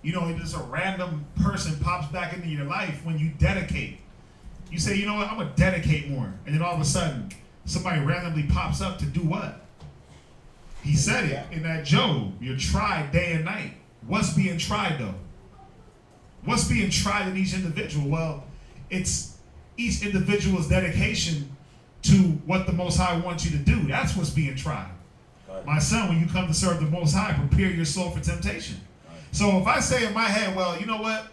[SPEAKER 3] You know, just a random person pops back into your life when you dedicate. You say, you know what, I'm gonna dedicate more. And then all of a sudden, somebody randomly pops up to do what? He said it in that Job, you're tried day and night. What's being tried though? What's being tried in each individual? Well, it's each individual's dedication to what the Most High wants you to do. That's what's being tried. My son, when you come to serve the Most High, prepare your soul for temptation. So if I say in my head, well, you know what?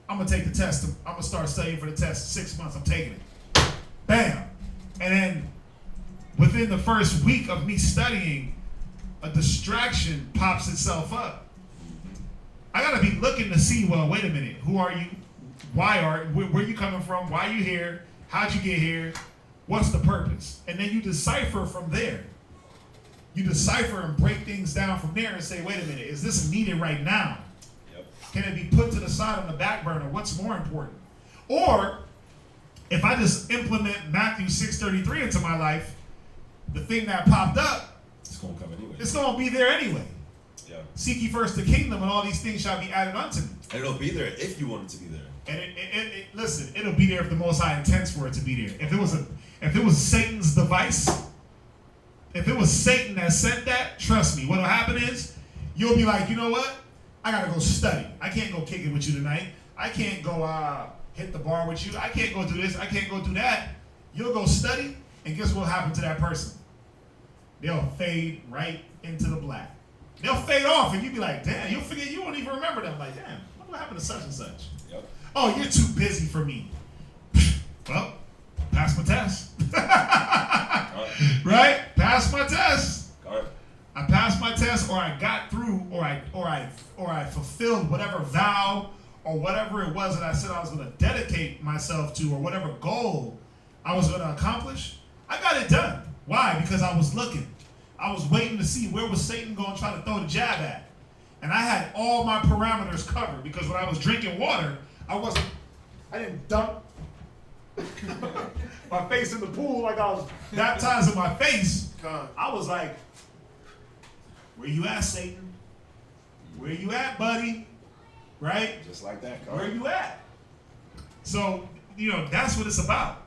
[SPEAKER 3] I'm going to take the test. I'm going to start studying for the test. 6 months, I'm taking it. Bam. And then within the first week of me studying, a distraction pops itself up. I got to be looking to see, well, wait a minute. Who are you? Where are you coming from? Why are you here? How'd you get here? What's the purpose? And then you decipher from there. You decipher and break things down from there and say, wait a minute, is this needed right now? Yep. Can it be put to the side on the back burner? What's more important? Or if I just implement Matthew 6:33 into my life, the thing that popped up,
[SPEAKER 4] it's going to come anyway.
[SPEAKER 3] It's going to be there anyway. Yeah. Seek ye first the kingdom, and all these things shall be added unto me.
[SPEAKER 4] And it'll be there if you want it to be there.
[SPEAKER 3] And listen, it'll be there if the Most High intends for it to be there. If it was Satan's device, if it was Satan that sent that, trust me, what'll happen is you'll be like, you know what? I gotta go study. I can't go kick it with you tonight. I can't go hit the bar with you. I can't go do this. I can't go do that. You'll go study, and guess what'll happen to that person? They'll fade right into the black. They'll fade off, and you'll be like, damn, you'll forget, you won't even remember them. Like, damn, what happened to such and such? Yep. Oh, you're too busy for me. Well, pass my test. Right? Pass my test. I passed my test, or I got through, or I fulfilled whatever vow or whatever it was that I said I was going to dedicate myself to, or whatever goal I was going to accomplish. I got it done. Why? Because I was looking. I was waiting to see where was Satan going to try to throw the jab at. And I had all my parameters covered, because when I was drinking water, I didn't dunk my face in the pool like I was baptized in my face. I was like, where you at, Satan? Where you at, buddy? Right?
[SPEAKER 4] Just like that.
[SPEAKER 3] Where you at? So, you know, that's what it's about.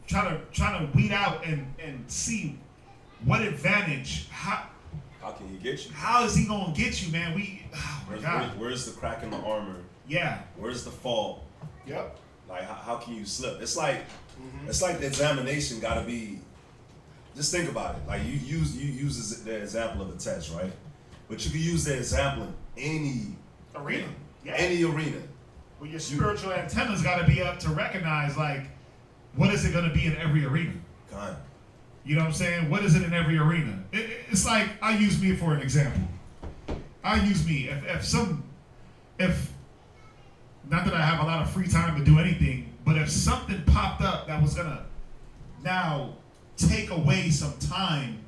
[SPEAKER 3] Trying to weed out and see what advantage, how
[SPEAKER 4] can he get you?
[SPEAKER 3] How is he gonna get you, man?
[SPEAKER 4] Where's the crack in the armor?
[SPEAKER 3] Yeah.
[SPEAKER 4] Where's the fault?
[SPEAKER 3] Yep.
[SPEAKER 4] Like how can you slip? It's like the examination gotta be. Just think about it. Like you use the example of the test, right? But you can use the example in any
[SPEAKER 3] arena. Yeah.
[SPEAKER 4] Any arena.
[SPEAKER 3] Well, your spiritual antennas gotta be up to recognize, like, what is it gonna be in every arena?
[SPEAKER 4] Kind.
[SPEAKER 3] You know what I'm saying? What is it in every arena? It's like, I use me for an example. I use me. If not that I have a lot of free time to do anything, but if something popped up that was gonna now take away some time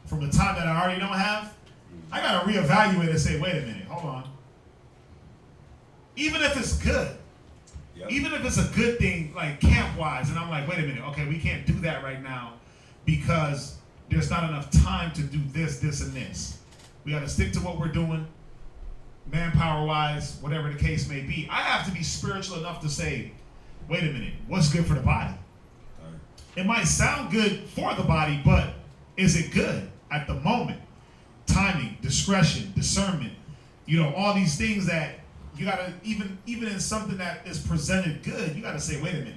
[SPEAKER 3] from the time that I already don't have, I gotta reevaluate and say, wait a minute, hold on. Even if it's good, even if it's a good thing, like camp-wise, and I'm like, wait a minute, okay, we can't do that right now because there's not enough time to do this, this, and this. We gotta stick to what we're doing. manpower-wise, whatever the case may be. I have to be spiritual enough to say, wait a minute, what's good for the body? It might sound good for the body, but is it good at the moment? Timing, discretion, discernment, all these things that you gotta, even in something that is presented good, you gotta say, wait a minute,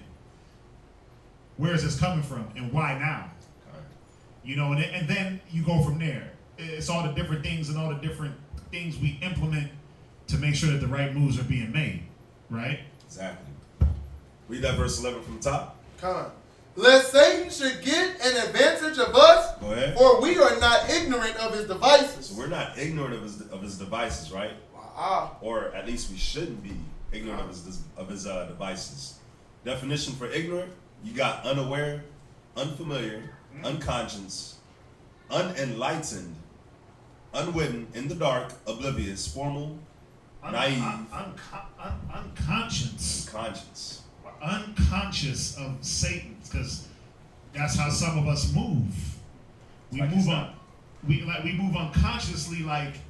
[SPEAKER 3] where is this coming from and why now? And then you go from there. It's all the different things and all the different things we implement to make sure that the right moves are being made, right?
[SPEAKER 4] Exactly. Read that verse 11 from the top.
[SPEAKER 9] Come. Lest Satan should get an advantage of us,
[SPEAKER 4] Go ahead.
[SPEAKER 9] for we are not ignorant of his devices.
[SPEAKER 4] So we're not ignorant of his devices, right?
[SPEAKER 9] Wow.
[SPEAKER 4] Or at least we shouldn't be ignorant of his devices. Definition for ignorant: you got unaware, unfamiliar, unconscious, unenlightened, unwitting, in the dark, oblivious, formal, naive,
[SPEAKER 3] unconscious.
[SPEAKER 4] unconscious.
[SPEAKER 3] Unconscious of Satan, because that's how some of us move. We move on. We move unconsciously, like,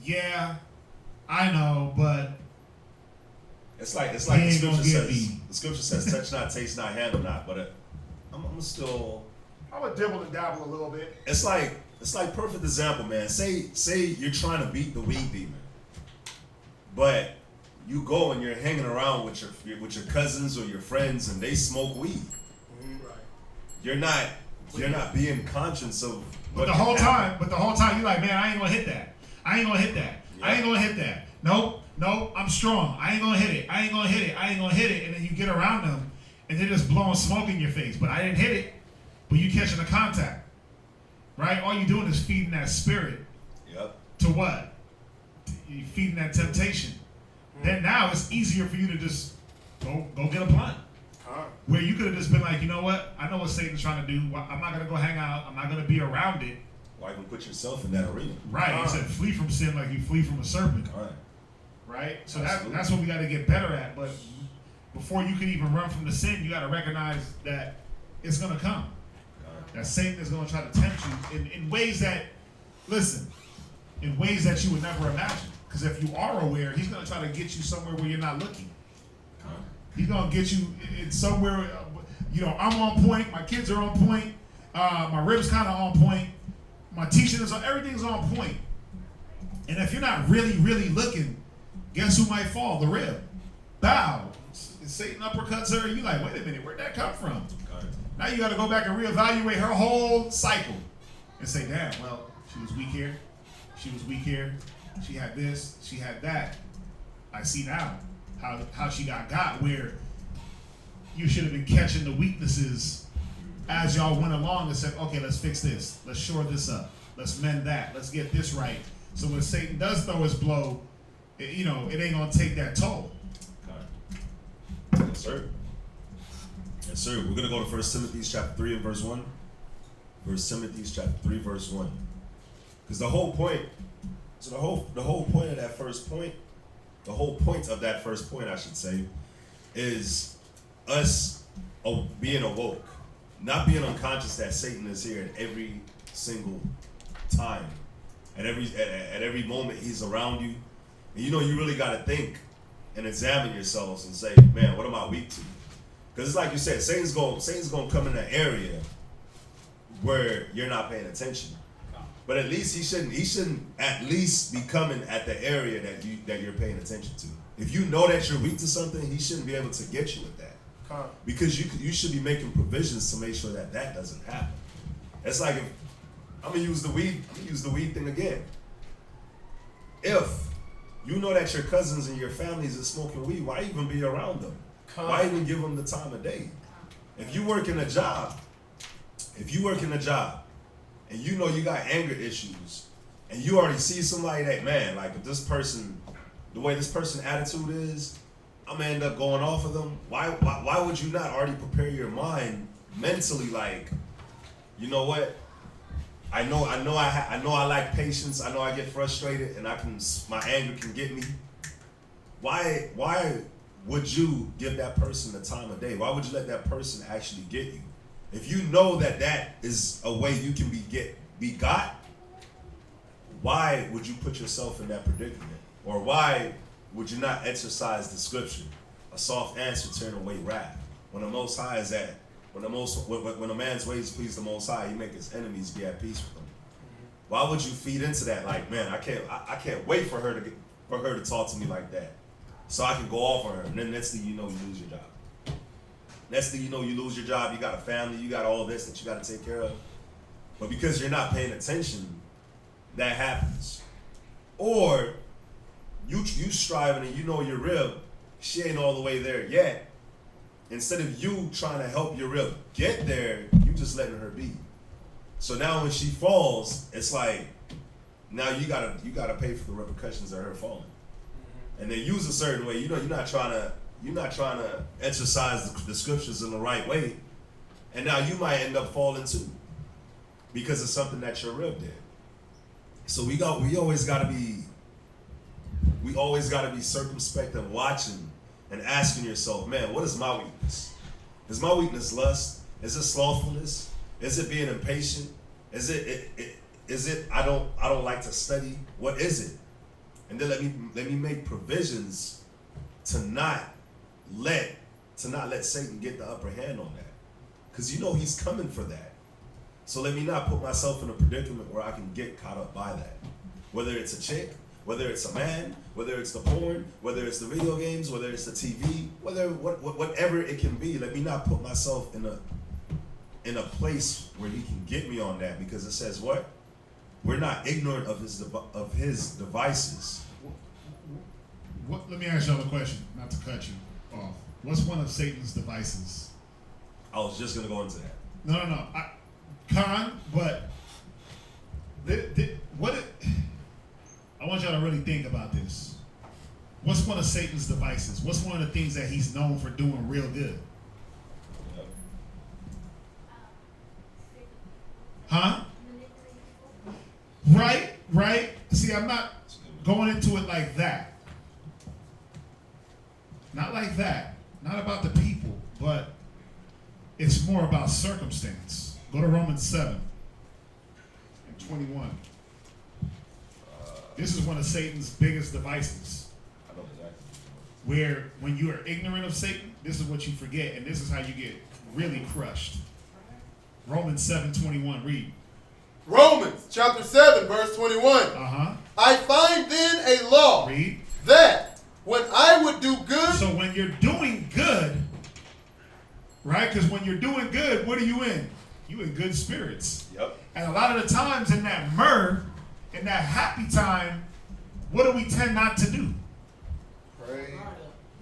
[SPEAKER 3] yeah, I know, but
[SPEAKER 4] It's like the
[SPEAKER 3] ain't
[SPEAKER 4] scripture
[SPEAKER 3] gonna get
[SPEAKER 4] says.
[SPEAKER 3] me.
[SPEAKER 4] The scripture says, "Touch not, taste not, handle not." But I'm still.
[SPEAKER 7] I would dibble and dabble a little bit.
[SPEAKER 4] It's like perfect example, man. Say you're trying to beat the weed demon, but you go and you're hanging around with your cousins or your friends and they smoke weed.
[SPEAKER 7] Right.
[SPEAKER 4] You're not being conscious of.
[SPEAKER 3] But the whole time you're like, man, I ain't gonna hit that. I ain't gonna hit that.
[SPEAKER 4] Yeah.
[SPEAKER 3] I ain't gonna hit that. Nope, I'm strong. I ain't gonna hit it. I ain't gonna hit it. I ain't gonna hit it. And then you get around them and they're just blowing smoke in your face. But I didn't hit it. But you catching the contact, right? All you're doing is feeding that spirit.
[SPEAKER 4] Yep.
[SPEAKER 3] To what? You're feeding that temptation. Then now it's easier for you to just go get a blunt. Where you could have just been like, you know what? I know what Satan's trying to do. I'm not gonna go hang out. I'm not gonna be around it.
[SPEAKER 4] Why even put yourself in that arena?
[SPEAKER 3] Right. He said, flee from sin like you flee from a serpent.
[SPEAKER 4] All right.
[SPEAKER 3] Right. So that's what we got to get better at. But before you can even run from the sin, you got to recognize that it's gonna come. That Satan is gonna try to tempt you in ways that, listen, in ways that you would never imagine. Because if you are aware, he's going to try to get you somewhere where you're not looking. He's going to get you in somewhere, I'm on point, my kids are on point, my ribs kind of on point, my teaching is on, everything's on point. And if you're not really, really looking, guess who might fall? The rib. Bow. Satan uppercuts her, you like, wait a minute, where'd that come from? Now you got to go back and reevaluate her whole cycle and say, damn, well, she was weak here, she had this, she had that. I see now how she got where you should have been catching the weaknesses as y'all went along and said, okay, let's fix this. Let's shore this up. Let's mend that. Let's get this right. So when Satan does throw his blow, it ain't going to take that toll.
[SPEAKER 4] Yes, sir. Yes, sir. We're going to go to 1 Timothy chapter 3 and verse 1. 1 Timothy chapter 3 verse 1. Because the whole point of that first point, the whole point of that first point, I should say, is us being awoke, not being unconscious that Satan is here at every single time, at every moment he's around you, and you really got to think and examine yourselves and say, man, what am I weak to? Because it's like you said, Satan's gonna come in an area where you're not paying attention. But at least he shouldn't at least be coming at the area that you're paying attention to. If you know that you're weak to something, he shouldn't be able to get you with that. Because you should be making provisions to make sure that doesn't happen. It's like if I'm gonna use the weed thing again. If you know that your cousins and your families are smoking weed, why even be around them? Why even give them the time of day? If you work in a job, and you know you got anger issues, and you already see somebody that, man, like if this person, the way this person attitude is, I'm gonna end up going off of them. Why would you not already prepare your mind mentally? Like, you know what? I know I lack patience. I know I get frustrated, and my anger can get me. Why would you give that person the time of day? Why would you let that person actually get you? If you know that is a way you can be got, why would you put yourself in that predicament? Or why would you not exercise the scripture? A soft answer turn away wrath. When the Most High is at, when a man's ways please the Most High, he make his enemies be at peace with him. Why would you feed into that? Like, man, I can't wait for her to talk to me like that, so I can go off on her. And then next thing you know, you lose your job. Next thing you know, you lose your job. You got a family. You got all this that you got to take care of. But because you're not paying attention, that happens. Or you striving and you know your rib, she ain't all the way there yet. Instead of you trying to help your rib get there, you just letting her be. So now when she falls, it's like, now you gotta pay for the repercussions of her falling. And they use a certain way. You know, you're not trying to exercise the scriptures in the right way. And now you might end up falling too, because of something that your rib did. So we always gotta be circumspect and watching and asking yourself, man, what is my weakness? Is my weakness lust? Is it slothfulness? Is it being impatient? Is it I don't like to study? What is it? And then let me make provisions to not let Satan get the upper hand on that. Because you know he's coming for that. So let me not put myself in a predicament where I can get caught up by that. Whether it's a chick, whether it's a man, whether it's the porn, whether it's the video games, whether it's the TV, whatever it can be, let me not put myself in a place where he can get me on that, because it says what? We're not ignorant of his devices.
[SPEAKER 3] Let me ask y'all a question, not to cut you off. What's one of Satan's devices?
[SPEAKER 4] I was just gonna go into that.
[SPEAKER 3] No. But I want y'all to really think about this. What's one of Satan's devices? What's one of the things that he's known for doing real good? Huh? Right. See, I'm not going into it like that. Not like that. Not about the people, but it's more about circumstance. Go to Romans 7 and 21. This is one of Satan's biggest devices.
[SPEAKER 4] I know exactly.
[SPEAKER 3] Where when you are ignorant of Satan, this is what you forget, and this is how you get really crushed. Romans 7:21, read.
[SPEAKER 9] Romans chapter 7, verse 21. I find then a law.
[SPEAKER 3] Read.
[SPEAKER 9] That when I would do good.
[SPEAKER 3] So when you're doing good, right? Because when you're doing good, what are you in? You in good spirits.
[SPEAKER 4] Yep.
[SPEAKER 3] And a lot of the times in that myrrh, in that happy time, what do we tend not to do?
[SPEAKER 9] Pray.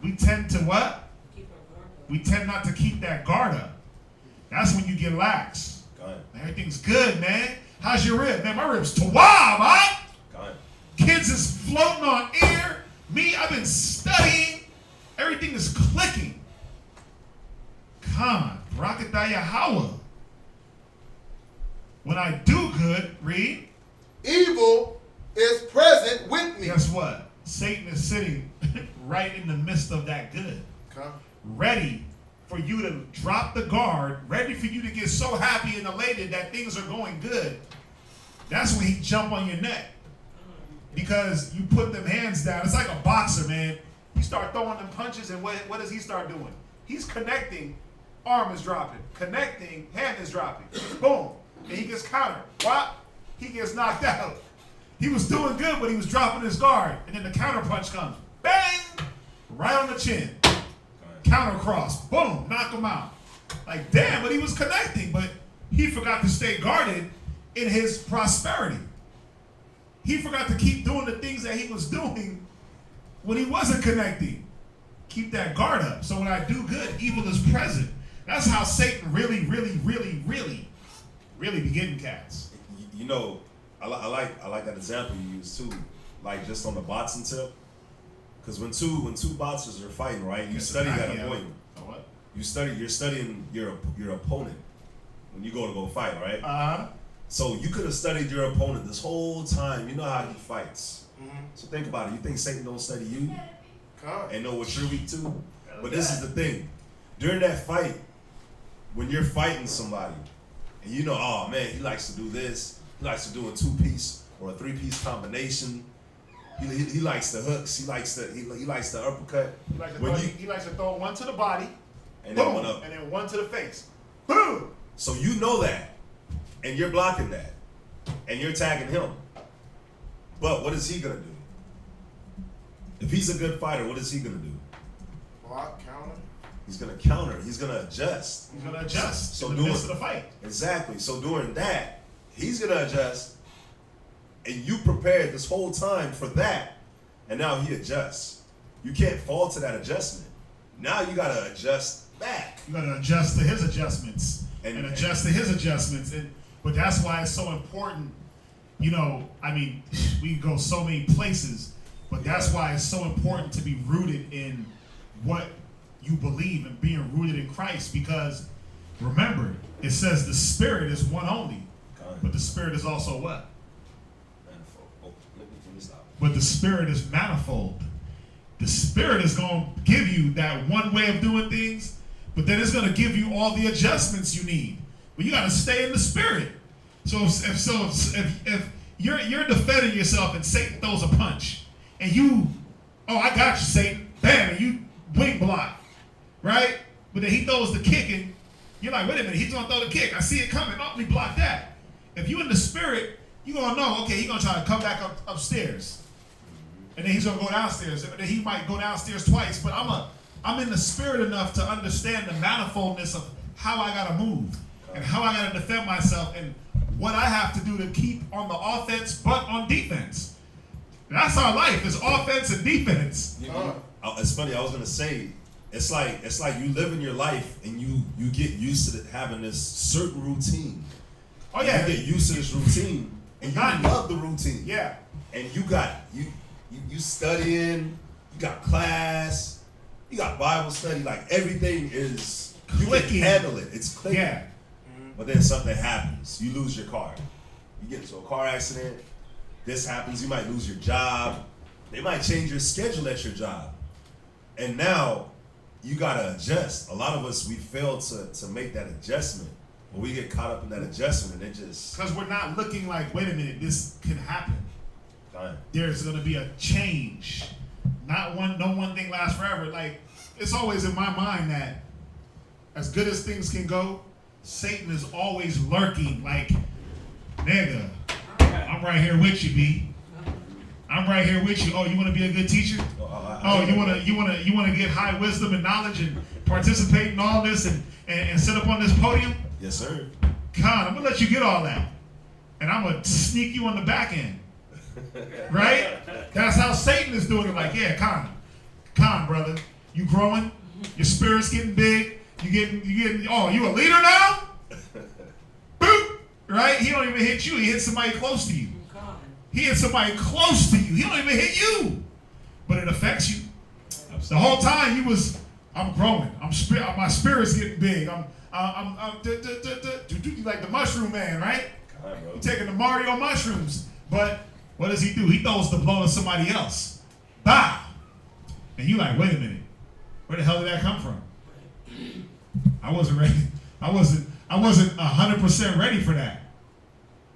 [SPEAKER 3] We tend to what?
[SPEAKER 5] Keep our guard up.
[SPEAKER 3] We tend not to keep that guard up. That's when you get lax.
[SPEAKER 4] Go ahead.
[SPEAKER 3] Everything's good, man. How's your rib? Man, my rib's tawab, huh?
[SPEAKER 4] Go ahead.
[SPEAKER 3] Kids is floating on air. Me, I've been studying. Everything is clicking. Khan, Rakataya Hawa. When I do good, read.
[SPEAKER 9] Evil is present with me.
[SPEAKER 3] Guess what? Satan is sitting right in the midst of that good.
[SPEAKER 9] Come.
[SPEAKER 3] Ready for you to drop the guard, ready for you to get so happy and elated that things are going good. That's when he jump on your neck. Because you put them hands down. It's like a boxer, man. You start throwing them punches, and what does he start doing? He's connecting, arm is dropping. Connecting, hand is dropping. Boom. And he gets countered. What? He gets knocked out. He was doing good, but he was dropping his guard. And then the counter punch comes. Bang! Right on the chin. Counter cross. Boom. Knock him out. Like, damn, but he was connecting. But he forgot to stay guarded in his prosperity. He forgot to keep doing the things that he was doing when he wasn't connecting. Keep that guard up. So when I do good, evil is present. That's how Satan really be getting cats.
[SPEAKER 4] You know, I like that example you used too, like just on the boxing tip. Because when two boxers are fighting, right? You study that opponent.
[SPEAKER 3] What?
[SPEAKER 4] You're studying your opponent when you go fight, right? So you could have studied your opponent this whole time. You know how he fights.
[SPEAKER 7] Mm-hmm.
[SPEAKER 4] So think about it. You think Satan don't study you
[SPEAKER 7] Come.
[SPEAKER 4] and know what you're weak to? But this is the thing. During that fight, when you're fighting somebody, and you know, oh man, he likes to do this. He likes to do a two-piece or a 3-piece combination. He likes the hooks. He likes the uppercut.
[SPEAKER 3] He likes to throw one to the body,
[SPEAKER 4] and
[SPEAKER 3] boom,
[SPEAKER 4] then one up,
[SPEAKER 3] and then one to the face. Boom.
[SPEAKER 4] So you know that, and you're blocking that, and you're tagging him. But what is he gonna do? If he's a good fighter, what is he gonna do?
[SPEAKER 7] Block, counter.
[SPEAKER 4] He's gonna counter. He's gonna adjust.
[SPEAKER 3] He's gonna adjust
[SPEAKER 4] So
[SPEAKER 3] in the midst of the fight.
[SPEAKER 4] Exactly. So during that, he's gonna adjust, and you prepared this whole time for that, and now he adjusts. You can't fall to that adjustment. Now you gotta adjust back.
[SPEAKER 3] You gotta adjust to his adjustments and adjust to his adjustments. But that's why it's so important. You know, I mean, we go so many places, but that's why it's so important to be rooted in what you believe and being rooted in Christ. Because remember, it says the Spirit is one only, but the Spirit is also what?
[SPEAKER 4] Manifold. Let me stop.
[SPEAKER 3] But the Spirit is manifold. The Spirit is going to give you that one way of doing things, but then it's going to give you all the adjustments you need. But you got to stay in the Spirit. So if you're defending yourself and Satan throws a punch, and I got you, Satan, bam, and you wing block, right? But then he throws the kick, and you're like, wait a minute, he's gonna throw the kick. I see it coming. Oh, let me block that. If you in the Spirit, you're gonna know, okay, he's gonna try to come back upstairs, and then he's gonna go downstairs. And then he might go downstairs twice. But I'm in the Spirit enough to understand the manifoldness of how I gotta move and how I gotta defend myself and what I have to do to keep on the offense, but on defense. That's our life. It's offense and defense.
[SPEAKER 4] It's funny. I was gonna say, it's like you live in your life and you get used to having this certain routine.
[SPEAKER 3] Oh yeah,
[SPEAKER 4] you get used to this routine, and you love the routine.
[SPEAKER 3] Yeah,
[SPEAKER 4] and you studying, you got class, you got Bible study. Like everything is clicking. You can handle it. It's clicking.
[SPEAKER 3] Yeah.
[SPEAKER 4] But then something happens. You lose your car. You get into a car accident. This happens. You might lose your job. They might change your schedule at your job. And now you gotta adjust. A lot of us, we fail to make that adjustment. But we get caught up in that adjustment and it just...
[SPEAKER 3] Because we're not looking like, wait a minute, this can happen.
[SPEAKER 4] Fine.
[SPEAKER 3] There's gonna be a change. No one thing lasts forever. Like, it's always in my mind that as good as things can go, Satan is always lurking like, nigga, I'm right here with you, B. I'm right here with you. Oh, you want to be a good teacher? You want to get high wisdom and knowledge and participate in all this and sit up on this podium?
[SPEAKER 4] Yes, sir.
[SPEAKER 3] Con, I'm gonna let you get all that, and I'm gonna sneak you on the back end. Right? That's how Satan is doing it. Like, yeah, Con, brother, you growing, your spirit's getting big. You getting. Oh, you a leader now? Boop! Right? He don't even hit you. He hits somebody close to you. He hits somebody close to you. He don't even hit you, but it affects you. The whole time I'm growing. My spirit's getting big. I'm like the mushroom man, right? You're taking the Mario mushrooms, but what does he do? He throws the blow at somebody else. Bow! And you like, wait a minute, where the hell did that come from? I wasn't ready. I wasn't 100% ready for that.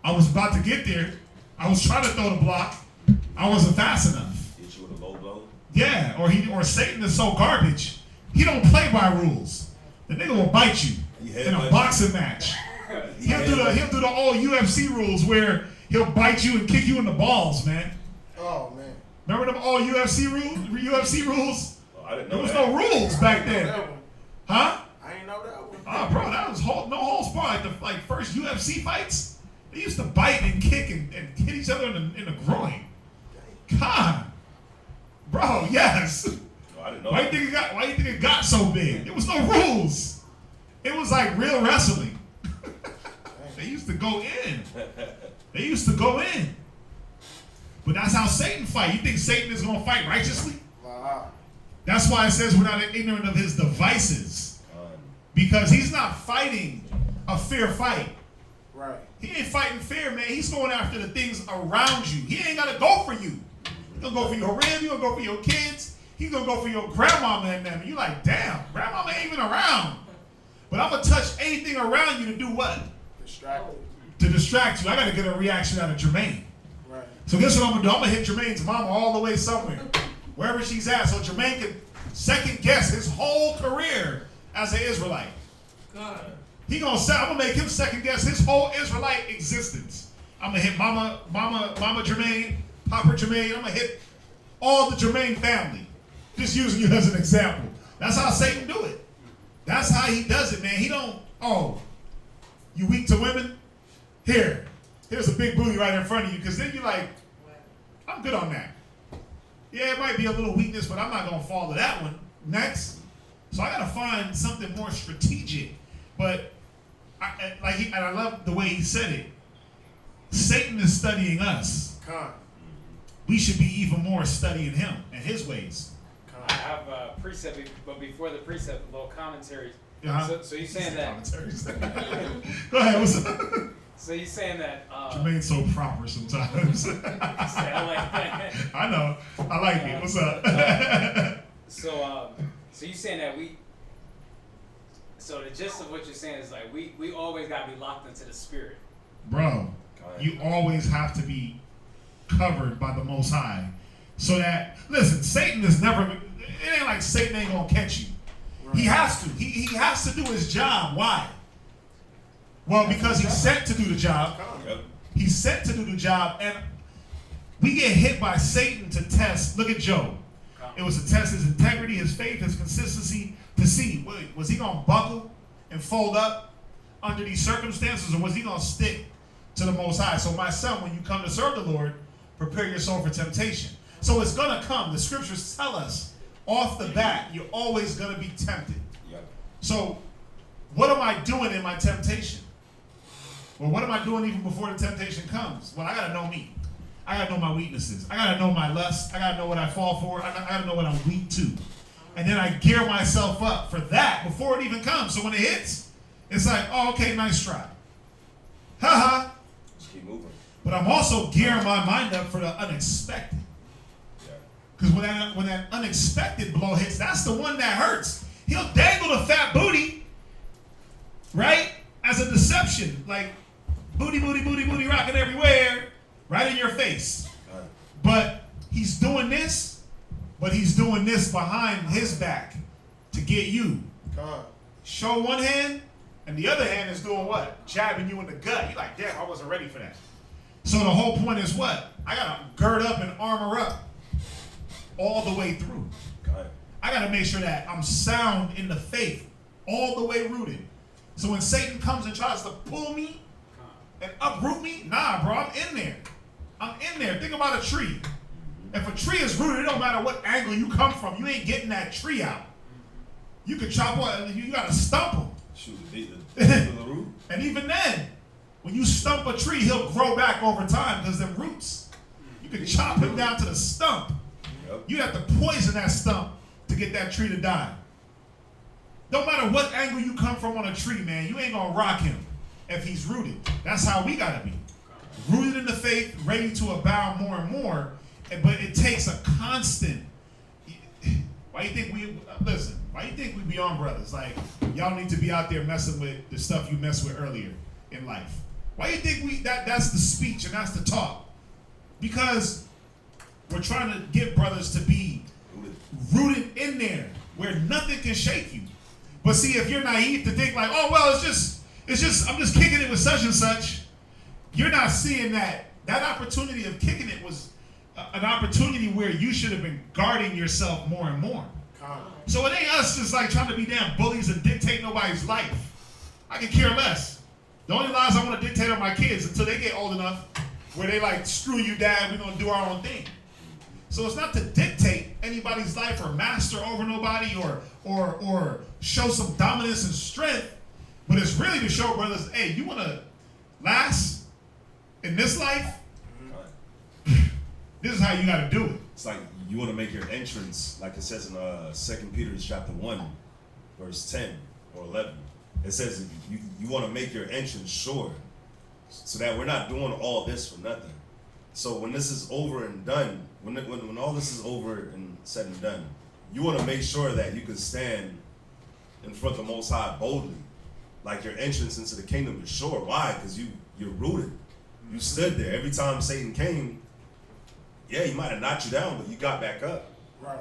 [SPEAKER 3] I was about to get there. I was trying to throw the block. I wasn't fast enough.
[SPEAKER 4] Hit you with a low blow?
[SPEAKER 3] Yeah, or Satan is so garbage. He don't play by rules. The nigga will bite you in a boxing match. He'll do the old UFC rules where he'll bite you and kick you in the balls, man.
[SPEAKER 7] Oh man.
[SPEAKER 3] Remember them old UFC rules?
[SPEAKER 4] Oh, I didn't know
[SPEAKER 3] there was
[SPEAKER 4] that.
[SPEAKER 3] no rules back then. Huh?
[SPEAKER 7] I ain't know that one.
[SPEAKER 3] Oh, bro, that was no holds barred. Like first UFC fights, they used to bite and kick and hit each other in the groin. God, bro, yes.
[SPEAKER 4] Oh, I didn't know
[SPEAKER 3] Why do you think it got so big? There was no rules. It was like real wrestling. They used to go in. But that's how Satan fight. You think Satan is gonna fight righteously? That's why it says we're not ignorant of his devices. Because he's not fighting a fair fight.
[SPEAKER 7] Right.
[SPEAKER 3] He ain't fighting fair, man. He's going after the things around you. He ain't gotta go for you. He's gonna go for your rib, he's gonna go for your kids, he's gonna go for your grandmama and them. And you're like, damn, grandmama ain't even around. But I'm gonna touch anything around you to do what?
[SPEAKER 7] Distracted.
[SPEAKER 3] To distract you. I gotta get a reaction out of Jermaine.
[SPEAKER 7] Right.
[SPEAKER 3] So guess what I'm gonna do? I'm gonna hit Jermaine's mama all the way somewhere, wherever she's at, so Jermaine can second guess his whole career as an Israelite.
[SPEAKER 6] God.
[SPEAKER 3] I'm gonna make him second guess his whole Israelite existence. I'm gonna hit Mama Jermaine, Papa Jermaine. I'm gonna hit all the Jermaine family. Just using you as an example. That's how Satan do it. That's how he does it, man. He don't, oh, you weak to women? Here's a big booty right in front of you, because then you're like, I'm good on that. Yeah, it might be a little weakness, but I'm not gonna fall to that one. Next. So I gotta find something more strategic. But I love the way he said it. Satan is studying us. We should be even more studying him and his ways.
[SPEAKER 6] I have a precept, but before the precept, a little commentary.
[SPEAKER 3] Uh-huh.
[SPEAKER 6] So you're saying that.
[SPEAKER 3] Go ahead. What's up?
[SPEAKER 6] So you're saying that.
[SPEAKER 3] Jermaine's so proper sometimes. I know. I like it. What's up?
[SPEAKER 6] So you're saying that So the gist of what you're saying is like we always gotta be locked into the spirit.
[SPEAKER 3] Bro, you always have to be covered by the Most High. So that, listen, Satan is never, it ain't like Satan ain't gonna catch you. Right. He has to. He has to do his job. Why? Well, because he's sent to do the job. He's sent to do the job, and we get hit by Satan to test. Look at Job. It was to test his integrity, his faith, his consistency, to see, wait, was he going to buckle and fold up under these circumstances, or was he going to stick to the Most High? So my son, when you come to serve the Lord, prepare your soul for temptation. So it's going to come. The scriptures tell us off the bat, you're always going to be tempted. Yep. So what am I doing in my temptation? Well, what am I doing even before the temptation comes? Well, I got to know me. I got to know my weaknesses. I got to know my lust. I got to know what I fall for. I got to know what I'm weak to. And then I gear myself up for that before it even comes. So when it hits, it's like, oh, okay, nice try. Ha-ha.
[SPEAKER 4] Just keep moving.
[SPEAKER 3] But I'm also gearing my mind up for the unexpected. Because when that unexpected blow hits, that's the one that hurts. He'll dangle the fat booty, right, as a deception. Like, booty, booty, booty, booty rocking everywhere, right in your face. But he's doing this, behind his back to get you. Show one hand, and the other hand is doing what? Jabbing you in the gut. You're like, damn, I wasn't ready for that. So the whole point is what? I got to gird up and armor up all the way through. I got to make sure that I'm sound in the faith, all the way rooted. So when Satan comes and tries to pull me and uproot me, nah, bro, I'm in there. I'm in there. Think about a tree. If a tree is rooted, it don't matter what angle you come from, you ain't getting that tree out. You can chop one, you got to stump him.
[SPEAKER 4] Shoot, the root.
[SPEAKER 3] And even then, when you stump a tree, he'll grow back over time because them roots. You can chop him down to the stump. Yep. You have to poison that stump to get that tree to die. No matter what angle you come from on a tree, man, you ain't gonna rock him if he's rooted. That's how we gotta be. Rooted in the faith, ready to abound more and more. But it takes a constant. Why you think we Beyond brothers? Like, y'all need to be out there messing with the stuff you messed with earlier in life. Why you think that's the speech and that's the talk? Because we're trying to get brothers to be rooted in there where nothing can shake you. But see, if you're naive to think like, oh well, it's just I'm just kicking it with such and such, you're not seeing that opportunity of kicking it was an opportunity where you should have been guarding yourself more and more. So it ain't us just like trying to be damn bullies and dictate nobody's life. I can care less. The only lies I want to dictate on my kids until they get old enough where they like, screw you, dad, we're gonna do our own thing. So it's not to dictate anybody's life or master over nobody or show some dominance and strength, but it's really to show brothers, hey, you want to last in this life? This is how you got to do it.
[SPEAKER 4] It's like you want to make your entrance, like it says in 2 Peter chapter 1, verse 10 or 11. It says you want to make your entrance sure so that we're not doing all this for nothing. So when this is over and done, when all this is over and said and done, you want to make sure that you can stand in front of the Most High boldly, like your entrance into the kingdom is sure. Why? Because you're rooted. You stood there. Every time Satan came, Yeah, he might have knocked you down, but you got back up.
[SPEAKER 7] Right.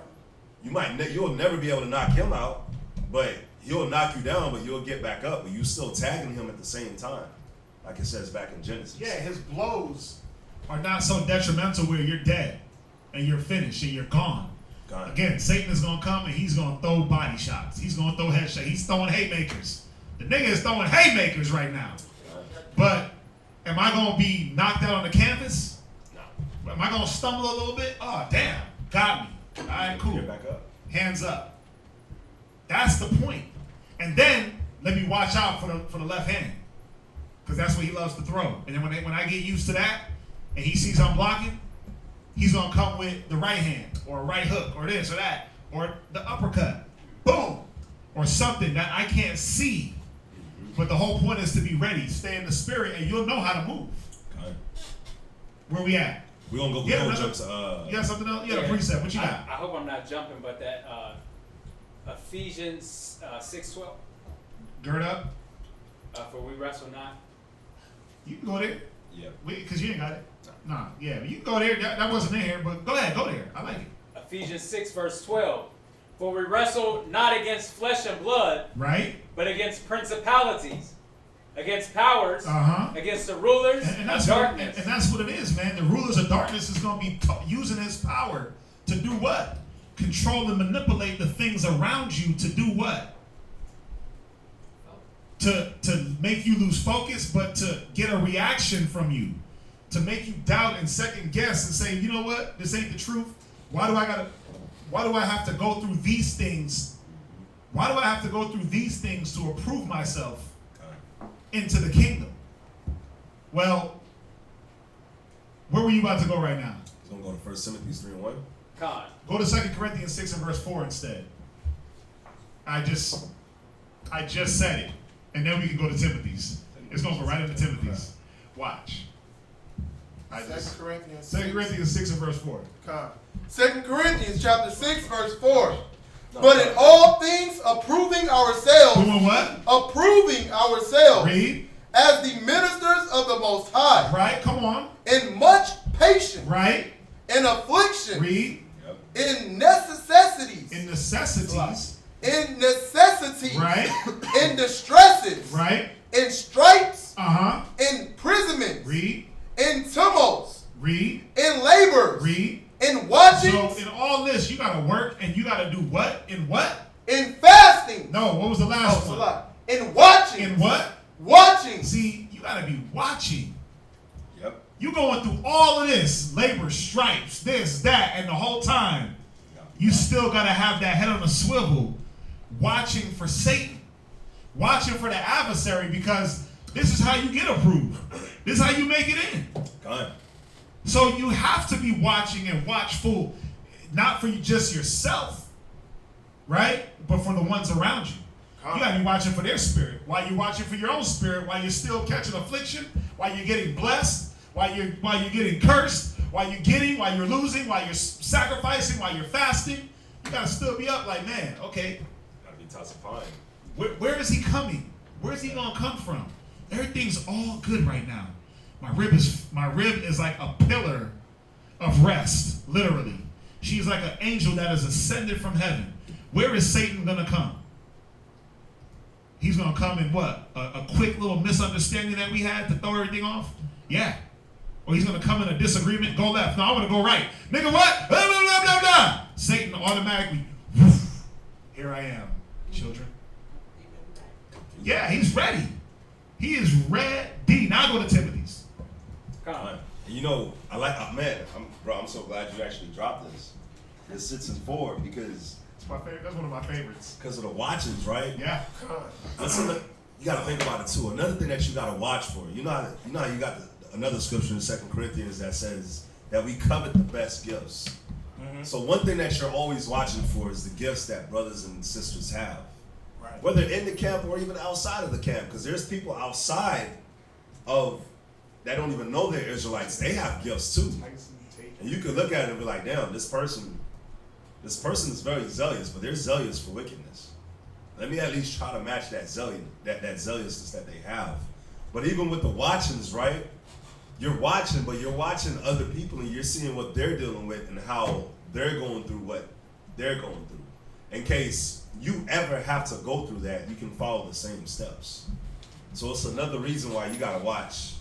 [SPEAKER 4] You'll never be able to knock him out, but he'll knock you down, but you'll get back up. But you still tagging him at the same time, like it says back in Genesis.
[SPEAKER 3] Yeah, his blows are not so detrimental where you're dead and you're finished and you're gone. Again, Satan is going to come and he's going to throw body shots. He's going to throw headshots. He's throwing haymakers. The nigga is throwing haymakers right now. But am I going to be knocked out on the canvas? No. Am I going to stumble a little bit? Oh, damn. Got me. All right, cool.
[SPEAKER 4] Get back up.
[SPEAKER 3] Hands up. That's the point. And then let me watch out for the left hand, because that's what he loves to throw. And then when I get used to that and he sees I'm blocking, he's going to come with the right hand or a right hook or this or that or the uppercut. Boom. Or something that I can't see. But the whole point is to be ready. Stay in the spirit and you'll know how to move.
[SPEAKER 4] Okay.
[SPEAKER 3] Where we at?
[SPEAKER 4] We're going to go jump to...
[SPEAKER 3] You got something else? You got a precept. What you got?
[SPEAKER 6] I hope I'm not jumping, but that Ephesians 6:12.
[SPEAKER 3] Gird up.
[SPEAKER 6] For we wrestle not.
[SPEAKER 3] You can go there.
[SPEAKER 4] Yeah.
[SPEAKER 3] Because you ain't got it. Nah, yeah. You can go there. That wasn't in here, but go ahead. Go there. I like it.
[SPEAKER 6] Ephesians 6:12. For we wrestle not against flesh and blood,
[SPEAKER 3] right?
[SPEAKER 6] But against principalities, against powers, against the rulers of darkness.
[SPEAKER 3] And that's what it is, man. The rulers of darkness is going to be using his power to do what? Control and manipulate the things around you to do what? To make you lose focus, but to get a reaction from you. To make you doubt and second guess and say, you know what? This ain't the truth. Why do I have to go through these things? Why do I have to go through these things to approve myself into the kingdom? Well, where were you about to go right now?
[SPEAKER 4] He's going to go to 1 Timothy 3:1.
[SPEAKER 6] God.
[SPEAKER 3] Go to 2 Corinthians 6 and verse 4 instead. I just said it. And then we can go to Timothy's. It's going to go right into Timothy's. Watch.
[SPEAKER 9] 2 Corinthians
[SPEAKER 3] 6 and verse 4.
[SPEAKER 9] 2 Corinthians chapter 6 verse 4. But in all things approving ourselves.
[SPEAKER 3] Doing what?
[SPEAKER 9] Approving ourselves.
[SPEAKER 3] Read.
[SPEAKER 9] As the ministers of the Most High.
[SPEAKER 3] Right, come on.
[SPEAKER 9] In much patience.
[SPEAKER 3] Right.
[SPEAKER 9] In affliction.
[SPEAKER 3] Read.
[SPEAKER 9] In necessities.
[SPEAKER 3] In necessities.
[SPEAKER 9] In necessities.
[SPEAKER 3] Right.
[SPEAKER 9] In distresses.
[SPEAKER 3] Right.
[SPEAKER 9] In stripes.
[SPEAKER 3] In
[SPEAKER 9] imprisonments.
[SPEAKER 3] Read.
[SPEAKER 9] In tumults.
[SPEAKER 3] Read.
[SPEAKER 9] In labors.
[SPEAKER 3] Read.
[SPEAKER 9] In watching.
[SPEAKER 3] So in all this, you got to work and you got to do what? In what?
[SPEAKER 9] In fasting.
[SPEAKER 3] No, what was the last one?
[SPEAKER 9] In watching.
[SPEAKER 3] In what?
[SPEAKER 9] Watching.
[SPEAKER 3] See, you got to be watching.
[SPEAKER 4] Yep.
[SPEAKER 3] You going through all of this, labor, stripes, this, that, and the whole time, you still got to have that head on a swivel, watching for Satan, watching for the adversary, because this is how you get approved. This is how you make it in.
[SPEAKER 4] God.
[SPEAKER 3] So you have to be watching and watchful, not for just yourself, right? But for the ones around you. You got to be watching for their spirit. While you're watching for your own spirit, while you're still catching affliction, while you're getting blessed, while you're getting cursed, while you're losing, while you're sacrificing, while you're fasting, you got to still be up like, man, okay.
[SPEAKER 4] Got to be tossifying.
[SPEAKER 3] Where is he coming? Where's he going to come from? Everything's all good right now. My rib is like a pillar of rest, literally. She's like an angel that has ascended from heaven. Where is Satan going to come? He's going to come in what? A quick little misunderstanding that we had to throw everything off? Yeah. Or he's going to come in a disagreement, go left. No, I want to go right. Nigga, what? Blah, blah, blah, blah, blah. Satan automatically, woof, here I am, children. Yeah, he's ready. He is ready. Now go to Timothy's.
[SPEAKER 6] Come on.
[SPEAKER 4] And you know, I like, I'm so glad you actually dropped this. This sits in 4 because
[SPEAKER 3] it's my favorite. That's one of my favorites.
[SPEAKER 4] Because of the watchings, right?
[SPEAKER 3] Yeah.
[SPEAKER 4] You got to think about it too. Another thing that you got to watch for. You know how you got another sscripture in 2 Corinthians that says that we covet the best gifts. Mm-hmm. So one thing that you're always watching for is the gifts that brothers and sisters have. Right. Whether in the camp or even outside of the camp. Because there's people outside of that don't even know they're Israelites. They have gifts too. And you can look at it and be like, damn, this person is very zealous, but they're zealous for wickedness. Let me at least try to match that zealousness that they have. But even with the watchings, right? you're watching, but you're watching other people and you're seeing what they're dealing with and how they're going through what they're going through. In case you ever have to go through that, you can follow the same steps. So it's another reason why you gotta watch.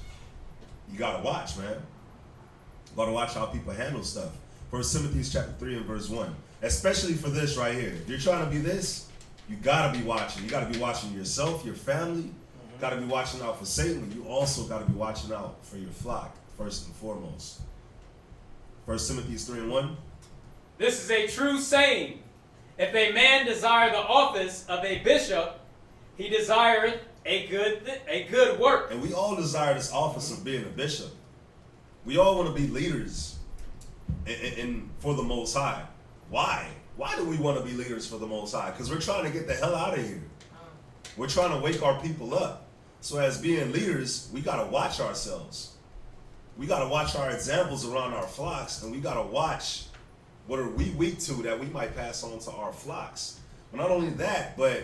[SPEAKER 4] You gotta watch, man. You gotta watch how people handle stuff. 1 Timothy chapter 3 and verse 1. Especially for this right here. If you're trying to be this, you gotta be watching. You gotta be watching yourself, your family. You gotta be watching out for Satan. You also gotta be watching out for your flock, first and foremost. 1 Timothy 3 and 1.
[SPEAKER 6] This is a true saying. If a man desire the office of a bishop, he desireth a good work.
[SPEAKER 4] And we all desire this office of being a bishop. We all want to be leaders and for the Most High. Why? Why do we want to be leaders for the Most High? Because we're trying to get the hell out of here. We're trying to wake our people up. So as being leaders, we got to watch ourselves. We got to watch our examples around our flocks, and we got to watch what are we weak to that we might pass on to our flocks. But not only that, but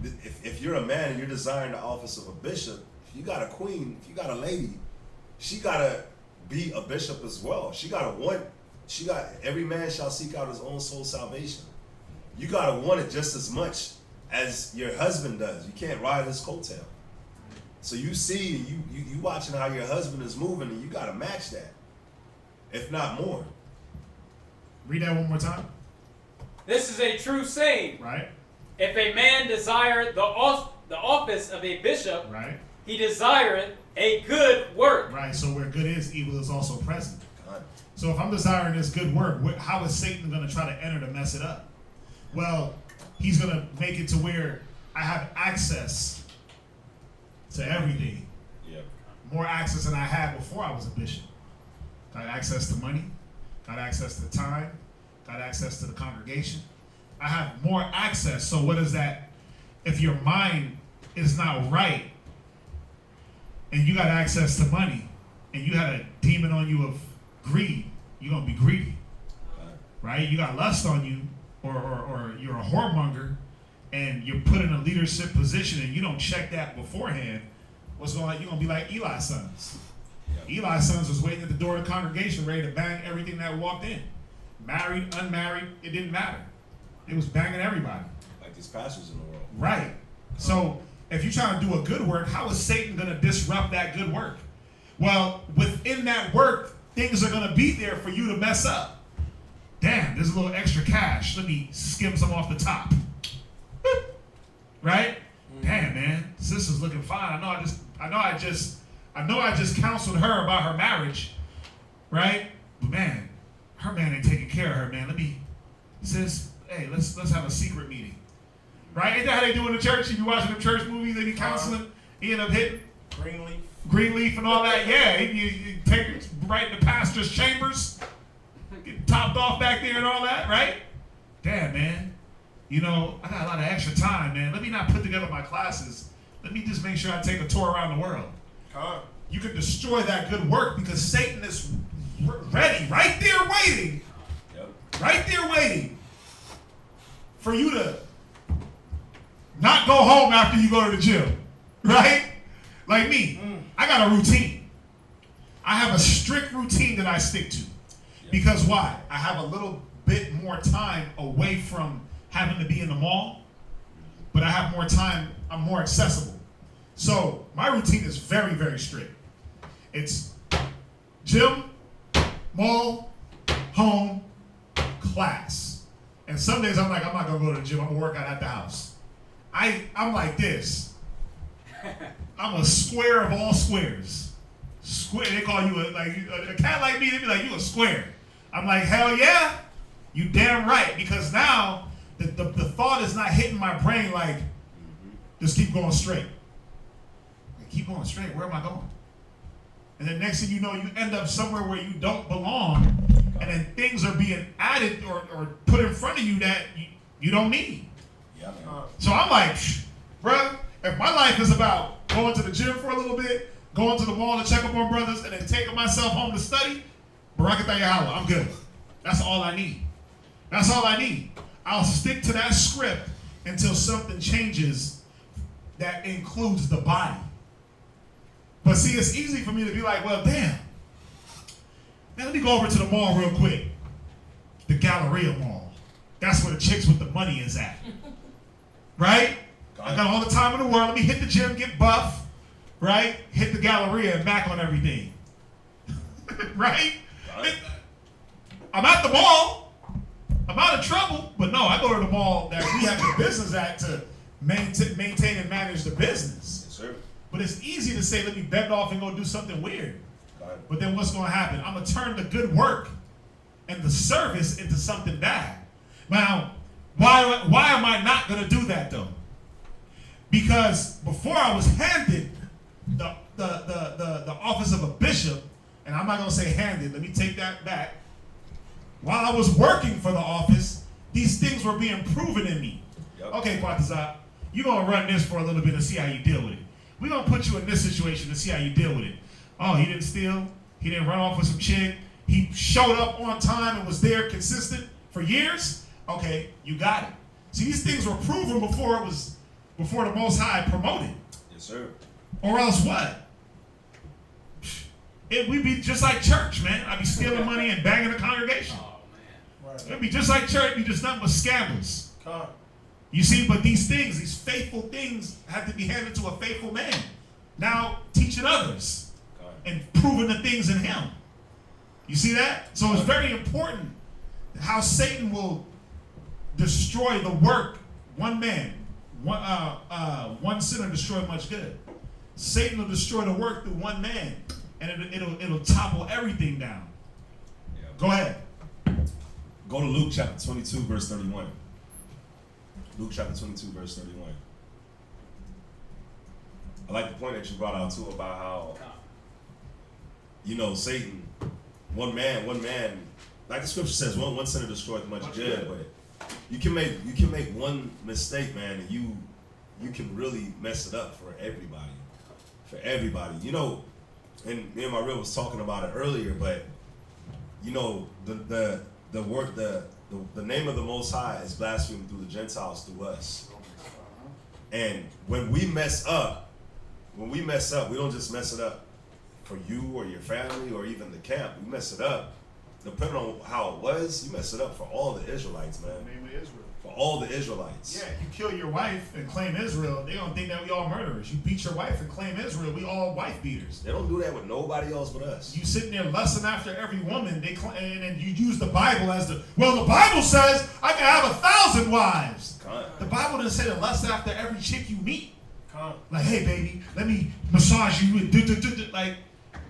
[SPEAKER 4] if you're a man and you're desiring the office of a bishop, if you got a queen, if you got a lady, she got to be a bishop as well. Every man shall seek out his own soul salvation. You got to want it just as much as your husband does. You can't ride his coattail. So you see, you watching how your husband is moving, and you got to match that, if not more.
[SPEAKER 3] Read that one more time.
[SPEAKER 6] This is a true saying.
[SPEAKER 3] Right.
[SPEAKER 6] If a man desire the office of a bishop,
[SPEAKER 3] Right.
[SPEAKER 6] he desireth a good work.
[SPEAKER 3] Right. So where good is, evil is also present.
[SPEAKER 4] God.
[SPEAKER 3] So if I'm desiring this good work, how is Satan going to try to enter to mess it up? Well, he's going to make it to where I have access to everything.
[SPEAKER 4] Yep.
[SPEAKER 3] More access than I had before I was a bishop. Got access to money, got access to time, got access to the congregation. I have more access. So what is that? If your mind is not right and you got access to money and you had a demon on you of greed, you're going to be greedy. Right? You got lust on you, or you're a whoremonger and you're put in a leadership position and you don't check that beforehand, what's going on? You're going to be like Eli's sons. Yep. Eli's sons was waiting at the door of the congregation ready to bang everything that walked in. Married, unmarried, it didn't matter. It was banging everybody.
[SPEAKER 4] Like these pastors in the world.
[SPEAKER 3] Right. So if you're trying to do a good work, how is Satan going to disrupt that good work? Well, within that work, things are going to be there for you to mess up. Damn, there's a little extra cash. Let me skim some off the top. Right? Damn, man, sister's looking fine. I know I just counseled her about her marriage, right? But man, her man ain't taking care of her, man. Sis, hey, let's have a secret meeting. Right? Ain't that how they do in the church? You be watching them church movies, they be counseling, he end up hitting Greenleaf and all that. Yeah, you take it right in the pastor's chambers, get topped off back there and all that, right? Damn, man. I got a lot of extra time, man. Let me not put together my classes. Let me just make sure I take a tour around the world. You can destroy that good work because Satan is ready, right there waiting. Yep. Right there waiting for you to not go home after you go to the gym, right? Like me, I got a routine. I have a strict routine that I stick to. Because why? I have a little bit more time away from having to be in the mall, but I have more time, I'm more accessible. So my routine is very, very strict. It's gym, mall, home, class. And some days I'm like, I'm not gonna go to the gym, I'm gonna work out at the house. I'm like this. I'm a square of all squares. Square, they call you a cat like me, they be like, you a square. I'm like, hell yeah, you damn right, because now the thought is not hitting my brain like, just keep going straight. Like, keep going straight, where am I going? And then next thing you know, you end up somewhere where you don't belong, and then things are being added or put in front of you that you don't need. Yeah, man. So I'm like, bruh, if my life is about going to the gym for a little bit, going to the mall to check up on brothers, and then taking myself home to study, Barakatah Yahweh, I'm good. That's all I need. That's all I need. I'll stick to that script until something changes that includes the body. But see, it's easy for me to be like, well, damn. Now let me go over to the mall real quick. The Galleria Mall. That's where the chicks with the money is at. Right? I got all the time in the world. Let me hit the gym, get buff. Right? Hit the Galleria and back on everything. Right? I'm at the mall. I'm out of trouble. But no, I go to the mall that we have the business at to maintain and manage the business.
[SPEAKER 4] Yes, sir.
[SPEAKER 3] But it's easy to say, let me bend off and go do something weird. But then what's going to happen? I'm going to turn the good work and the service into something bad. Now, why am I not going to do that though? Because before I was handed the office of a bishop, and I'm not going to say handed, let me take that back. While I was working for the office, these things were being proven in me. Yep. Okay, Partizan, you're going to run this for a little bit and see how you deal with it. We're going to put you in this situation to see how you deal with it. Oh, he didn't steal. He didn't run off with some chick. He showed up on time and was there consistent for years. Okay, you got it. See, these things were proven before the Most High promoted.
[SPEAKER 4] Yes, sir.
[SPEAKER 3] Or else what? We'd be just like church, man. I'd be stealing money and banging the congregation.
[SPEAKER 6] Oh, man.
[SPEAKER 3] It'd be just like church. It'd be just nothing but scandals. You see, but these things, these faithful things, have to be handed to a faithful man. Now teaching others and proving the things in him. You see that? So it's very important how Satan will destroy the work. One man, one sinner destroy much good. Satan will destroy the work through one man, and it'll topple everything down.
[SPEAKER 4] Yeah.
[SPEAKER 3] Go ahead.
[SPEAKER 4] Go to Luke chapter 22, verse 31. Luke chapter 22, verse 31. I like the point that you brought out too about how, Satan, one man, like the scripture says, one sinner destroys much good, but you can make one mistake, man, and you can really mess it up for everybody. For everybody. And me and my real was talking about it earlier, but the name of the Most High is blasphemed through the Gentiles, through us. And when we mess up, we don't just mess it up for you or your family or even the camp. We mess it up, depending on how it was, you mess it up for all the Israelites, man.
[SPEAKER 3] Name of Israel.
[SPEAKER 4] For all the Israelites.
[SPEAKER 3] Yeah, you kill your wife and claim Israel, they don't think that we all murderers. You beat your wife and claim Israel, we all wife beaters.
[SPEAKER 4] They don't do that with nobody else but us.
[SPEAKER 3] You sitting there lusting after every woman, and then you use the Bible as the Bible says I can have 1,000 wives. The Bible doesn't say to lust after every chick you meet. Like, hey baby, let me massage you with like.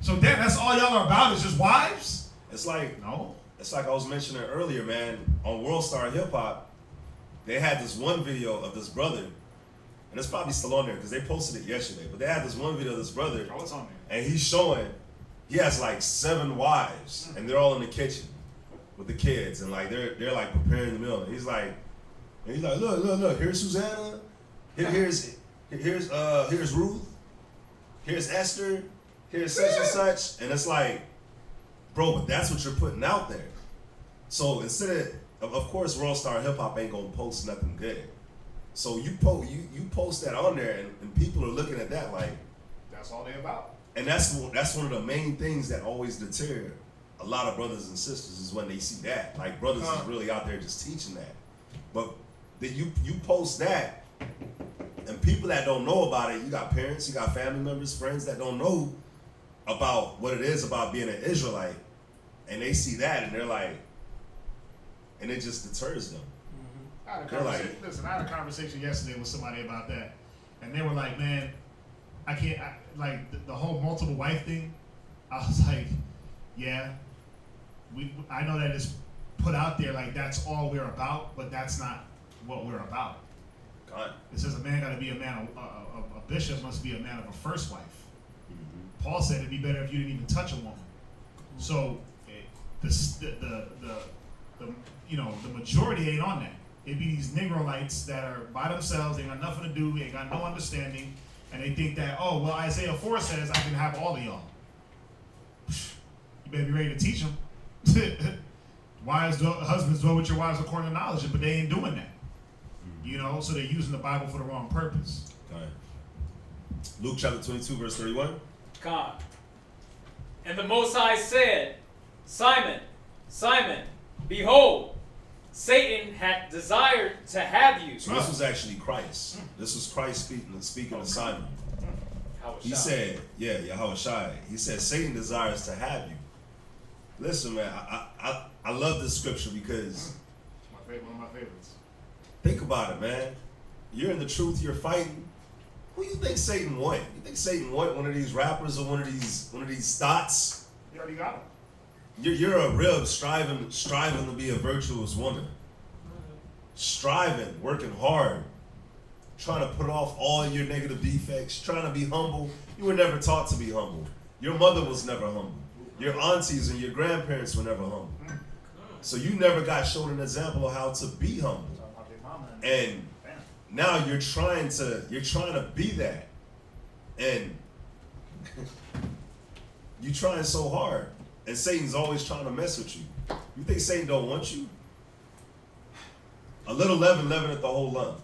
[SPEAKER 3] So that's all y'all are about is just wives?
[SPEAKER 4] It's like
[SPEAKER 3] no.
[SPEAKER 4] It's like I was mentioning earlier, man. On World Star Hip Hop, they had this one video of this brother, and it's probably still on there because they posted it yesterday. But they had this one video of this brother,
[SPEAKER 3] it's on there.
[SPEAKER 4] And he's showing he has like 7 wives, and they're all in the kitchen with the kids, and like they're like preparing the meal. And he's like, look, here's Susanna, here's Ruth, here's Esther, here's such and such, and it's like, bro, but that's what you're putting out there. So instead of course, World Star Hip Hop ain't gonna post nothing good. So you post that on there, and people are looking at that like
[SPEAKER 3] that's all they about.
[SPEAKER 4] And that's one of the main things that always deter a lot of brothers and sisters is when they see that. Like brothers is really out there just teaching that, but that you post that, and people that don't know about it, you got parents, you got family members, friends that don't know about what it is about being an Israelite, and they see that and they're like, and it just deters them.
[SPEAKER 3] I had a conversation yesterday with somebody about that, and they were like, man, I can't, the whole multiple wife thing. I was like, yeah, I know that it's put out there like that's all we're about, but that's not what we're about.
[SPEAKER 4] God.
[SPEAKER 3] It says a man got to be a man, a bishop must be a man of a first wife. Mm-hmm. Paul said it'd be better if you didn't even touch a woman. Mm-hmm. So the majority ain't on that. It'd be these Negroites that are by themselves, they got nothing to do, they got no understanding, and they think that, oh, well, Isaiah 4 says I can have all of y'all. You better be ready to teach them. Husbands dwell with your wives according to knowledge, but they ain't doing that. So they're using the Bible for the wrong purpose.
[SPEAKER 4] Okay. Luke chapter 22, verse 31.
[SPEAKER 6] Come. And the Most High said, Simon, Simon, behold, Satan hath desired to have you.
[SPEAKER 4] So this was actually Christ. This was Christ speaking to Simon. He said, yeah, Yahushua. He said, Satan desires to have you. Listen, man, I love this scripture because
[SPEAKER 3] It's one of my favorites.
[SPEAKER 4] think about it, man. You're in the truth, you're fighting. Who you think Satan want? You think Satan want one of these rappers or one of these thoughts?
[SPEAKER 3] You already got him.
[SPEAKER 4] You're a rib striving to be a virtuous woman. Striving, working hard, trying to put off all your negative defects, trying to be humble. You were never taught to be humble. Your mother was never humble. Your aunties and your grandparents were never humble. So you never got shown an example of how to be humble. And now you're trying to be that. And you're trying so hard. And Satan's always trying to mess with you. You think Satan don't want you? A little leaven leaveneth the whole lump.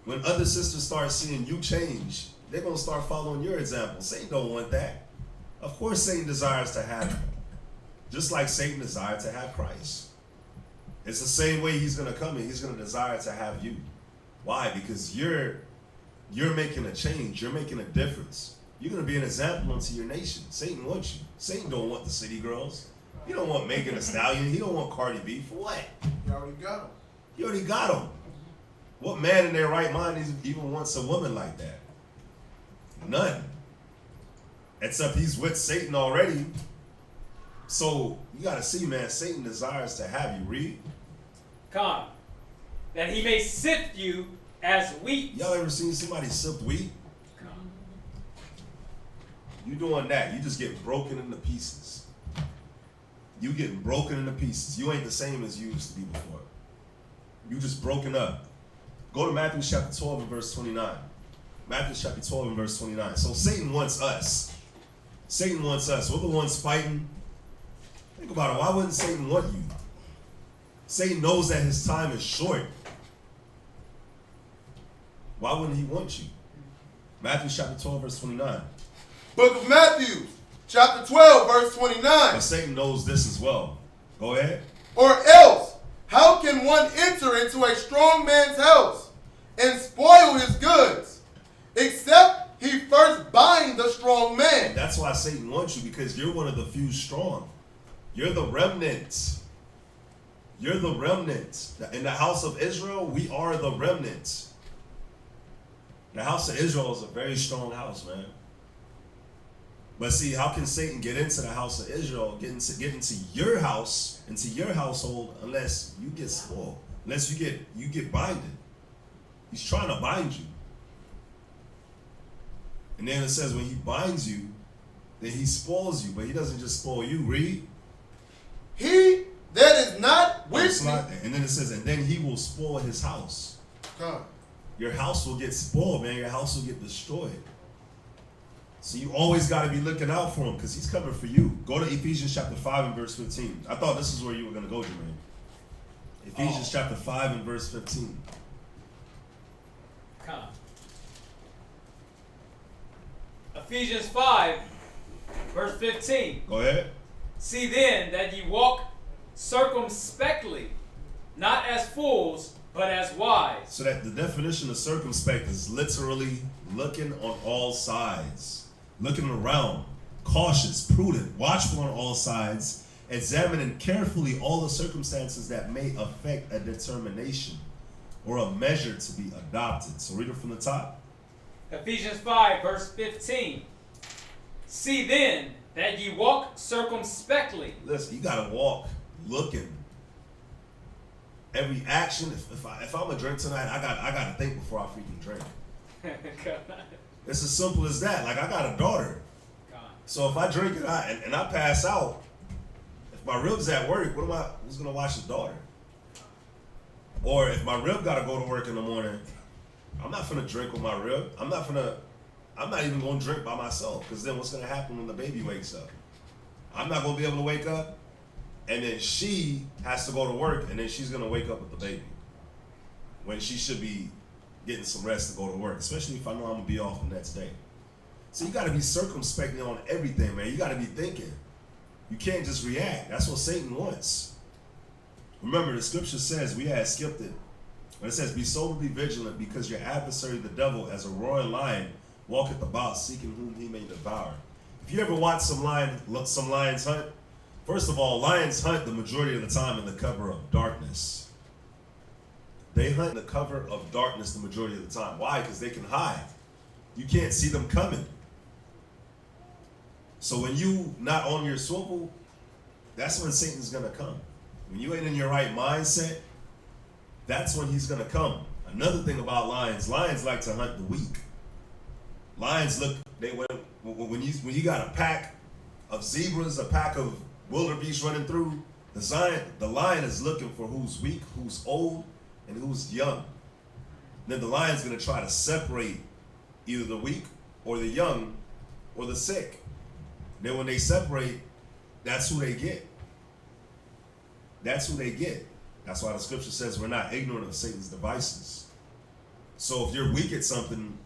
[SPEAKER 4] When other sisters start seeing you change, they're going to start following your example. Satan don't want that. Of course Satan desires to have you. Just like Satan desired to have Christ. It's the same way he's going to come and he's going to desire to have you. Why? Because you're making a change. You're making a difference. You're going to be an example unto your nation. Satan wants you. Satan don't want the city girls. He don't want Megan Thee Stallion. He don't want Cardi B. For what?
[SPEAKER 7] You already got him.
[SPEAKER 4] You already got them. What man in their right mind even wants a woman like that? None. Except he's with Satan already. So you got to see, man, Satan desires to have you. Read.
[SPEAKER 6] Come. That he may sift you as wheat.
[SPEAKER 4] Y'all ever seen somebody sift wheat?
[SPEAKER 6] Come.
[SPEAKER 4] You doing that, you just get broken into pieces. You getting broken into pieces. You ain't the same as you used to be before. You just broken up. Go to Matthew chapter 12 and verse 29. Matthew chapter 12 and verse 29. So Satan wants us. Satan wants us. We're the ones fighting. Think about it. Why wouldn't Satan want you? Satan knows that his time is short. Why wouldn't he want you? Matthew chapter 12 verse 29.
[SPEAKER 9] Book of Matthew, chapter 12, verse 29.
[SPEAKER 4] But Satan knows this as well. Go ahead.
[SPEAKER 9] Or else, how can one enter into a strong man's house and spoil his goods, except he first bind the strong man?
[SPEAKER 4] That's why Satan wants you, because you're one of the few strong. You're the remnant. You're the remnant. In the house of Israel, we are the remnant. The house of Israel is a very strong house, man. But see, how can Satan get into the house of Israel, get into your house, into your household, unless you get spoiled, unless you get binded? He's trying to bind you. And then it says when he binds you, then he spoils you, but he doesn't just spoil you. Read.
[SPEAKER 9] He that is not with me.
[SPEAKER 4] And then it says, and then he will spoil his house.
[SPEAKER 9] Come.
[SPEAKER 4] Your house will get spoiled, man. Your house will get destroyed. So you always got to be looking out for him, because he's coming for you. Go to Ephesians chapter 5 and verse 15. I thought this is where you were going to go, Jermaine. Ephesians chapter 5 and verse 15.
[SPEAKER 6] Come. Ephesians 5, verse 15.
[SPEAKER 4] Go ahead.
[SPEAKER 6] See then that ye walk circumspectly, not as fools, but as wise.
[SPEAKER 4] So that the definition of circumspect is literally looking on all sides, looking around, cautious, prudent, watchful on all sides, examining carefully all the circumstances that may affect a determination or a measure to be adopted. So read it from the top.
[SPEAKER 6] Ephesians 5, verse 15. See then that ye walk circumspectly.
[SPEAKER 4] Listen, you gotta walk looking. Every action. If I'm gonna drink tonight, I gotta think before I freaking drink. It's as simple as that. Like, I got a daughter, so if I drink and I pass out, if my rib's at work, who's gonna watch the daughter? Or if my rib gotta go to work in the morning, I'm not finna drink with my rib. I'm not even gonna drink by myself, because then what's gonna happen when the baby wakes up? I'm not gonna be able to wake up, and then she has to go to work, and then she's gonna wake up with the baby when she should be getting some rest to go to work, especially if I know I'm gonna be off the next day. So you got to be circumspect on everything, man. You got to be thinking. You can't just react. That's what Satan wants. Remember, the scripture says, we had skipped it, but it says, be sober, be vigilant, because your adversary, the devil, as a roaring lion, walketh about, seeking whom he may devour. If you ever watch some lions hunt, first of all, lions hunt the majority of the time in the cover of darkness. They hunt in the cover of darkness the majority of the time. Why? Because they can hide. You can't see them coming. So when you not on your swivel, that's when Satan's going to come. When you ain't in your right mindset, that's when he's going to come. Another thing about lions like to hunt the weak. Lions look, when you got a pack of zebras, a pack of wildebeest running through, the lion is looking for who's weak, who's old, and who's young. Then the lion's going to try to separate either the weak or the young or the sick. Then when they separate, that's who they get. That's who they get. That's why the scripture says we're not ignorant of Satan's devices. So if you're weak at something,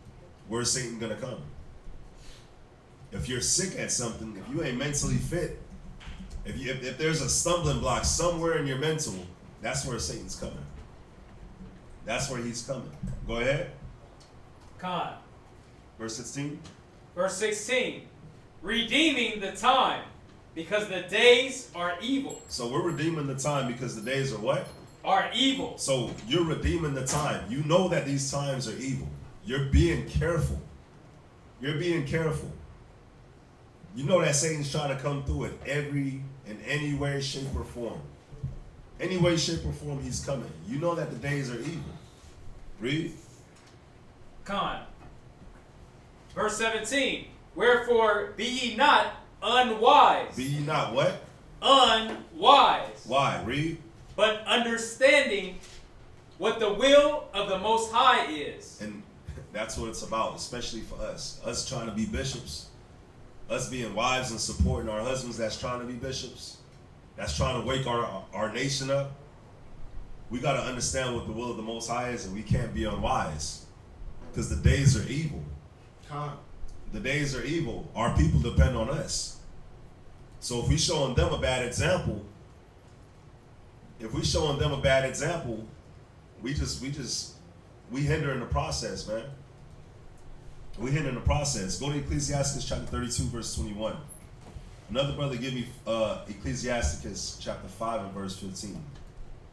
[SPEAKER 4] where's Satan going to come? If you're sick at something, if you ain't mentally fit, if there's a stumbling block somewhere in your mental, that's where Satan's coming. That's where he's coming. Go ahead.
[SPEAKER 6] Con.
[SPEAKER 4] Verse 16.
[SPEAKER 6] Verse 16. Redeeming the time, because the days are evil.
[SPEAKER 4] So we're redeeming the time because the days are what?
[SPEAKER 6] Are evil.
[SPEAKER 4] So you're redeeming the time. You know that these times are evil. You're being careful. You're being careful. You know that Satan's trying to come through in any way, shape, or form. Any way, shape, or form he's coming. You know that the days are evil. Read.
[SPEAKER 6] Con. Verse 17. Wherefore be ye not unwise.
[SPEAKER 4] Be ye not what?
[SPEAKER 6] Unwise.
[SPEAKER 4] Why? Read.
[SPEAKER 6] But understanding what the will of the Most High is.
[SPEAKER 4] And that's what it's about, especially for us. Us trying to be bishops. Us being wives and supporting our husbands that's trying to be bishops. That's trying to wake our nation up. We got to understand what the will of the Most High is, and we can't be unwise. Because the days are evil. The days are evil. Our people depend on us. So if we showing them a bad example, we hinder in the process, man. We hinder in the process. Go to Ecclesiastes chapter 32, verse 21. Another brother give me Ecclesiastes chapter 5 and verse 15.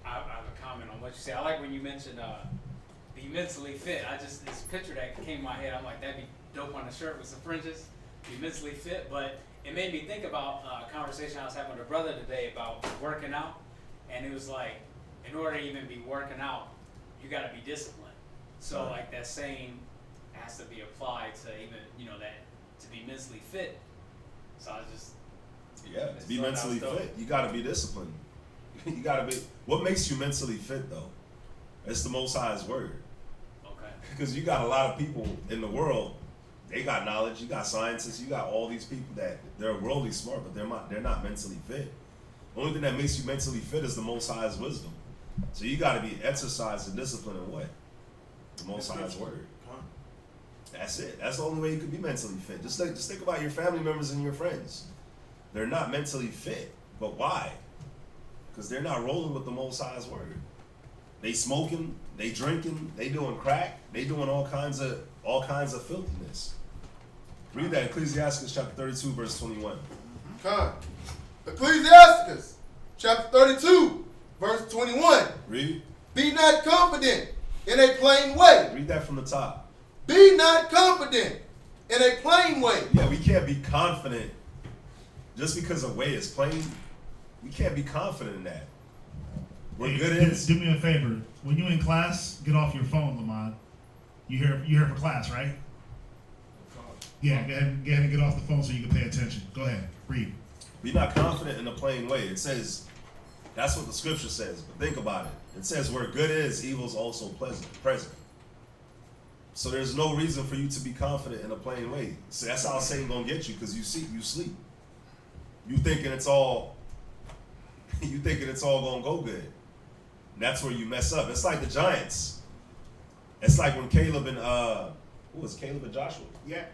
[SPEAKER 6] I have a comment on what you said. I like when you mentioned be mentally fit. This picture that came in my head, I'm like, that'd be dope on a shirt with some fringes. Be mentally fit. But it made me think about a conversation I was having with a brother today about working out. And it was like, in order to even be working out, you got to be disciplined. So like that saying has to be applied to even, that to be mentally fit. So I was just...
[SPEAKER 4] Yeah, to be mentally fit, you got to be disciplined. You got to be... What makes you mentally fit, though? It's the Most High's word.
[SPEAKER 6] Okay.
[SPEAKER 4] Because you got a lot of people in the world, they got knowledge, you got scientists, you got all these people that they're worldly smart, but they're not mentally fit. The only thing that makes you mentally fit is the Most High's wisdom. So you got to be exercised and disciplined in what? The Most High's word. That's it. That's the only way you could be mentally fit. Just think about your family members and your friends. They're not mentally fit. But why? Because they're not rolling with the Most High's word. They smoking, they drinking, they doing crack, they doing all kinds of filthiness. Read that, Ecclesiastes chapter 32, verse 21.
[SPEAKER 9] Ecclesiastes chapter 32, verse 21.
[SPEAKER 4] Read.
[SPEAKER 9] Be not confident in a plain way.
[SPEAKER 4] Read that from the top.
[SPEAKER 9] Be not confident in a plain way.
[SPEAKER 4] Yeah, we can't be confident just because a way is plain. We can't be confident in that. We're good at it.
[SPEAKER 3] Do me a favor. When you're in class, get off your phone, Lamont. You here for class, right? Yeah, go ahead and get off the phone so you can pay attention. Go ahead, read.
[SPEAKER 4] Be not confident in a plain way. It says, that's what the scripture says, but think about it. It says where good is, evil is also present. So there's no reason for you to be confident in a plain way. So that's how Satan gonna get you, because you sleep. You thinking it's all gonna go good. And that's where you mess up. It's like the Giants. It's like when Caleb and Caleb and Joshua?
[SPEAKER 7] Yeah.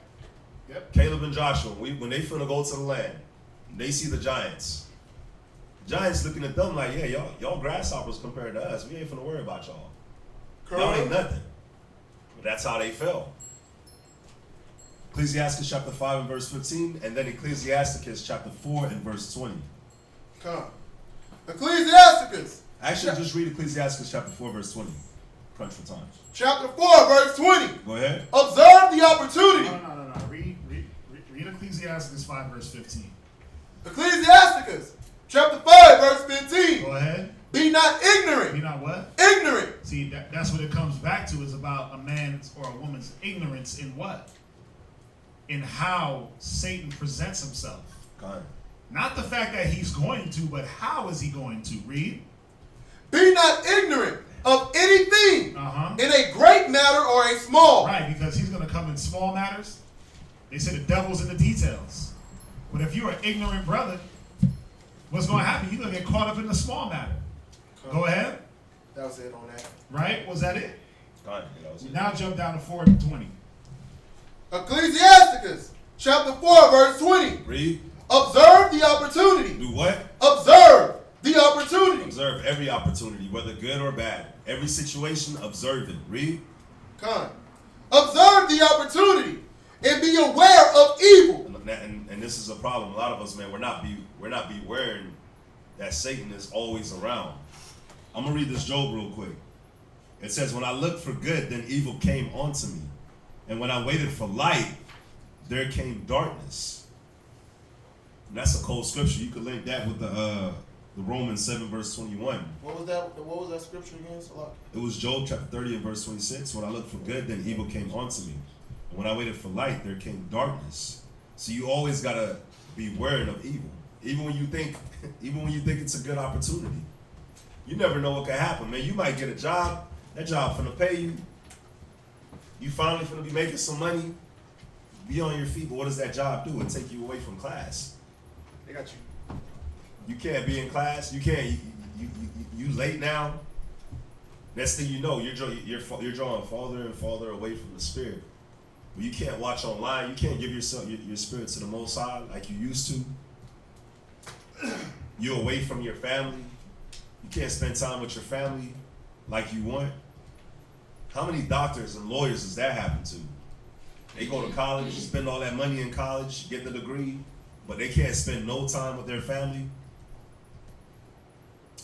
[SPEAKER 3] Yep.
[SPEAKER 4] Caleb and Joshua, when they finna go to the land, they see the giants. Giants looking at them like, yeah, y'all grasshoppers compared to us. We ain't finna worry about y'all. Y'all ain't nothing. But that's how they fell. Ecclesiastes chapter 5 and verse 15, and then Ecclesiasticus chapter 4 and verse 20.
[SPEAKER 9] Come. Ecclesiasticus.
[SPEAKER 4] Actually, just read Ecclesiasticus chapter 4 verse 20. Crunch for time.
[SPEAKER 9] Chapter 4, verse 20.
[SPEAKER 4] Go ahead.
[SPEAKER 9] Observe the opportunity.
[SPEAKER 3] No. Read Ecclesiasticus 5 verse 15.
[SPEAKER 9] Ecclesiasticus chapter 5, verse 15.
[SPEAKER 3] Go ahead.
[SPEAKER 9] Be not ignorant.
[SPEAKER 3] Be not what?
[SPEAKER 9] Ignorant.
[SPEAKER 3] See, that's what it comes back to, is about a man's or a woman's ignorance in what? In how Satan presents himself.
[SPEAKER 4] God.
[SPEAKER 3] Not the fact that he's going to, but how is he going to? Read.
[SPEAKER 9] Be not ignorant of anything
[SPEAKER 3] Uh-huh.
[SPEAKER 9] in a great matter or a small.
[SPEAKER 3] Right, because he's going to come in small matters. They say the devil's in the details. But if you're an ignorant brother, what's going to happen? You're going to get caught up in the small matter. Go ahead.
[SPEAKER 7] That was it on that.
[SPEAKER 3] Right? Was that it?
[SPEAKER 4] God, that was it.
[SPEAKER 3] Now jump down to 4 and 20.
[SPEAKER 9] Ecclesiasticus chapter 4, verse 20.
[SPEAKER 4] Read.
[SPEAKER 9] Observe the opportunity.
[SPEAKER 4] Do what?
[SPEAKER 9] Observe the opportunity.
[SPEAKER 4] Observe every opportunity, whether good or bad. Every situation, observe it. Read.
[SPEAKER 9] Come. Observe the opportunity and be aware of evil.
[SPEAKER 4] And this is a problem. A lot of us, man, we're not beware that Satan is always around. I'm gonna read this Job real quick. It says, "When I looked for good, then evil came onto me, and when I waited for light, there came darkness." And that's a cold scripture. You could link that with the Romans 7 verse 21.
[SPEAKER 7] What was that? What was that scripture again? Salak?
[SPEAKER 4] It was Job chapter 30 and verse 26. "When I looked for good, then evil came onto me, and when I waited for light, there came darkness." So you always gotta be wary of evil, even when you think it's a good opportunity. You never know what could happen, man. You might get a job. That job finna pay you. You finally finna be making some money. Be on your feet, but what does that job do? It take you away from class.
[SPEAKER 7] They got you.
[SPEAKER 4] You can't be in class. You can't. You late now. Next thing you know, you're drawing farther and farther away from the spirit. But you can't watch online. You can't give yourself your spirit to the Most High like you used to. You're away from your family. You can't spend time with your family like you want. How many doctors and lawyers does that happen to? They go to college, spend all that money in college, get the degree, but they can't spend no time with their family.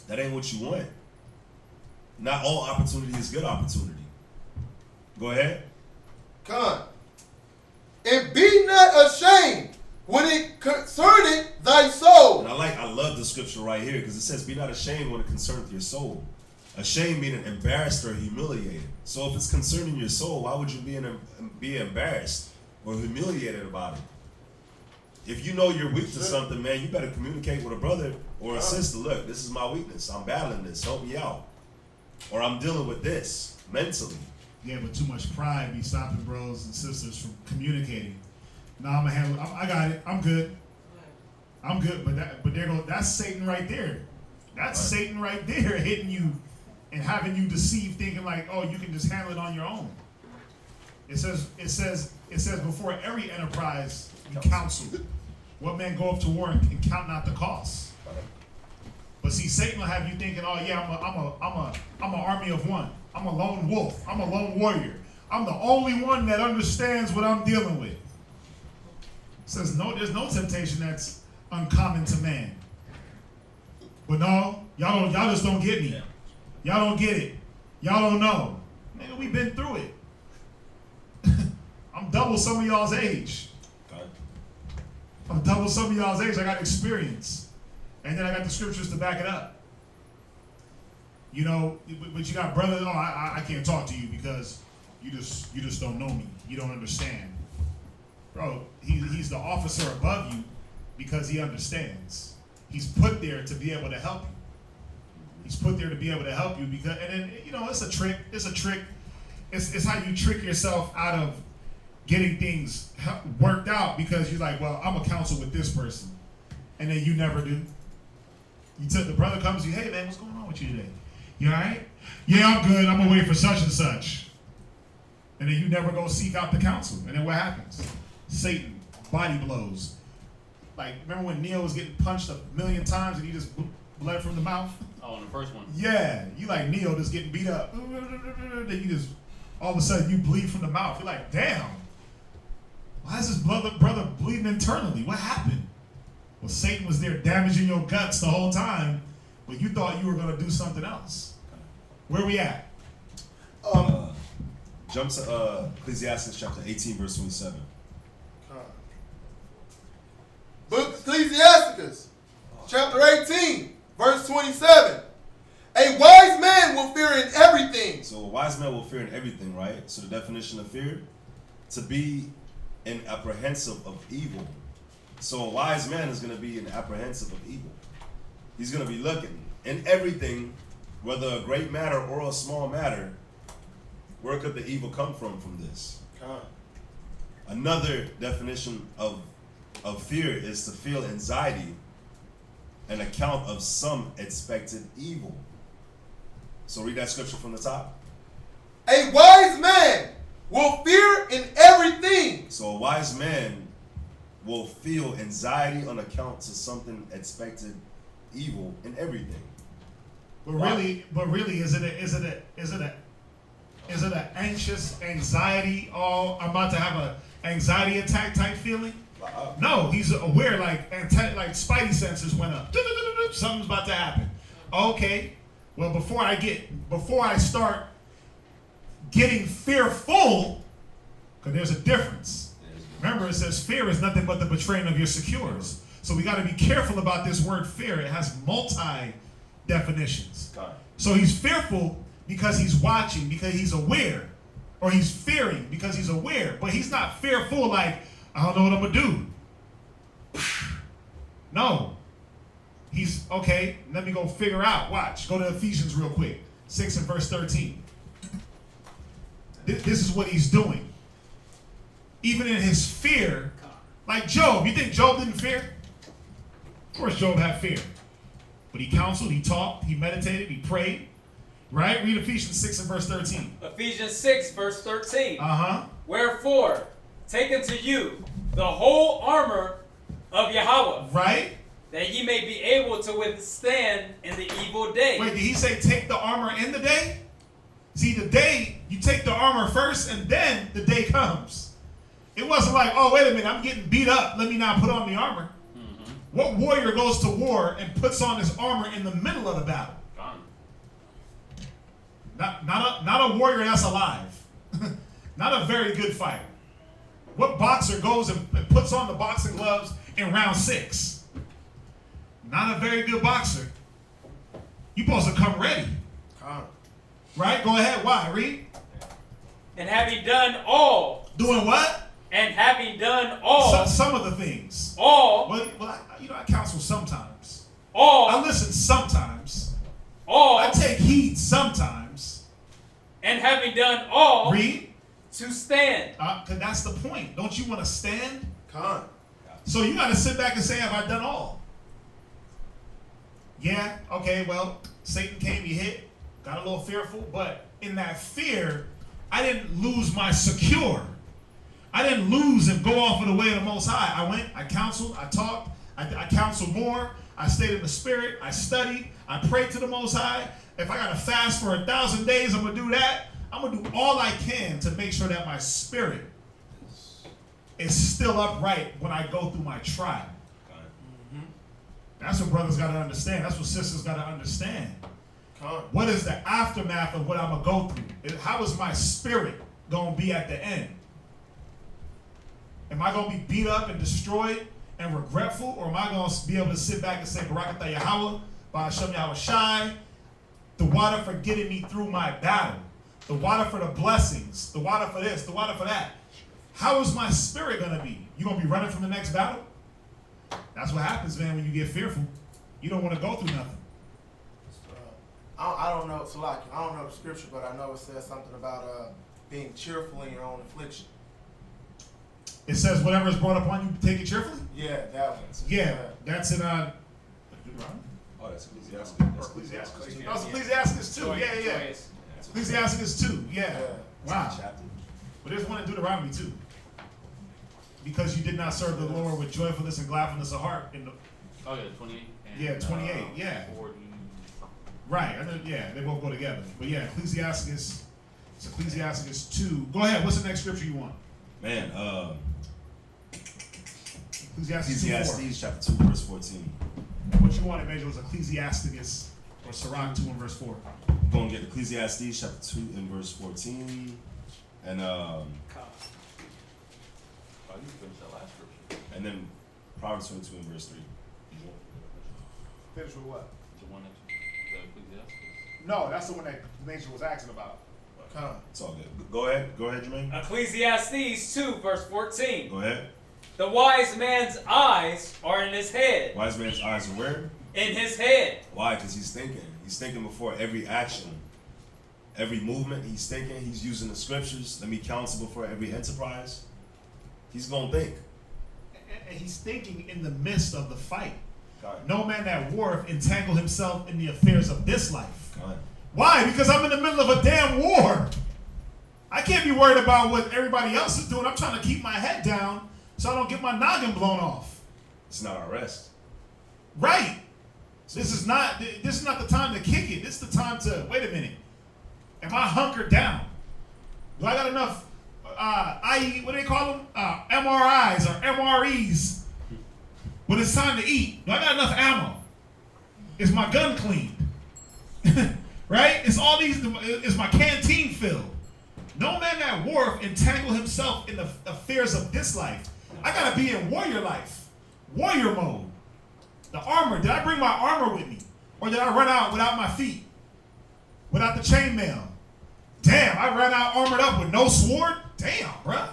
[SPEAKER 4] That ain't what you want. Not all opportunity is good opportunity. Go ahead.
[SPEAKER 9] Come. And be not ashamed when it concerneth thy soul.
[SPEAKER 4] And I love the scripture right here because it says, "Be not ashamed when it concerneth your soul." Ashamed meaning embarrassed or humiliated. So if it's concerning your soul, why would you be embarrassed or humiliated about it? If you know you're weak to something, man, you better communicate with a brother or a sister. Look, this is my weakness. I'm battling this. Help me out. Or I'm dealing with this mentally.
[SPEAKER 3] Yeah, but too much pride be stopping bros and sisters from communicating. No, I'm gonna handle it. I got it. I'm good. I'm good. But that's Satan right there. That's right. Satan right there hitting you and having you deceived, thinking like, oh, you can just handle it on your own. It says before every enterprise you counsel. What man go up to war and count not the cost? But see, Satan will have you thinking, oh yeah, I'm an army of one. I'm a lone wolf. I'm a lone warrior. I'm the only one that understands what I'm dealing with. It says no, there's no temptation that's uncommon to man. But no, y'all just don't get me. Y'all don't get it. Y'all don't know. Nigga, we been through it. I'm double some of y'all's age. I'm double some of y'all's age. I got experience. And then I got the scriptures to back it up. You know, but you got brothers, oh, I can't talk to you because you just don't know me. You don't understand. Bro, he's the officer above you because he understands. He's put there to be able to help you. He's put there to be able to help you because, and then, you know, it's a trick. It's how you trick yourself out of getting things worked out because you're like, well, I'm gonna counsel with this person. And then you never do. The brother comes to you, hey man, what's going on with you today? You all right? Yeah, I'm good. I'm gonna wait for such and such. And then you never go seek out the counsel. And then what happens? Satan body blows. Like, remember when Neo was getting punched 1,000,000 times and he just bled from the mouth?
[SPEAKER 6] Oh, in the first one.
[SPEAKER 3] Yeah, you like Neo just getting beat up. Then you just, all of a sudden you bleed from the mouth. You're like, damn, why is this brother bleeding internally? What happened? Well, Satan was there damaging your guts the whole time, but you thought you were going to do something else. Where we at?
[SPEAKER 4] Jump to Ecclesiastes chapter 18, verse 27.
[SPEAKER 9] Book Ecclesiasticus, chapter 18, verse 27. A wise man will fear in everything.
[SPEAKER 4] So a wise man will fear in everything, right? So the definition of fear, to be an apprehensive of evil. So a wise man is going to be an apprehensive of evil. He's going to be looking in everything, whether a great matter or a small matter. Where could the evil come from this? Another definition of fear is to feel anxiety on account of some expected evil. So read that scripture from the top.
[SPEAKER 9] A wise man will fear in everything.
[SPEAKER 4] So a wise man will feel anxiety on account to something expected evil in everything.
[SPEAKER 3] But really, is it an anxious anxiety? Oh, I'm about to have an anxiety attack type feeling? No, he's aware, like spidey senses went up. Something's about to happen. Okay, well before I start getting fearful, because there's a difference. Remember, it says fear is nothing but the betraying of your secures. So we got to be careful about this word fear. It has multi definitions. So he's fearful because he's watching, because he's aware, or he's fearing because he's aware, but he's not fearful like, I don't know what I'm gonna do. No. He's, okay, let me go figure out. Watch. Go to Ephesians real quick. 6 and verse 13. This is what he's doing. Even in his fear, like Job. You think Job didn't fear? Of course Job had fear. But he counseled, he talked, he meditated, he prayed. Right? Read Ephesians 6 and verse 13.
[SPEAKER 6] Ephesians 6, verse 13.
[SPEAKER 3] Uh-huh.
[SPEAKER 6] Wherefore, take unto you the whole armor of Yahweh.
[SPEAKER 3] Right?
[SPEAKER 6] That ye may be able to withstand in the evil day.
[SPEAKER 3] Wait, did he say take the armor in the day? See, the day, you take the armor first and then the day comes. It wasn't like, oh, wait a minute, I'm getting beat up. Let me now put on the armor. Mm-hmm. What warrior goes to war and puts on his armor in the middle of the battle? Not a warrior that's alive. Not a very good fighter. What boxer goes and puts on the boxing gloves in round 6? Not a very good boxer. You're supposed to come ready. Right? Go ahead. Why? Read.
[SPEAKER 6] And having done all.
[SPEAKER 3] Doing what?
[SPEAKER 6] And having done all.
[SPEAKER 3] Some of the things.
[SPEAKER 6] All.
[SPEAKER 3] Well, I counsel sometimes.
[SPEAKER 6] All.
[SPEAKER 3] I listen sometimes.
[SPEAKER 6] All.
[SPEAKER 3] I take heed sometimes.
[SPEAKER 6] And having done all.
[SPEAKER 3] Read.
[SPEAKER 6] To stand.
[SPEAKER 3] Because that's the point. Don't you want to stand?
[SPEAKER 9] Come.
[SPEAKER 3] So you got to sit back and say, have I done all? Yeah, okay, well, Satan came, he hit, got a little fearful, but in that fear, I didn't lose my secure. I didn't lose and go off of the way of the Most High. I went, I counseled, I talked, I counseled more, I stayed in the spirit, I studied, I prayed to the Most High. If I got to fast for 1,000 days, I'm going to do that. I'm going to do all I can to make sure that my spirit is still upright when I go through my trial. That's what brothers got to understand. That's what sisters got to understand. What is the aftermath of what I'm going to go through? How is my spirit going to be at the end? Am I going to be beat up and destroyed and regretful? Or am I going to be able to sit back and say, Barakatah Yahweh, Ba'ashem Yahweh Shai, the water for getting me through my battle, the water for the blessings, the water for this, the water for that. How is my spirit going to be? You going to be running from the next battle? That's what happens, man, when you get fearful. You don't want to go through nothing.
[SPEAKER 7] I don't know, so like, I don't know the scripture, but I know it says something about being cheerful in your own affliction.
[SPEAKER 3] It says whatever is brought upon you, take it cheerfully?
[SPEAKER 7] Yeah, that one.
[SPEAKER 3] Yeah, that's in
[SPEAKER 4] Oh, that's Ecclesiastes.
[SPEAKER 3] That's Ecclesiastes 2. Yeah. Ecclesiastes 2. Yeah. Wow. But there's one in Deuteronomy too. because you did not serve the Lord with joyfulness and gladness of heart. In the,
[SPEAKER 10] Oh yeah, 28. And,
[SPEAKER 3] Yeah, 28, yeah.
[SPEAKER 10] 40.
[SPEAKER 3] right, I know, yeah, they both go together. But yeah, Ecclesiasticus 2. Go ahead, what's the next scripture you want?
[SPEAKER 4] Man,
[SPEAKER 3] Ecclesiastes 2:4.
[SPEAKER 4] Ecclesiastes chapter 2, verse 14.
[SPEAKER 3] What you wanted, Major, was Ecclesiasticus or Sirach 2 and verse 4.
[SPEAKER 4] We're going to get Ecclesiastes chapter 2 and verse 14. And
[SPEAKER 10] Oh, you finished that last scripture.
[SPEAKER 4] and then Proverbs 22 and verse 3.
[SPEAKER 3] Finish with what?
[SPEAKER 10] The one that you, the Ecclesiastes.
[SPEAKER 3] No, that's the one that Major was asking about.
[SPEAKER 4] It's all good. Go ahead, Jermaine.
[SPEAKER 6] Ecclesiastes 2, verse 14.
[SPEAKER 4] Go ahead.
[SPEAKER 6] The wise man's eyes are in his head.
[SPEAKER 4] Wise man's eyes are where?
[SPEAKER 6] In his head.
[SPEAKER 4] Why? Because he's thinking. He's thinking before every action, every movement. He's thinking. He's using the scriptures. Let me counsel before every enterprise. He's gonna think.
[SPEAKER 3] And he's thinking in the midst of the fight.
[SPEAKER 4] God.
[SPEAKER 3] No man that warreth entangle himself in the affairs of this life.
[SPEAKER 4] God.
[SPEAKER 3] Why? Because I'm in the middle of a damn war. I can't be worried about what everybody else is doing. I'm trying to keep my head down so I don't get my noggin blown off.
[SPEAKER 4] It's not our rest.
[SPEAKER 3] Right. This is not the time to kick it. This is the time to, wait a minute. Am I hunkered down? Do I got enough, what do they call them? MRIs or MREs when it's time to eat? Do I got enough ammo? Is my gun cleaned? Right? Is my canteen filled? No man that warreth entangle himself in the affairs of this life. I gotta be in warrior life. Warrior mode. The armor, did I bring my armor with me? Or did I run out without my feet? Without the chainmail? Damn, I ran out armored up with no sword? Damn, bruh.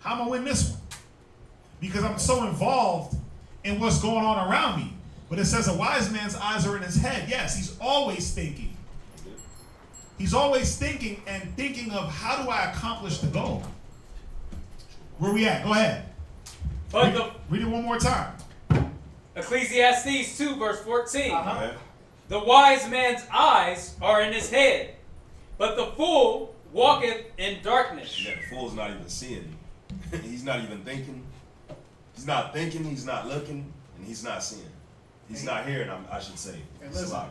[SPEAKER 3] How am I win this one? Because I'm so involved in what's going on around me. But it says a wise man's eyes are in his head. Yes, he's always thinking. He's always thinking and thinking of how do I accomplish the goal? Where we at? Go ahead. Read it one more time.
[SPEAKER 6] Ecclesiastes 2, verse 14.
[SPEAKER 4] Uh-huh.
[SPEAKER 6] The wise man's eyes are in his head, but the fool walketh in darkness.
[SPEAKER 4] Yeah, the fool's not even seeing. He's not even thinking. He's not thinking, he's not looking, and he's not seeing. He's not hearing, I should say.
[SPEAKER 3] And
[SPEAKER 4] It's a
[SPEAKER 3] listen,
[SPEAKER 4] lie.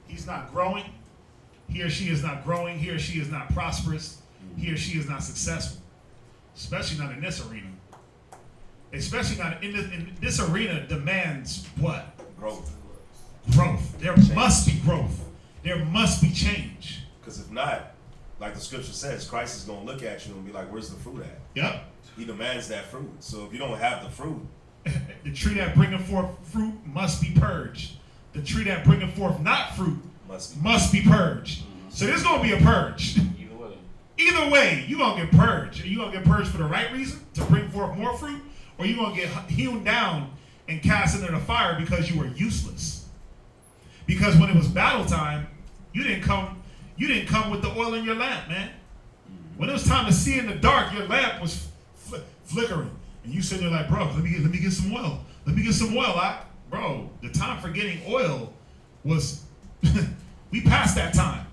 [SPEAKER 3] he's not growing. He or she is not growing. He or she is not prosperous. He or she is not successful. Especially not in this arena. Especially not in this arena demands what?
[SPEAKER 4] Growth.
[SPEAKER 3] Growth. There must be growth. There must be change.
[SPEAKER 4] Because if not, like the scripture says, Christ is going to look at you and be like, where's the fruit at?
[SPEAKER 3] Yep.
[SPEAKER 4] He demands that fruit. So if you don't have the fruit,
[SPEAKER 3] The tree that bringeth forth fruit must be purged. The tree that bringeth forth not fruit must be purged. So there's going to be a purge. Either way, you're going to get purged. Are you going to get purged for the right reason, to bring forth more fruit? Or you going to get hewn down and cast into the fire because you were useless? Because when it was battle time, you didn't come with the oil in your lamp, man. When it was time to see in the dark, your lamp was flickering. And you sitting there like, bro, let me get some oil. Let me get some oil. Bro, the time for getting oil was, we passed that time.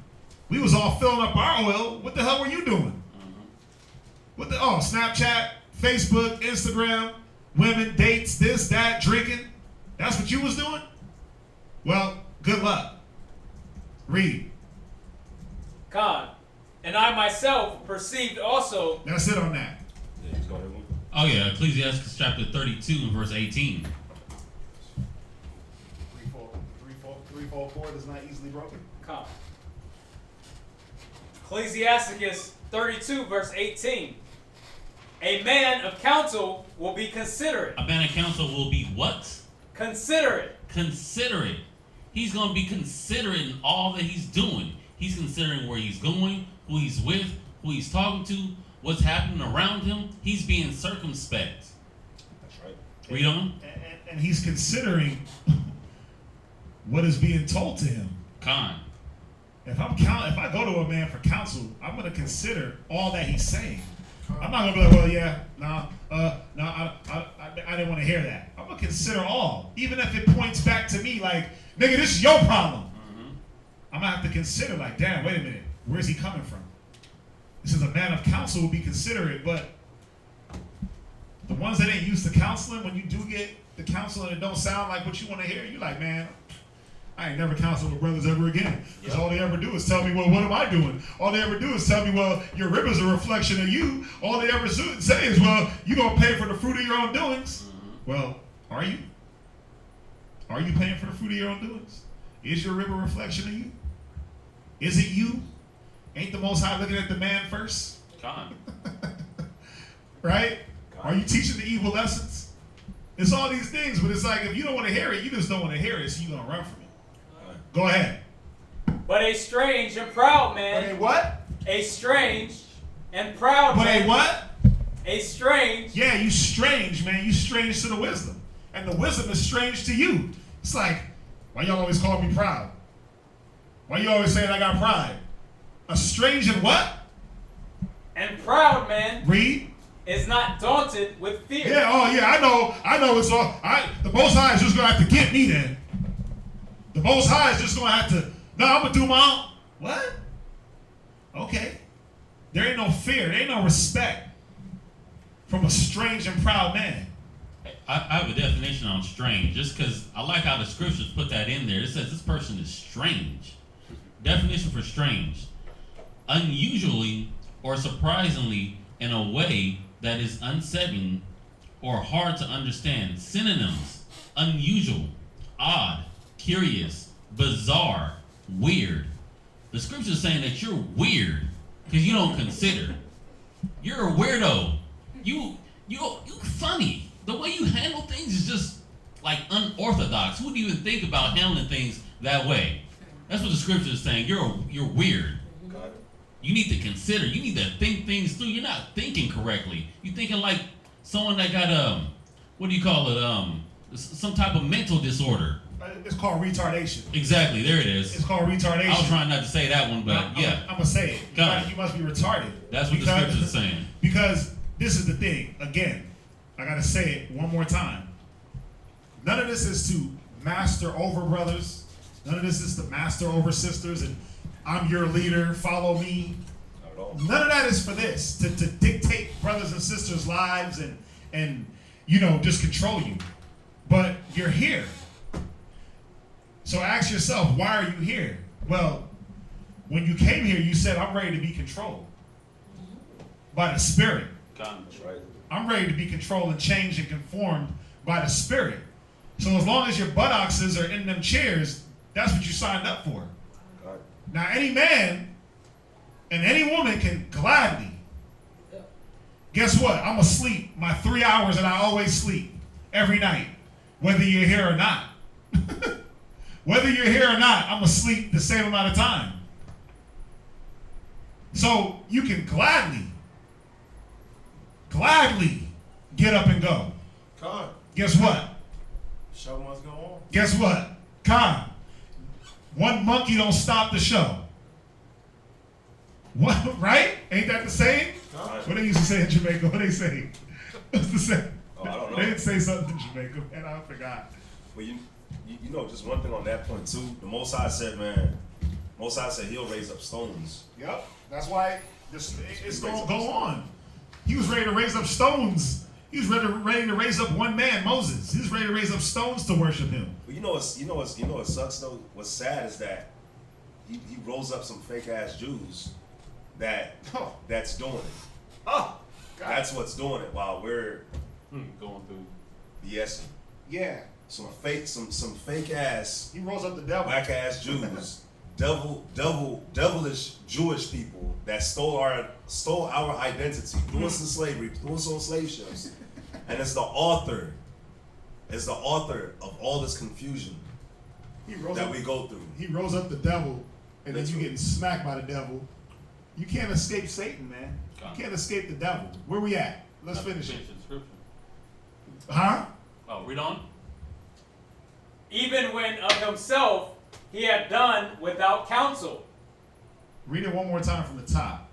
[SPEAKER 3] We was all filling up our oil. What the hell were you doing? Snapchat, Facebook, Instagram, women, dates, this, that, drinking. That's what you was doing? Well, good luck. Read.
[SPEAKER 6] God, and I myself perceived also.
[SPEAKER 3] That's it on that.
[SPEAKER 4] yeah, he's going to
[SPEAKER 10] Oh yeah, Ecclesiastes chapter 32 and verse 18.
[SPEAKER 3] Threefold cord is not easily broken.
[SPEAKER 6] Come. Ecclesiasticus 32, verse 18. A man of counsel will be considerate.
[SPEAKER 10] A man of counsel will be what?
[SPEAKER 6] Considerate.
[SPEAKER 10] Considerate. He's going to be considerate in all that he's doing. He's considering where he's going, who he's with, who he's talking to, what's happening around him. He's being circumspect.
[SPEAKER 4] That's right.
[SPEAKER 10] Read on.
[SPEAKER 3] And he's considering what is being told to him.
[SPEAKER 10] Con.
[SPEAKER 3] If I go to a man for counsel, I'm going to consider all that he's saying. I'm not going to be like, well, yeah, I didn't want to hear that. I'm going to consider all. Even if it points back to me like, nigga, this is your problem. I'm going to have to consider like, damn, wait a minute. Where's he coming from? This is a man of counsel will be considerate, but The ones that ain't used to counseling, when you do get the counseling and it don't sound like what you want to hear, you like, man, I ain't never counseled with brothers ever again. Because all they ever do is tell me, well, what am I doing? All they ever do is tell me, well, your rib is a reflection of you. All they ever say is, well, you're going to pay for the fruit of your own doings. Well, are you? Are you paying for the fruit of your own doings? Is your rib a reflection of you? Is it you? Ain't the Most High looking at the man first?
[SPEAKER 10] Con.
[SPEAKER 3] Right? Are you teaching the evil lessons? It's all these things, but it's like if you don't want to hear it, you just don't want to hear it, so you're going to run from it. Go ahead.
[SPEAKER 6] But a strange and proud man.
[SPEAKER 3] But a what?
[SPEAKER 6] A strange and proud
[SPEAKER 3] But
[SPEAKER 6] man.
[SPEAKER 3] a what?
[SPEAKER 6] A strange.
[SPEAKER 3] Yeah, you strange, man. You strange to the wisdom. And the wisdom is strange to you. It's like, why y'all always call me proud? Why you always saying I got pride? A strange and what?
[SPEAKER 6] And proud man.
[SPEAKER 3] Read.
[SPEAKER 6] Is not daunted with fear.
[SPEAKER 3] Yeah, oh yeah, I know it's all, the Most High is just going to have to get me then. The Most High is just going to have to, no, I'm going to do my own. What? Okay. There ain't no fear. There ain't no respect from a strange and proud man.
[SPEAKER 10] I have a definition on strange, just because I like how the scriptures put that in there. It says this person is strange. Definition for strange. Unusually or surprisingly in a way that is unsettling or hard to understand. Synonyms: unusual, odd, curious, bizarre, weird. The scripture is saying that you're weird because you don't consider. You're a weirdo. You funny. The way you handle things is just like unorthodox. Who would even think about handling things that way? That's what the scripture is saying. You're weird. You need to consider. You need to think things through. You're not thinking correctly. You're thinking like someone that got what do you call it? Some type of mental disorder.
[SPEAKER 3] It's called retardation.
[SPEAKER 10] Exactly. There it is.
[SPEAKER 3] It's called retardation.
[SPEAKER 10] I was trying not to say that one, but yeah.
[SPEAKER 3] I'm gonna say it. You must be retarded.
[SPEAKER 10] That's what the scripture is saying.
[SPEAKER 3] Because this is the thing. Again, I gotta say it one more time. None of this is to master over brothers. None of this is to master over sisters and I'm your leader, follow me.
[SPEAKER 4] Not at all.
[SPEAKER 3] None of that is for this, to dictate brothers and sisters' lives and you know, just control you. But you're here. So ask yourself, why are you here? Well, when you came here, you said, I'm ready to be controlled by the Spirit.
[SPEAKER 4] That's right.
[SPEAKER 3] I'm ready to be controlled and changed and conformed by the Spirit. So as long as your buttocks are in them chairs, that's what you signed up for. Now, any man and any woman can gladly. Guess what? I'm asleep my 3 hours that I always sleep every night, whether you're here or not. Whether you're here or not, I'm asleep the same amount of time. So you can gladly get up and go.
[SPEAKER 7] Con.
[SPEAKER 3] Guess what?
[SPEAKER 7] Show must go on.
[SPEAKER 3] Guess what? Con. One monkey don't stop the show. What, right? Ain't that the saying? What they used to say in Jamaica? What they say? What's the saying?
[SPEAKER 4] Oh, I don't know.
[SPEAKER 3] They didn't say something in Jamaica, and I forgot.
[SPEAKER 4] Well, you know, just one thing on that point too. The Most High said, man, Most High said He'll raise up stones.
[SPEAKER 3] Yep. That's why it's going to go on. He was ready to raise up stones. He was ready to raise up one man, Moses. He was ready to raise up stones to worship him.
[SPEAKER 4] But you know what sucks though? What's sad is that he rose up some fake ass Jews that's doing it.
[SPEAKER 3] Oh, God.
[SPEAKER 4] That's what's doing it while we're
[SPEAKER 10] Going through.
[SPEAKER 4] BSing.
[SPEAKER 3] Yeah.
[SPEAKER 4] Some fake ass,
[SPEAKER 3] He rose up the devil.
[SPEAKER 4] whack ass Jews, devilish Jewish people that stole our identity, threw us in slavery, threw us on slave ships, and it's the author of all this confusion that we go through.
[SPEAKER 3] He rose up the devil, and then you getting smacked by the devil. You can't escape Satan, man. You can't escape the devil. Where we at? Let's finish it.
[SPEAKER 10] The scripture.
[SPEAKER 3] Huh?
[SPEAKER 10] Oh, read on.
[SPEAKER 6] Even when of himself he had done without counsel.
[SPEAKER 3] Read it one more time from the top.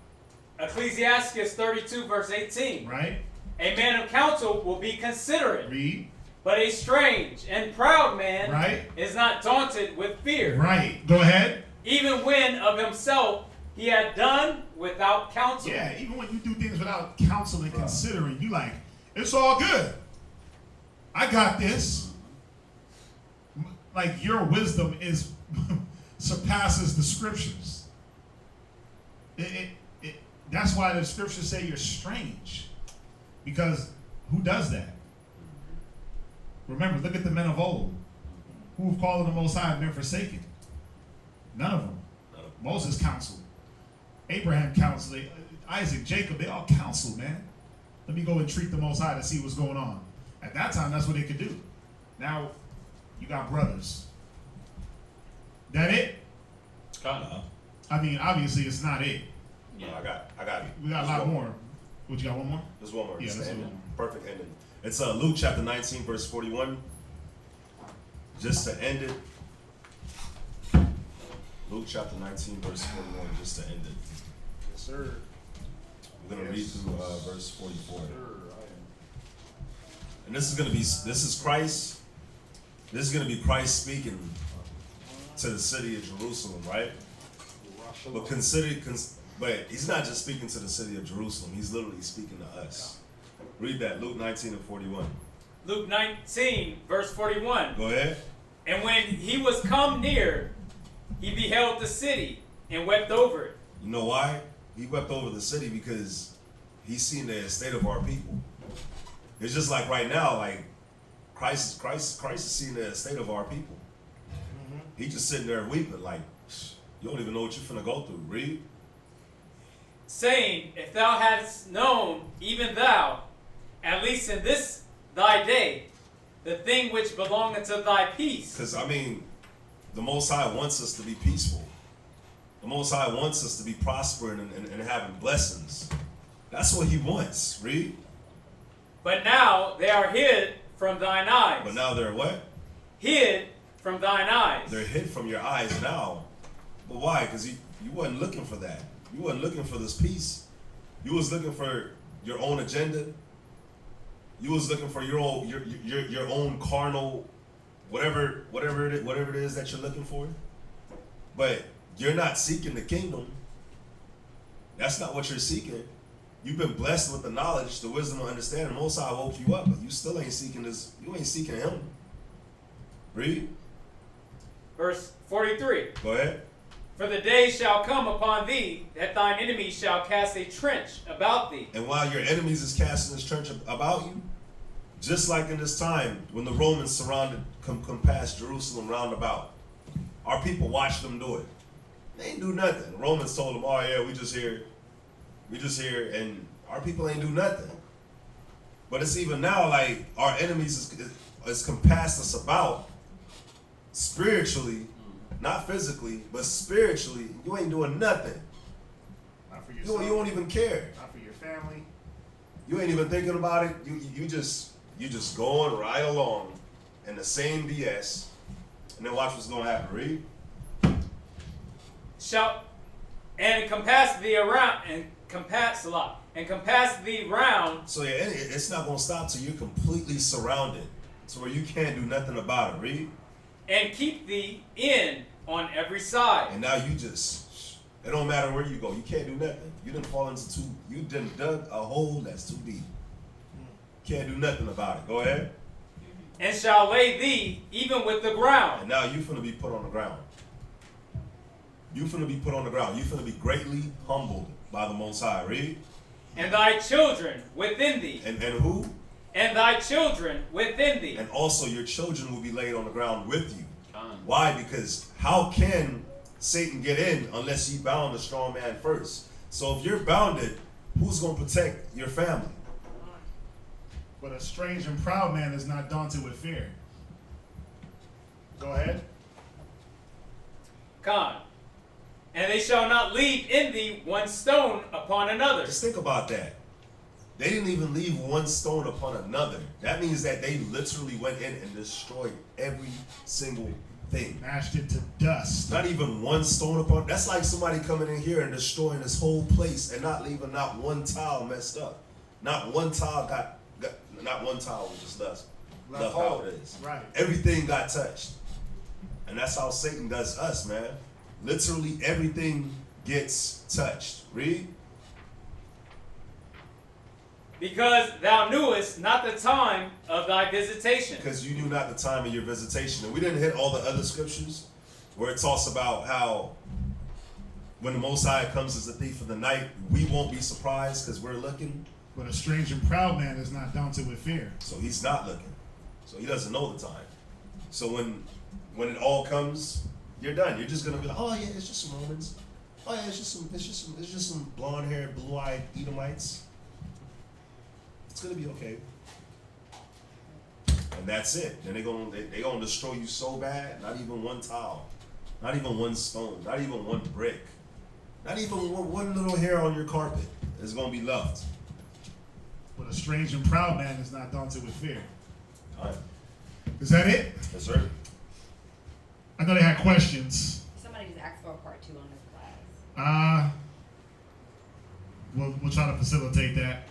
[SPEAKER 6] Ecclesiastes 32 verse 18.
[SPEAKER 3] Right?
[SPEAKER 6] A man of counsel will be considerate.
[SPEAKER 3] Read.
[SPEAKER 6] But a strange and proud man
[SPEAKER 3] Right.
[SPEAKER 6] is not daunted with fear.
[SPEAKER 3] Right. Go ahead.
[SPEAKER 6] Even when of himself he had done without counsel.
[SPEAKER 3] Yeah, even when you do things without counsel and considering, you like, It's all good. I got this. Like your wisdom is surpasses the scriptures. That's why the scriptures say you're strange. Because who does that? Remember, look at the men of old who have called on the Most High and been forsaken. None of them. Moses counseled. Abraham counseled. Isaac, Jacob, they all counseled, man. Let me go and treat the Most High to see what's going on. At that time, that's what they could do. Now, you got brothers. That it?
[SPEAKER 10] Kinda.
[SPEAKER 3] I mean, obviously, it's not it.
[SPEAKER 4] No, I got it.
[SPEAKER 3] We got a lot more. What, you got one more?
[SPEAKER 4] There's one more.
[SPEAKER 3] Yeah,
[SPEAKER 4] It's the
[SPEAKER 3] let's do
[SPEAKER 4] ending.
[SPEAKER 3] one.
[SPEAKER 4] Perfect ending. It's Luke chapter 19, verse 41. Just to end it. Luke chapter 19, verse 41, just to end it.
[SPEAKER 3] Yes, sir.
[SPEAKER 4] We're going to read through verse 44.
[SPEAKER 3] Sir,
[SPEAKER 4] And this is Christ. This is going to be Christ speaking to the city of Jerusalem, right? But but he's not just speaking to the city of Jerusalem. He's literally speaking to us. Read that, Luke 19 and 41.
[SPEAKER 6] Luke 19, verse 41.
[SPEAKER 4] Go ahead.
[SPEAKER 6] And when he was come near, he beheld the city and wept over it.
[SPEAKER 4] You know why? He wept over the city because he's seen the state of our people. It's just like right now, like Christ is seeing the state of our people. He just sitting there weeping, like, you don't even know what you're finna go through. Read.
[SPEAKER 6] Saying, if thou hadst known, even thou, at least in this thy day, the thing which belongeth to thy peace.
[SPEAKER 4] Because, I mean, the Most High wants us to be peaceful. The Most High wants us to be prospering and having blessings. That's what he wants. Read.
[SPEAKER 6] But now they are hid from thine eyes.
[SPEAKER 4] But now they're what?
[SPEAKER 6] Hid from thine eyes.
[SPEAKER 4] They're hid from your eyes now. But why? Because you wasn't looking for that. You wasn't looking for this peace. You was looking for your own agenda. You was looking for your own carnal, whatever it is that you're looking for. But you're not seeking the kingdom. That's not what you're seeking. You've been blessed with the knowledge, the wisdom, and understanding. Most High woke you up, but you still ain't seeking this. You ain't seeking him. Read.
[SPEAKER 6] Verse 43.
[SPEAKER 4] Go ahead.
[SPEAKER 6] For the day shall come upon thee that thine enemies shall cast a trench about thee.
[SPEAKER 4] And while your enemies is casting this trench about you, just like in this time when the Romans compassed Jerusalem round about, our people watched them do it. They ain't do nothing. The Romans told them, oh yeah, we just here, and our people ain't do nothing. But it's even now like our enemies is compassed us about spiritually, not physically, but spiritually. You ain't doing nothing.
[SPEAKER 3] not for yourself.
[SPEAKER 4] You won't even care.
[SPEAKER 3] Not for your family.
[SPEAKER 4] You ain't even thinking about it. You just going right along in the same BS, and then watch what's gonna happen. Read.
[SPEAKER 6] Shall and compass thee around and compass thee round.
[SPEAKER 4] So yeah, it's not gonna stop till you're completely surrounded, to where you can't do nothing about it. Read.
[SPEAKER 6] And keep thee in on every side.
[SPEAKER 4] And now you it don't matter where you go, you can't do nothing. You done fall into you done dug a hole that's too deep. Can't do nothing about it. Go ahead.
[SPEAKER 6] And shall lay thee even with the ground.
[SPEAKER 4] And now you finna be put on the ground. You finna be put on the ground. You finna be greatly humbled by the Most High. Read.
[SPEAKER 6] And thy children within thee.
[SPEAKER 4] And who?
[SPEAKER 6] And thy children within thee.
[SPEAKER 4] And also your children will be laid on the ground with you. Why? Because how can Satan get in unless he bound the strong man first? So if you're bounded, who's going to protect your family?
[SPEAKER 3] But a strange and proud man is not daunted with fear. Go ahead.
[SPEAKER 6] Con. And they shall not leave in thee one stone upon another.
[SPEAKER 4] Just think about that. They didn't even leave one stone upon another. That means that they literally went in and destroyed every single thing.
[SPEAKER 3] Mashed it to dust.
[SPEAKER 4] Not even one stone upon. That's like somebody coming in here and destroying this whole place and not leaving not one tile messed up. Not one tile not one tile was just left how it is.
[SPEAKER 3] Right.
[SPEAKER 4] Everything got touched. And that's how Satan does us, man. Literally everything gets touched. Read.
[SPEAKER 6] Because thou knewest not the time of thy visitation.
[SPEAKER 4] Because you knew not the time of your visitation. And we didn't hit all the other scriptures where it talks about how when the Most High comes as a thief in the night, we won't be surprised because we're looking.
[SPEAKER 3] But a strange and proud man is not daunted with fear.
[SPEAKER 4] So he's not looking. So he doesn't know the time. So when it all comes, you're done. You're just gonna be like, oh yeah, it's just some Romans. Oh yeah, it's just some blonde haired, blue eyed Edomites. It's gonna be okay. And that's it. Then they gonna destroy you so bad. Not even one tile, not even one stone, not even one brick, not even one little hair on your carpet is gonna be left.
[SPEAKER 3] But a strange and proud man is not daunted with fear.
[SPEAKER 4] All right.
[SPEAKER 3] Is that it?
[SPEAKER 4] Yes, sir.
[SPEAKER 3] I know they had questions.
[SPEAKER 8] Somebody just asked for a part 2 on this class.
[SPEAKER 3] We'll try to facilitate that.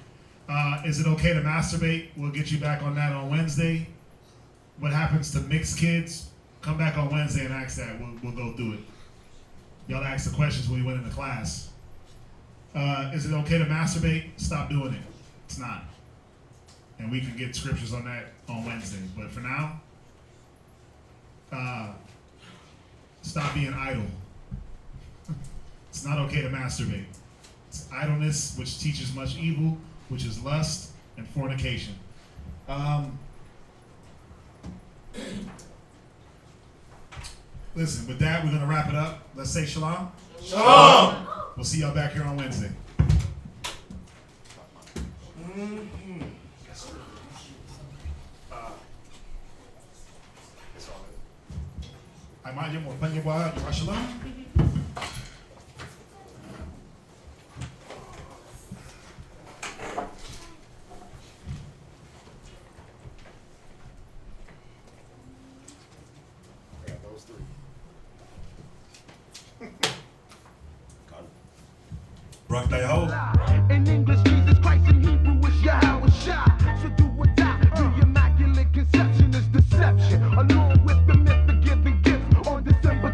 [SPEAKER 3] Is it okay to masturbate? We'll get you back on that on Wednesday. What happens to mixed kids? Come back on Wednesday and ask that. We'll go through it. Y'all ask the questions when we went into class. Is it okay to masturbate? Stop doing it. It's not. And we can get scriptures on that on Wednesday. But for now, stop being idle. It's not okay to masturbate. It's idleness, which teaches much evil, which is lust and fornication. Listen, with that, we're going to wrap it up. Let's say shalom.
[SPEAKER 9] Shalom.
[SPEAKER 3] We'll see y'all back here on Wednesday. Ay, Mayo, mo pa niyo ba? Shalom.
[SPEAKER 4] Brak Day Ho.